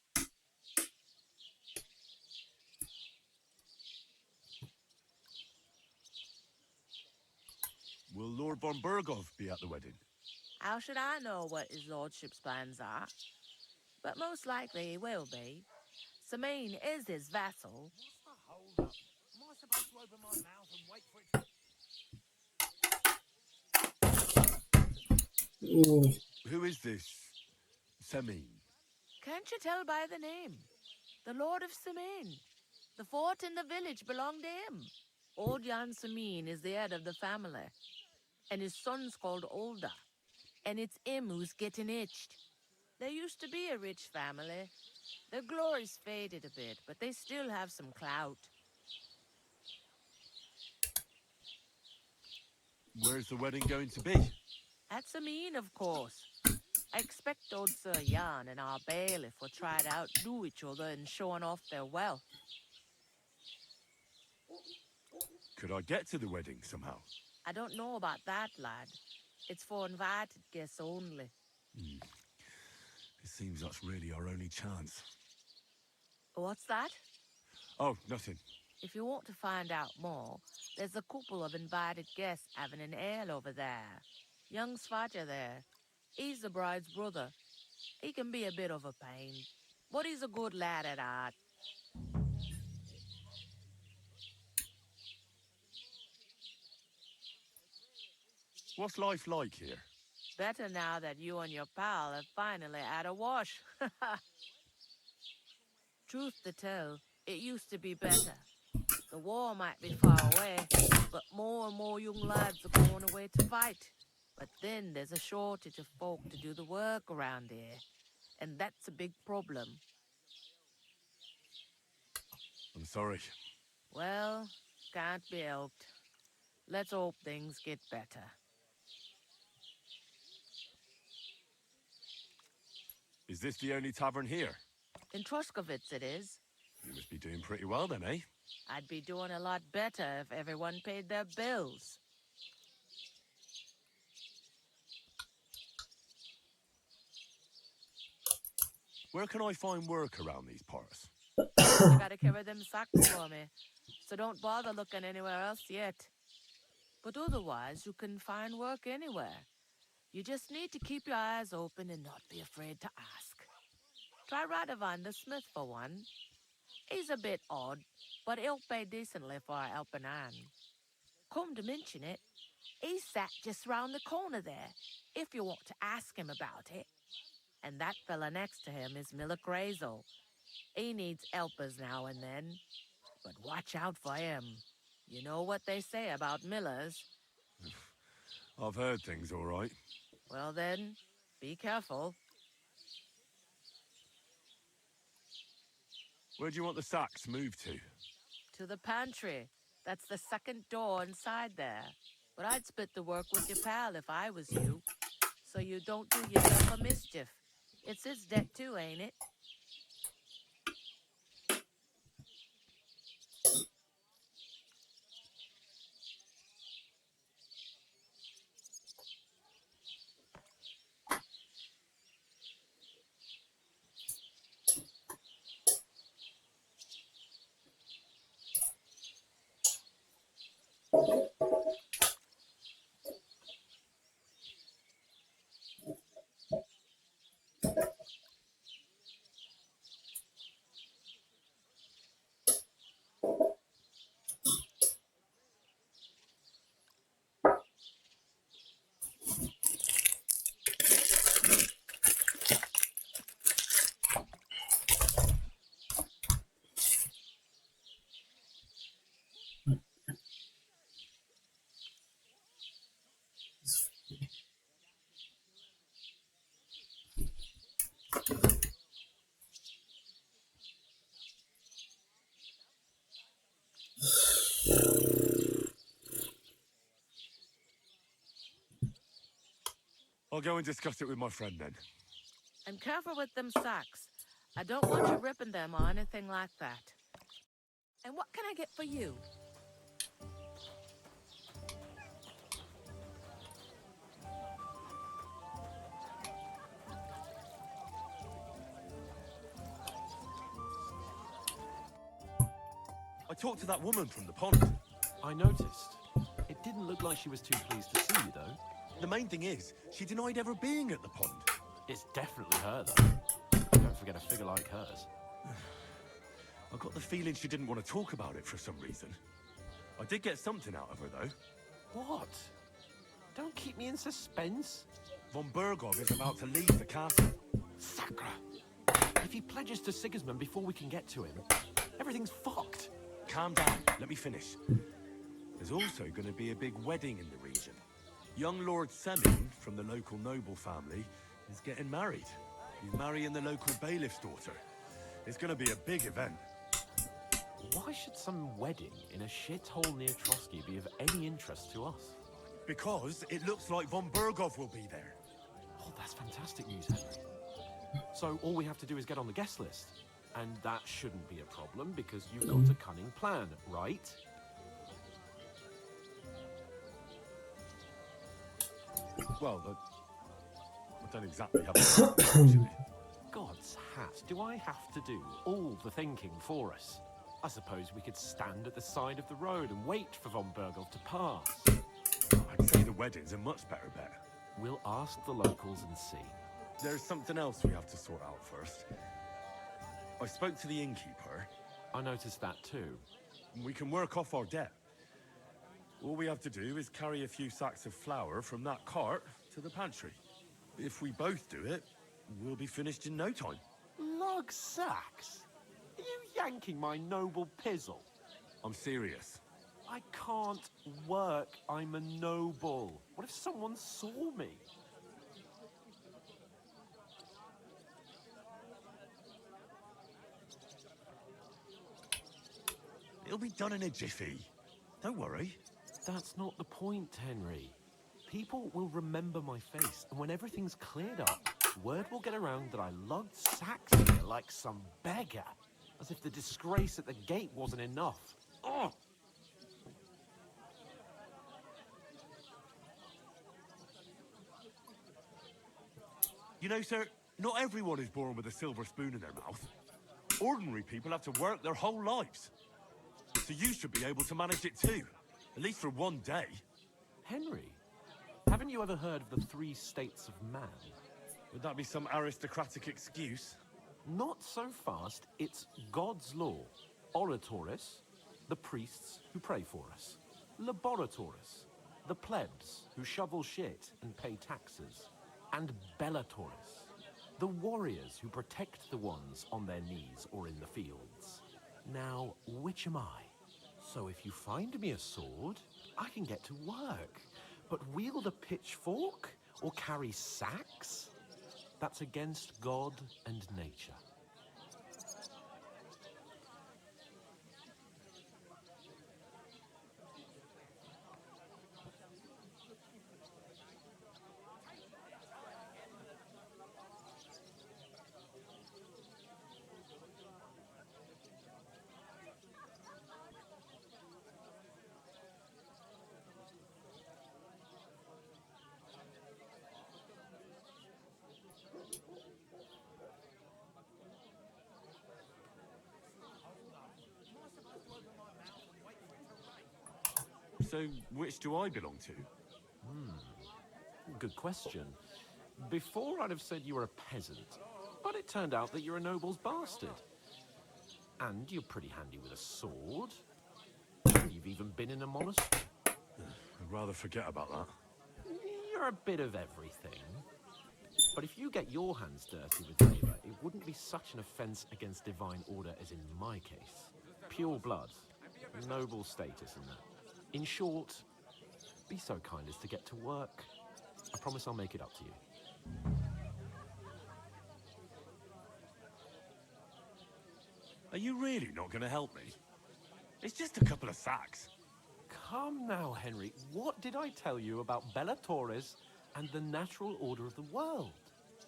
Will Lord von Bergov be at the wedding? How should I know what his lordship's plans are? But most likely he will be. Samin is his vassal. Hold up. Am I supposed to open my mouth and wait for it to... Who is this Semin? Can't you tell by the name? The Lord of Samin. The fort in the village belonged to him. Old Jan Samin is the head of the family. And his son's called Olda. And it's him who's getting itched. There used to be a rich family. Their glory's faded a bit, but they still have some clout. Where's the wedding going to be? At Samin, of course. I expect old Sir Jan and our bailiff will try to outdo each other in showing off their wealth. Could I get to the wedding somehow? I don't know about that, lad. It's for invited guests only. It seems that's really our only chance. What's that? Oh, nothing. If you want to find out more, there's a couple of invited guests having an ale over there. Young Svaja there. He's the bride's brother. He can be a bit of a pain, but he's a good lad at heart. What's life like here? Better now that you and your pal have finally had a wash. Truth to tell, it used to be better. The war might be far away, but more and more young lads are going away to fight. But then there's a shortage of folk to do the work around here, and that's a big problem. I'm sorry. Well, can't be helped. Let's hope things get better. Is this the only tavern here? In Truscovitz it is. You must be doing pretty well then, eh? I'd be doing a lot better if everyone paid their bills. Where can I find work around these parts? You gotta carry them sacks for me, so don't bother looking anywhere else yet. But otherwise, you can find work anywhere. You just need to keep your eyes open and not be afraid to ask. Try Radovan the smith for one. He's a bit odd, but he'll pay decently for a helping hand. Come to mention it, he's sat just round the corner there, if you want to ask him about it. And that fella next to him is Miller Crazel. He needs helpers now and then, but watch out for him. You know what they say about Millers. I've heard things all right. Well then, be careful. Where do you want the sacks moved to? To the pantry. That's the second door inside there. But I'd split the work with your pal if I was you. So you don't do yourself a mischief. It's his debt too, ain't it? I'll go and discuss it with my friend then. And careful with them sacks. I don't want you ripping them or anything like that. And what can I get for you? I talked to that woman from the pond. I noticed. It didn't look like she was too pleased to see you, though. The main thing is, she denied ever being at the pond. It's definitely her, though. Don't forget a figure like hers. I got the feeling she didn't want to talk about it for some reason. I did get something out of her, though. What? Don't keep me in suspense. Von Bergov is about to leave the castle. Sacra! If he pledges to Sigismund before we can get to him, everything's fucked. Calm down, let me finish. There's also going to be a big wedding in the region. Young Lord Semin, from the local noble family, is getting married. He's marrying the local bailiff's daughter. It's going to be a big event. Why should some wedding in a shithole near Trotsky be of any interest to us? Because it looks like Von Bergov will be there. Oh, that's fantastic news, Henry. So all we have to do is get on the guest list. And that shouldn't be a problem because you've got a cunning plan, right? Well, I don't exactly have a plan. God's hat, do I have to do all the thinking for us? I suppose we could stand at the side of the road and wait for Von Bergov to pass. I'd say the wedding's a much better bet. We'll ask the locals and see. There's something else we have to sort out first. I spoke to the innkeeper. I noticed that too. We can work off our debt. All we have to do is carry a few sacks of flour from that cart to the pantry. If we both do it, we'll be finished in no time. Lug sacks? Are you yanking my noble pizzle? I'm serious. I can't work. I'm a noble. What if someone saw me? It'll be done in a jiffy. Don't worry. That's not the point, Henry. People will remember my face, and when everything's cleared up, word will get around that I lugged sacks here like some beggar. As if the disgrace at the gate wasn't enough. Ugh! You know, sir, not everyone is born with a silver spoon in their mouth. Ordinary people have to work their whole lives. So you should be able to manage it too. At least for one day. Henry, haven't you ever heard of the 3 states of man? Would that be some aristocratic excuse? Not so fast. It's God's law. Oratoris, the priests who pray for us. Laboratoris, the plebs who shovel shit and pay taxes. And Bellatoris, the warriors who protect the ones on their knees or in the fields. Now, which am I? So if you find me a sword, I can get to work. But wield a pitchfork or carry sacks? That's against God and nature. So, which do I belong to? Good question. Before I'd have said you were a peasant, but it turned out that you're a noble's bastard. And you're pretty handy with a sword. You've even been in a monastery. I'd rather forget about that. You're a bit of everything. But if you get your hands dirty with labor, it wouldn't be such an offense against divine order as in my case. Pure blood, noble status and that. In short, be so kind as to get to work. I promise I'll make it up to you. Are you really not going to help me? It's just a couple of sacks. Come now, Henry. What did I tell you about Bella Torres and the natural order of the world?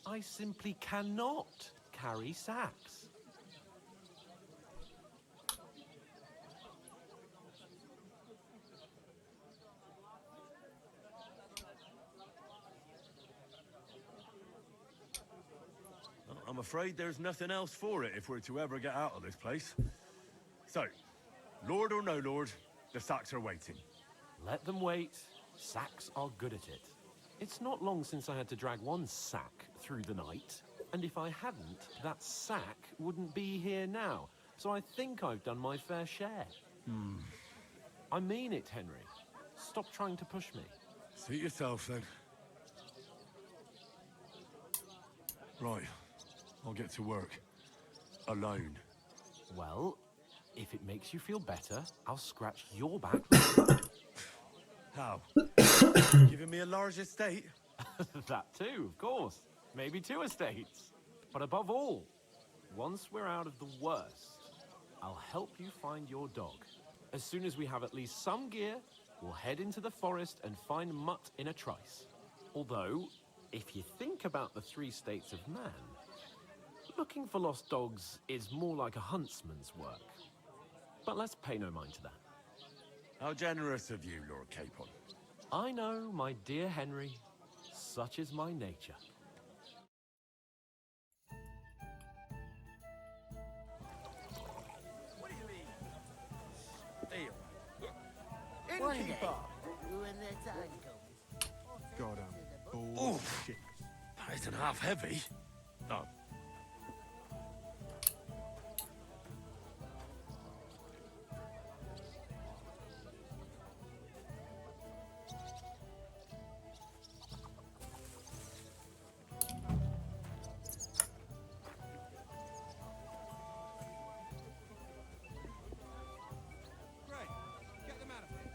I simply cannot carry sacks. I'm afraid there's nothing else for it if we're to ever get out of this place. So, Lord or no Lord, the sacks are waiting. Let them wait. Sacks are good at it. It's not long since I had to drag one sack through the night, and if I hadn't, that sack wouldn't be here now. So I think I've done my fair share. I mean it, Henry. Stop trying to push me. Suit yourself, then. Right. I'll get to work. Alone. Well, if it makes you feel better, I'll scratch your back. How? Giving me a large estate? That too, of course. Maybe 2 estates. But above all, once we're out of the worst, I'll help you find your dog. As soon as we have at least some gear, we'll head into the forest and find Mutt in a trice. Although, if you think about the 3 states of man, looking for lost dogs is more like a huntsman's work. But let's pay no mind to that. How generous of you, Lord Capon. I know, my dear Henry. Such is my nature. What do you mean? Deal. One day, Innkeeper! when the time comes. God, I'm bored. Shit. That isn't half heavy. Oh. Great. Get them out of here.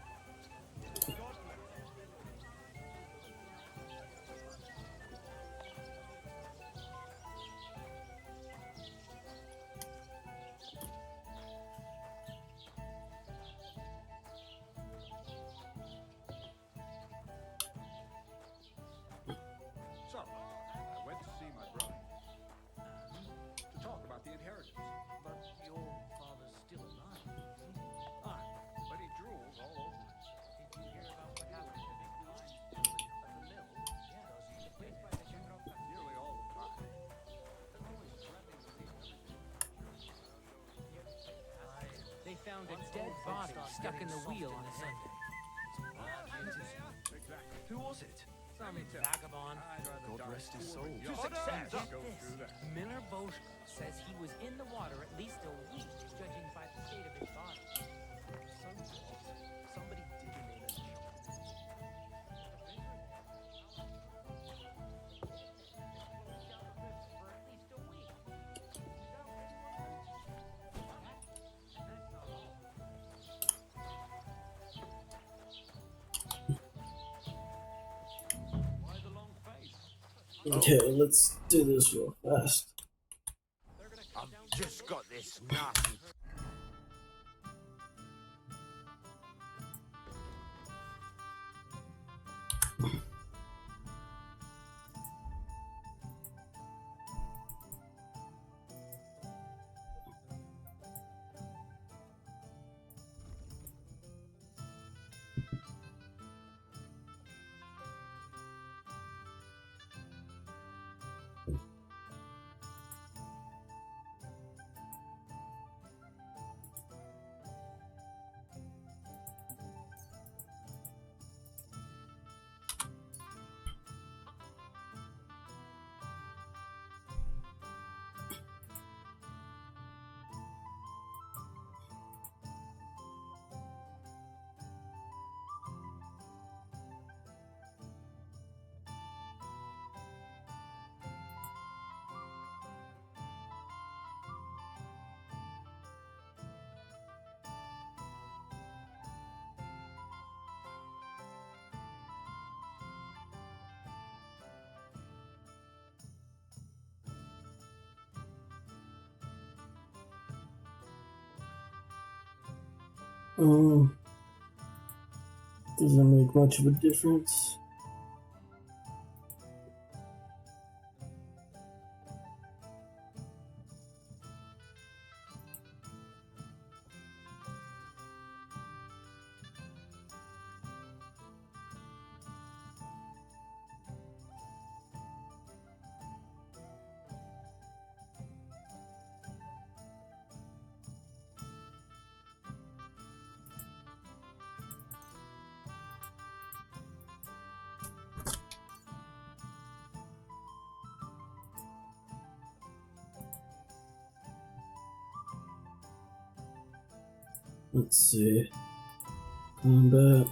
God bless. So, I went to see my brother to talk about the inheritance. But your father's still alive. Ah, but he drools all over it. Did you hear about what happened to Big Lime's building up at the mill? Yeah, the place by the general. Nearly all the time. They're always threatening to leave everything. They found a dead body stuck in the wheel on Sunday. Exactly. Who was it? Some vagabond. God rest his soul. To Success. Go Get through this. that. Miller Bosch says he was in the water at least a week, judging by the state of his body. So what? Somebody did him in and shot him. For at least a week. Why the long face? Okay, let's do this real fast. I've just got this nasty. Doesn't make much of a difference. Let's see. Combat.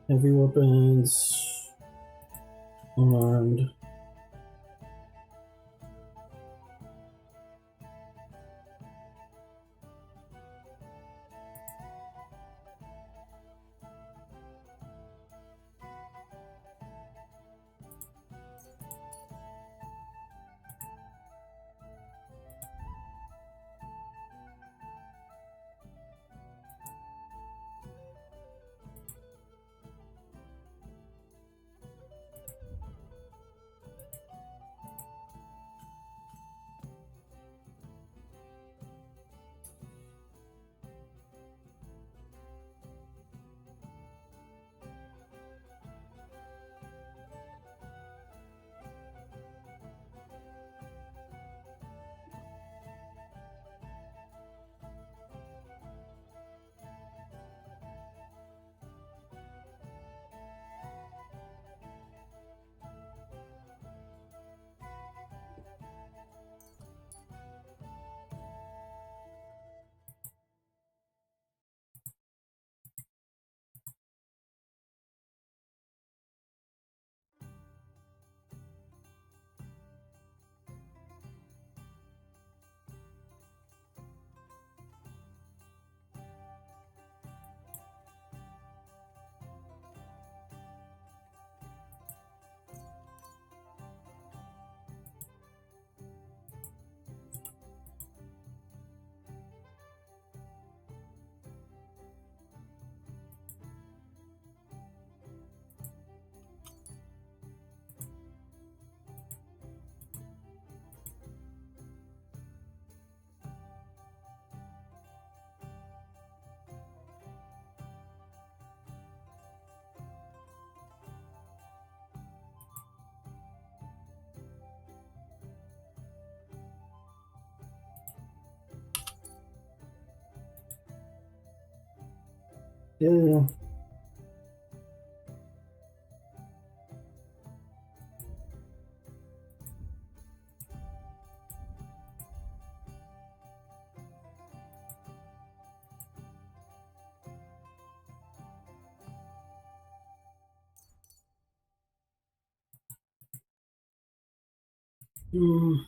Heavy weapons. Armed. Yeah. Mm.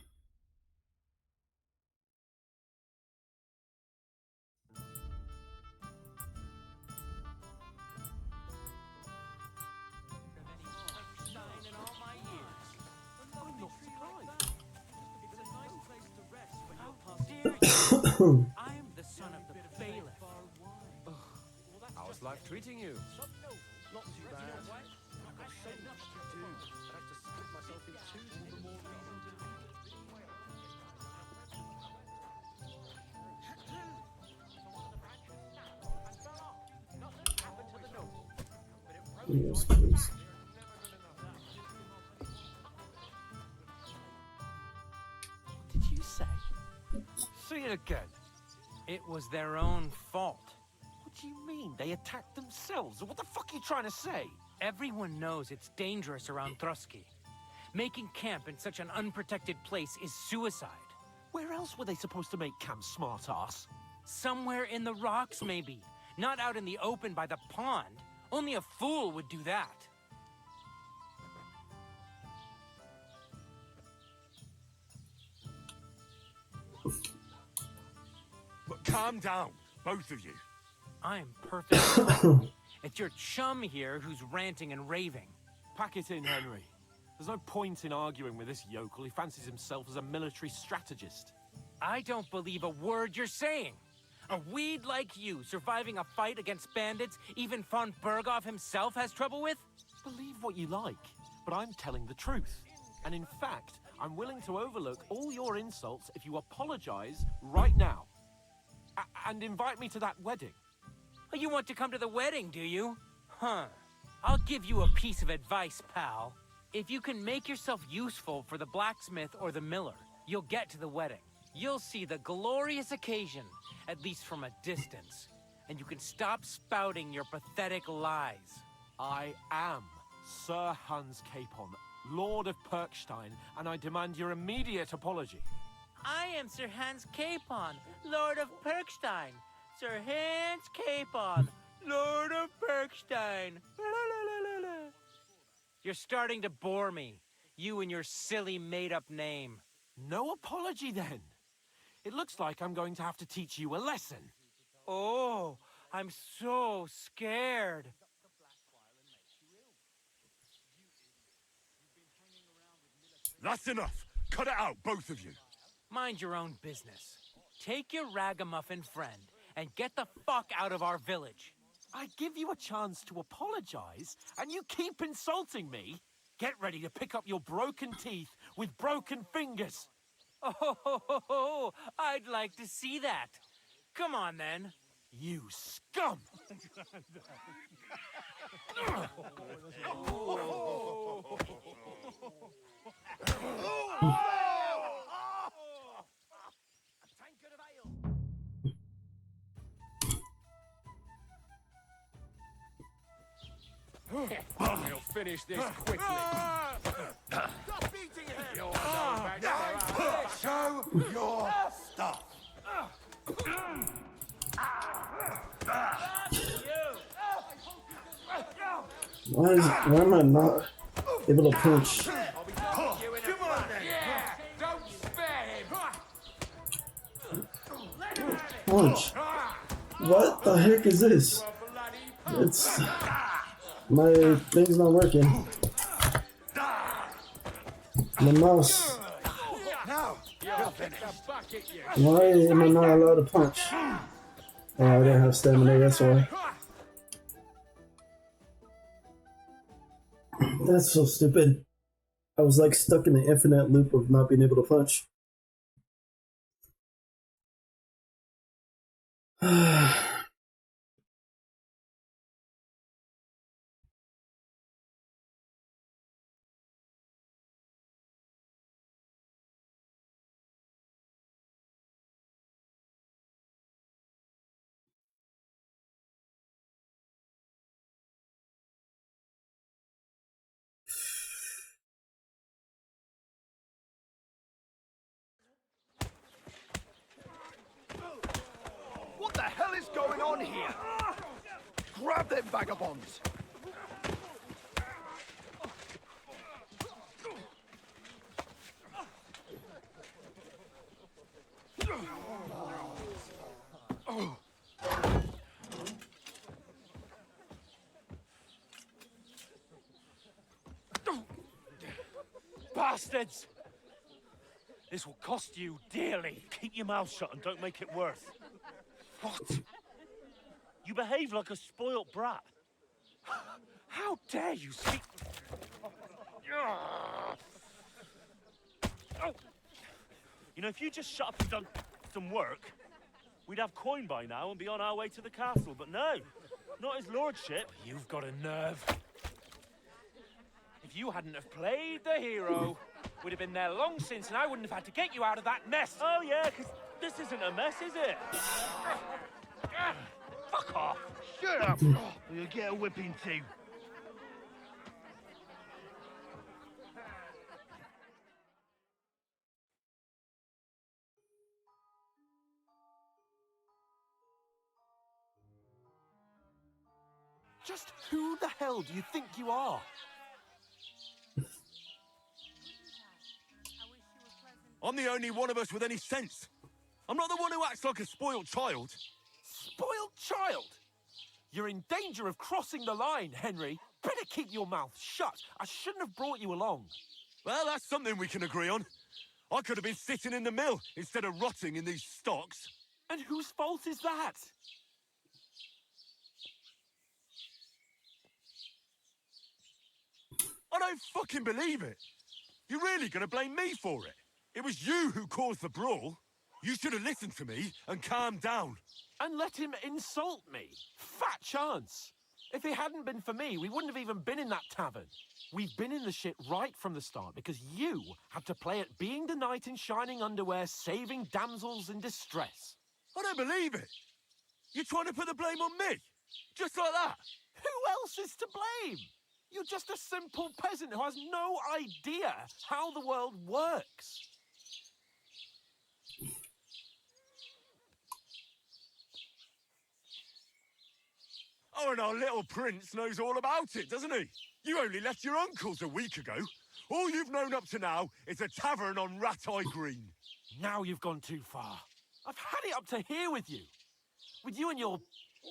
I'm the son of the bailiff. How's life treating you? Not too bad. got so much to do. I'd have to split myself in two all the more reason to... Yes, please. Did you say? Say it again. It was their own fault. What do you mean? They attacked themselves? What the fuck are you trying to say? Everyone knows it's dangerous around Trotsky. Making camp in such an unprotected place is suicide. Where else were they supposed to make camp, smart-ass? Somewhere in the rocks, maybe. Not out in the open by the pond. Only a fool would do that. But calm down, both of you. I'm perfect. It's your chum here who's ranting and raving. Pack it in, Henry. There's no point in arguing with this yokel. He fancies himself as a military strategist. I don't believe a word you're saying. A weed like you surviving a fight against bandits even von Berghoff himself has trouble with? Believe what you like, but I'm telling the truth. And in fact, I'm willing to overlook all your insults if you apologize right now. And invite me to that wedding. Oh, you want to come to the wedding, do you? Huh. I'll give you a piece of advice, pal. If you can make yourself useful for the blacksmith or the miller, you'll get to the wedding. You'll see the glorious occasion, at least from a distance. And you can stop spouting your pathetic lies. I am Sir Hans Capon, Lord of Perkstein, and I demand your immediate apology. I am Sir Hans Capon, Lord of Perkstein. Sir Hans Capon, Lord of Perkstein. You're starting to bore me. You and your silly made-up name. No apology, then. It looks like I'm going to have to teach you a lesson. Oh, I'm so scared. That's enough. Cut it out, both of you. Mind your own business. Take your ragamuffin friend and get the fuck out of our village. I give you a chance to apologize, and you keep insulting me? Get ready to pick up your broken teeth with broken fingers. Oh, I'd like to see that. Come on, then. You scum! We'll finish this quickly. Stop beating him! Show your stuff. Why am I not able to punch? Come on then. Yeah, don't spare him. Punch. What the heck is this? It's my thing's not working. My mouse. Why am I not allowed to punch? Oh, I didn't have stamina, that's why. That's so stupid. I was like stuck in an infinite loop of not being able to punch. What the hell is going on here? Grab them vagabonds! Bastards! This will cost you dearly. Keep your mouth shut and don't make it worse. What? You behave like a spoilt brat. How dare you speak... You know, if you just shut up and done some work, we'd have coin by now and be on our way to the castle. But no, not his lordship. You've got a nerve. If you hadn't have played the hero, we'd have been there long since, and I wouldn't have had to get you out of that mess. Oh yeah, because this isn't a mess, is it? Fuck off. Shut up, or you'll get a whipping too. Just who the hell do you think you are? I'm the only one of us with any sense. I'm not the one who acts like a spoiled child. Spoiled child? You're in danger of crossing the line, Henry. Better keep your mouth shut. I shouldn't have brought you along. Well, that's something we can agree on. I could have been sitting in the mill instead of rotting in these stocks. And whose fault is that? I don't fucking believe it. You're really gonna blame me for it? It was you who caused the brawl. You should have listened to me and calmed down. And let him insult me. Fat chance. If it hadn't been for me, we wouldn't have even been in that tavern. We've been in the shit right from the start because you had to play at being the knight in shining underwear, saving damsels in distress. I don't believe it. You're trying to put the blame on me? Just like that? Who else is to blame? You're just a simple peasant who has no idea how the world works. Oh, and our little prince knows all about it, doesn't he? You only left your uncle's a week ago. All you've known up to now is a tavern on Rat-Eye Green. Now you've gone too far. I've had it up to here with you. With you and your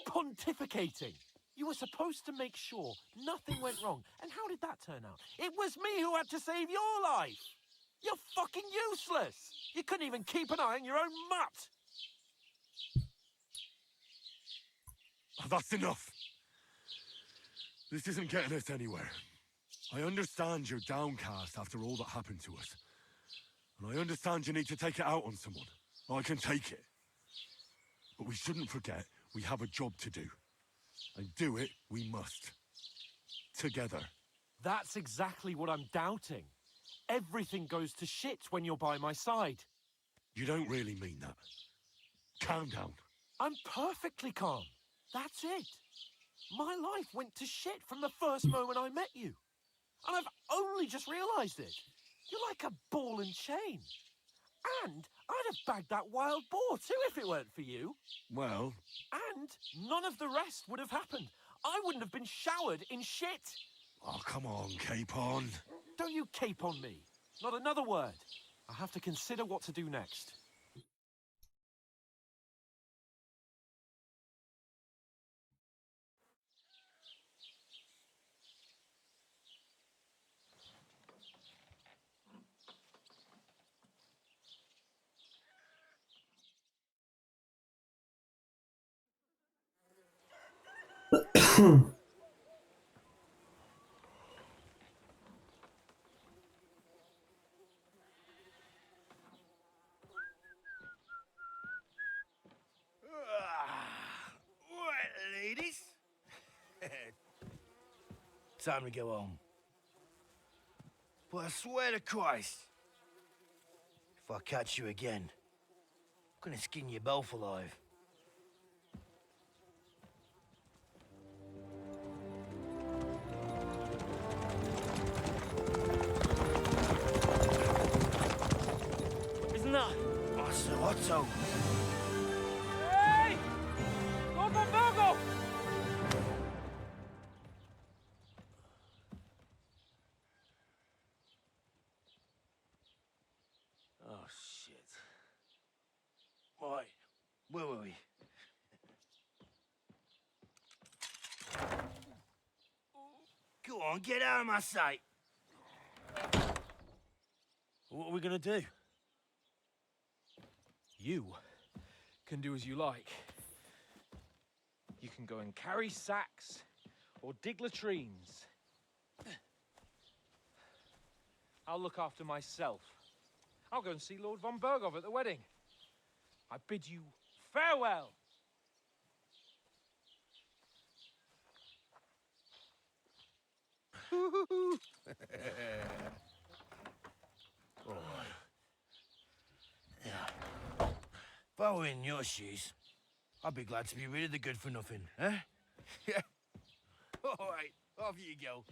pontificating. You were supposed to make sure nothing went wrong. And how did that turn out? It was me who had to save your life. You're fucking useless. You couldn't even keep an eye on your own mutt. Oh, that's enough. This isn't getting us anywhere. I understand you're downcast after all that happened to us. And I understand you need to take it out on someone. I can take it. But we shouldn't forget we have a job to do. And do it we must. Together. That's exactly what I'm doubting. Everything goes to shit when you're by my side. You don't really mean that. Calm down. I'm perfectly calm. That's it. My life went to shit from the first moment I met you. And I've only just realised it. You're like a ball and chain. And I'd have bagged that wild boar too if it weren't for you. Well... And none of the rest would have happened. I wouldn't have been showered in shit. Oh, come on, Capon. Don't you cape on me. Not another word. I have to consider what to do next. Right, ladies. Time to go home. But I swear to Christ, if I catch you again, I'm gonna skin you both alive. Isn't that? Otto. Hey! Lord von Virgo! Oh, shit. Right, where were we? Go on, get out of my sight. What are we gonna do? You can do as you like. You can go and carry sacks or dig latrines. I'll look after myself. I'll go and see Lord von Berghoff at the wedding. I bid you farewell. All right. Yeah. If I were in your shoes, I'd be glad to be rid of the good for nothing, eh? Yeah. All right, off you go.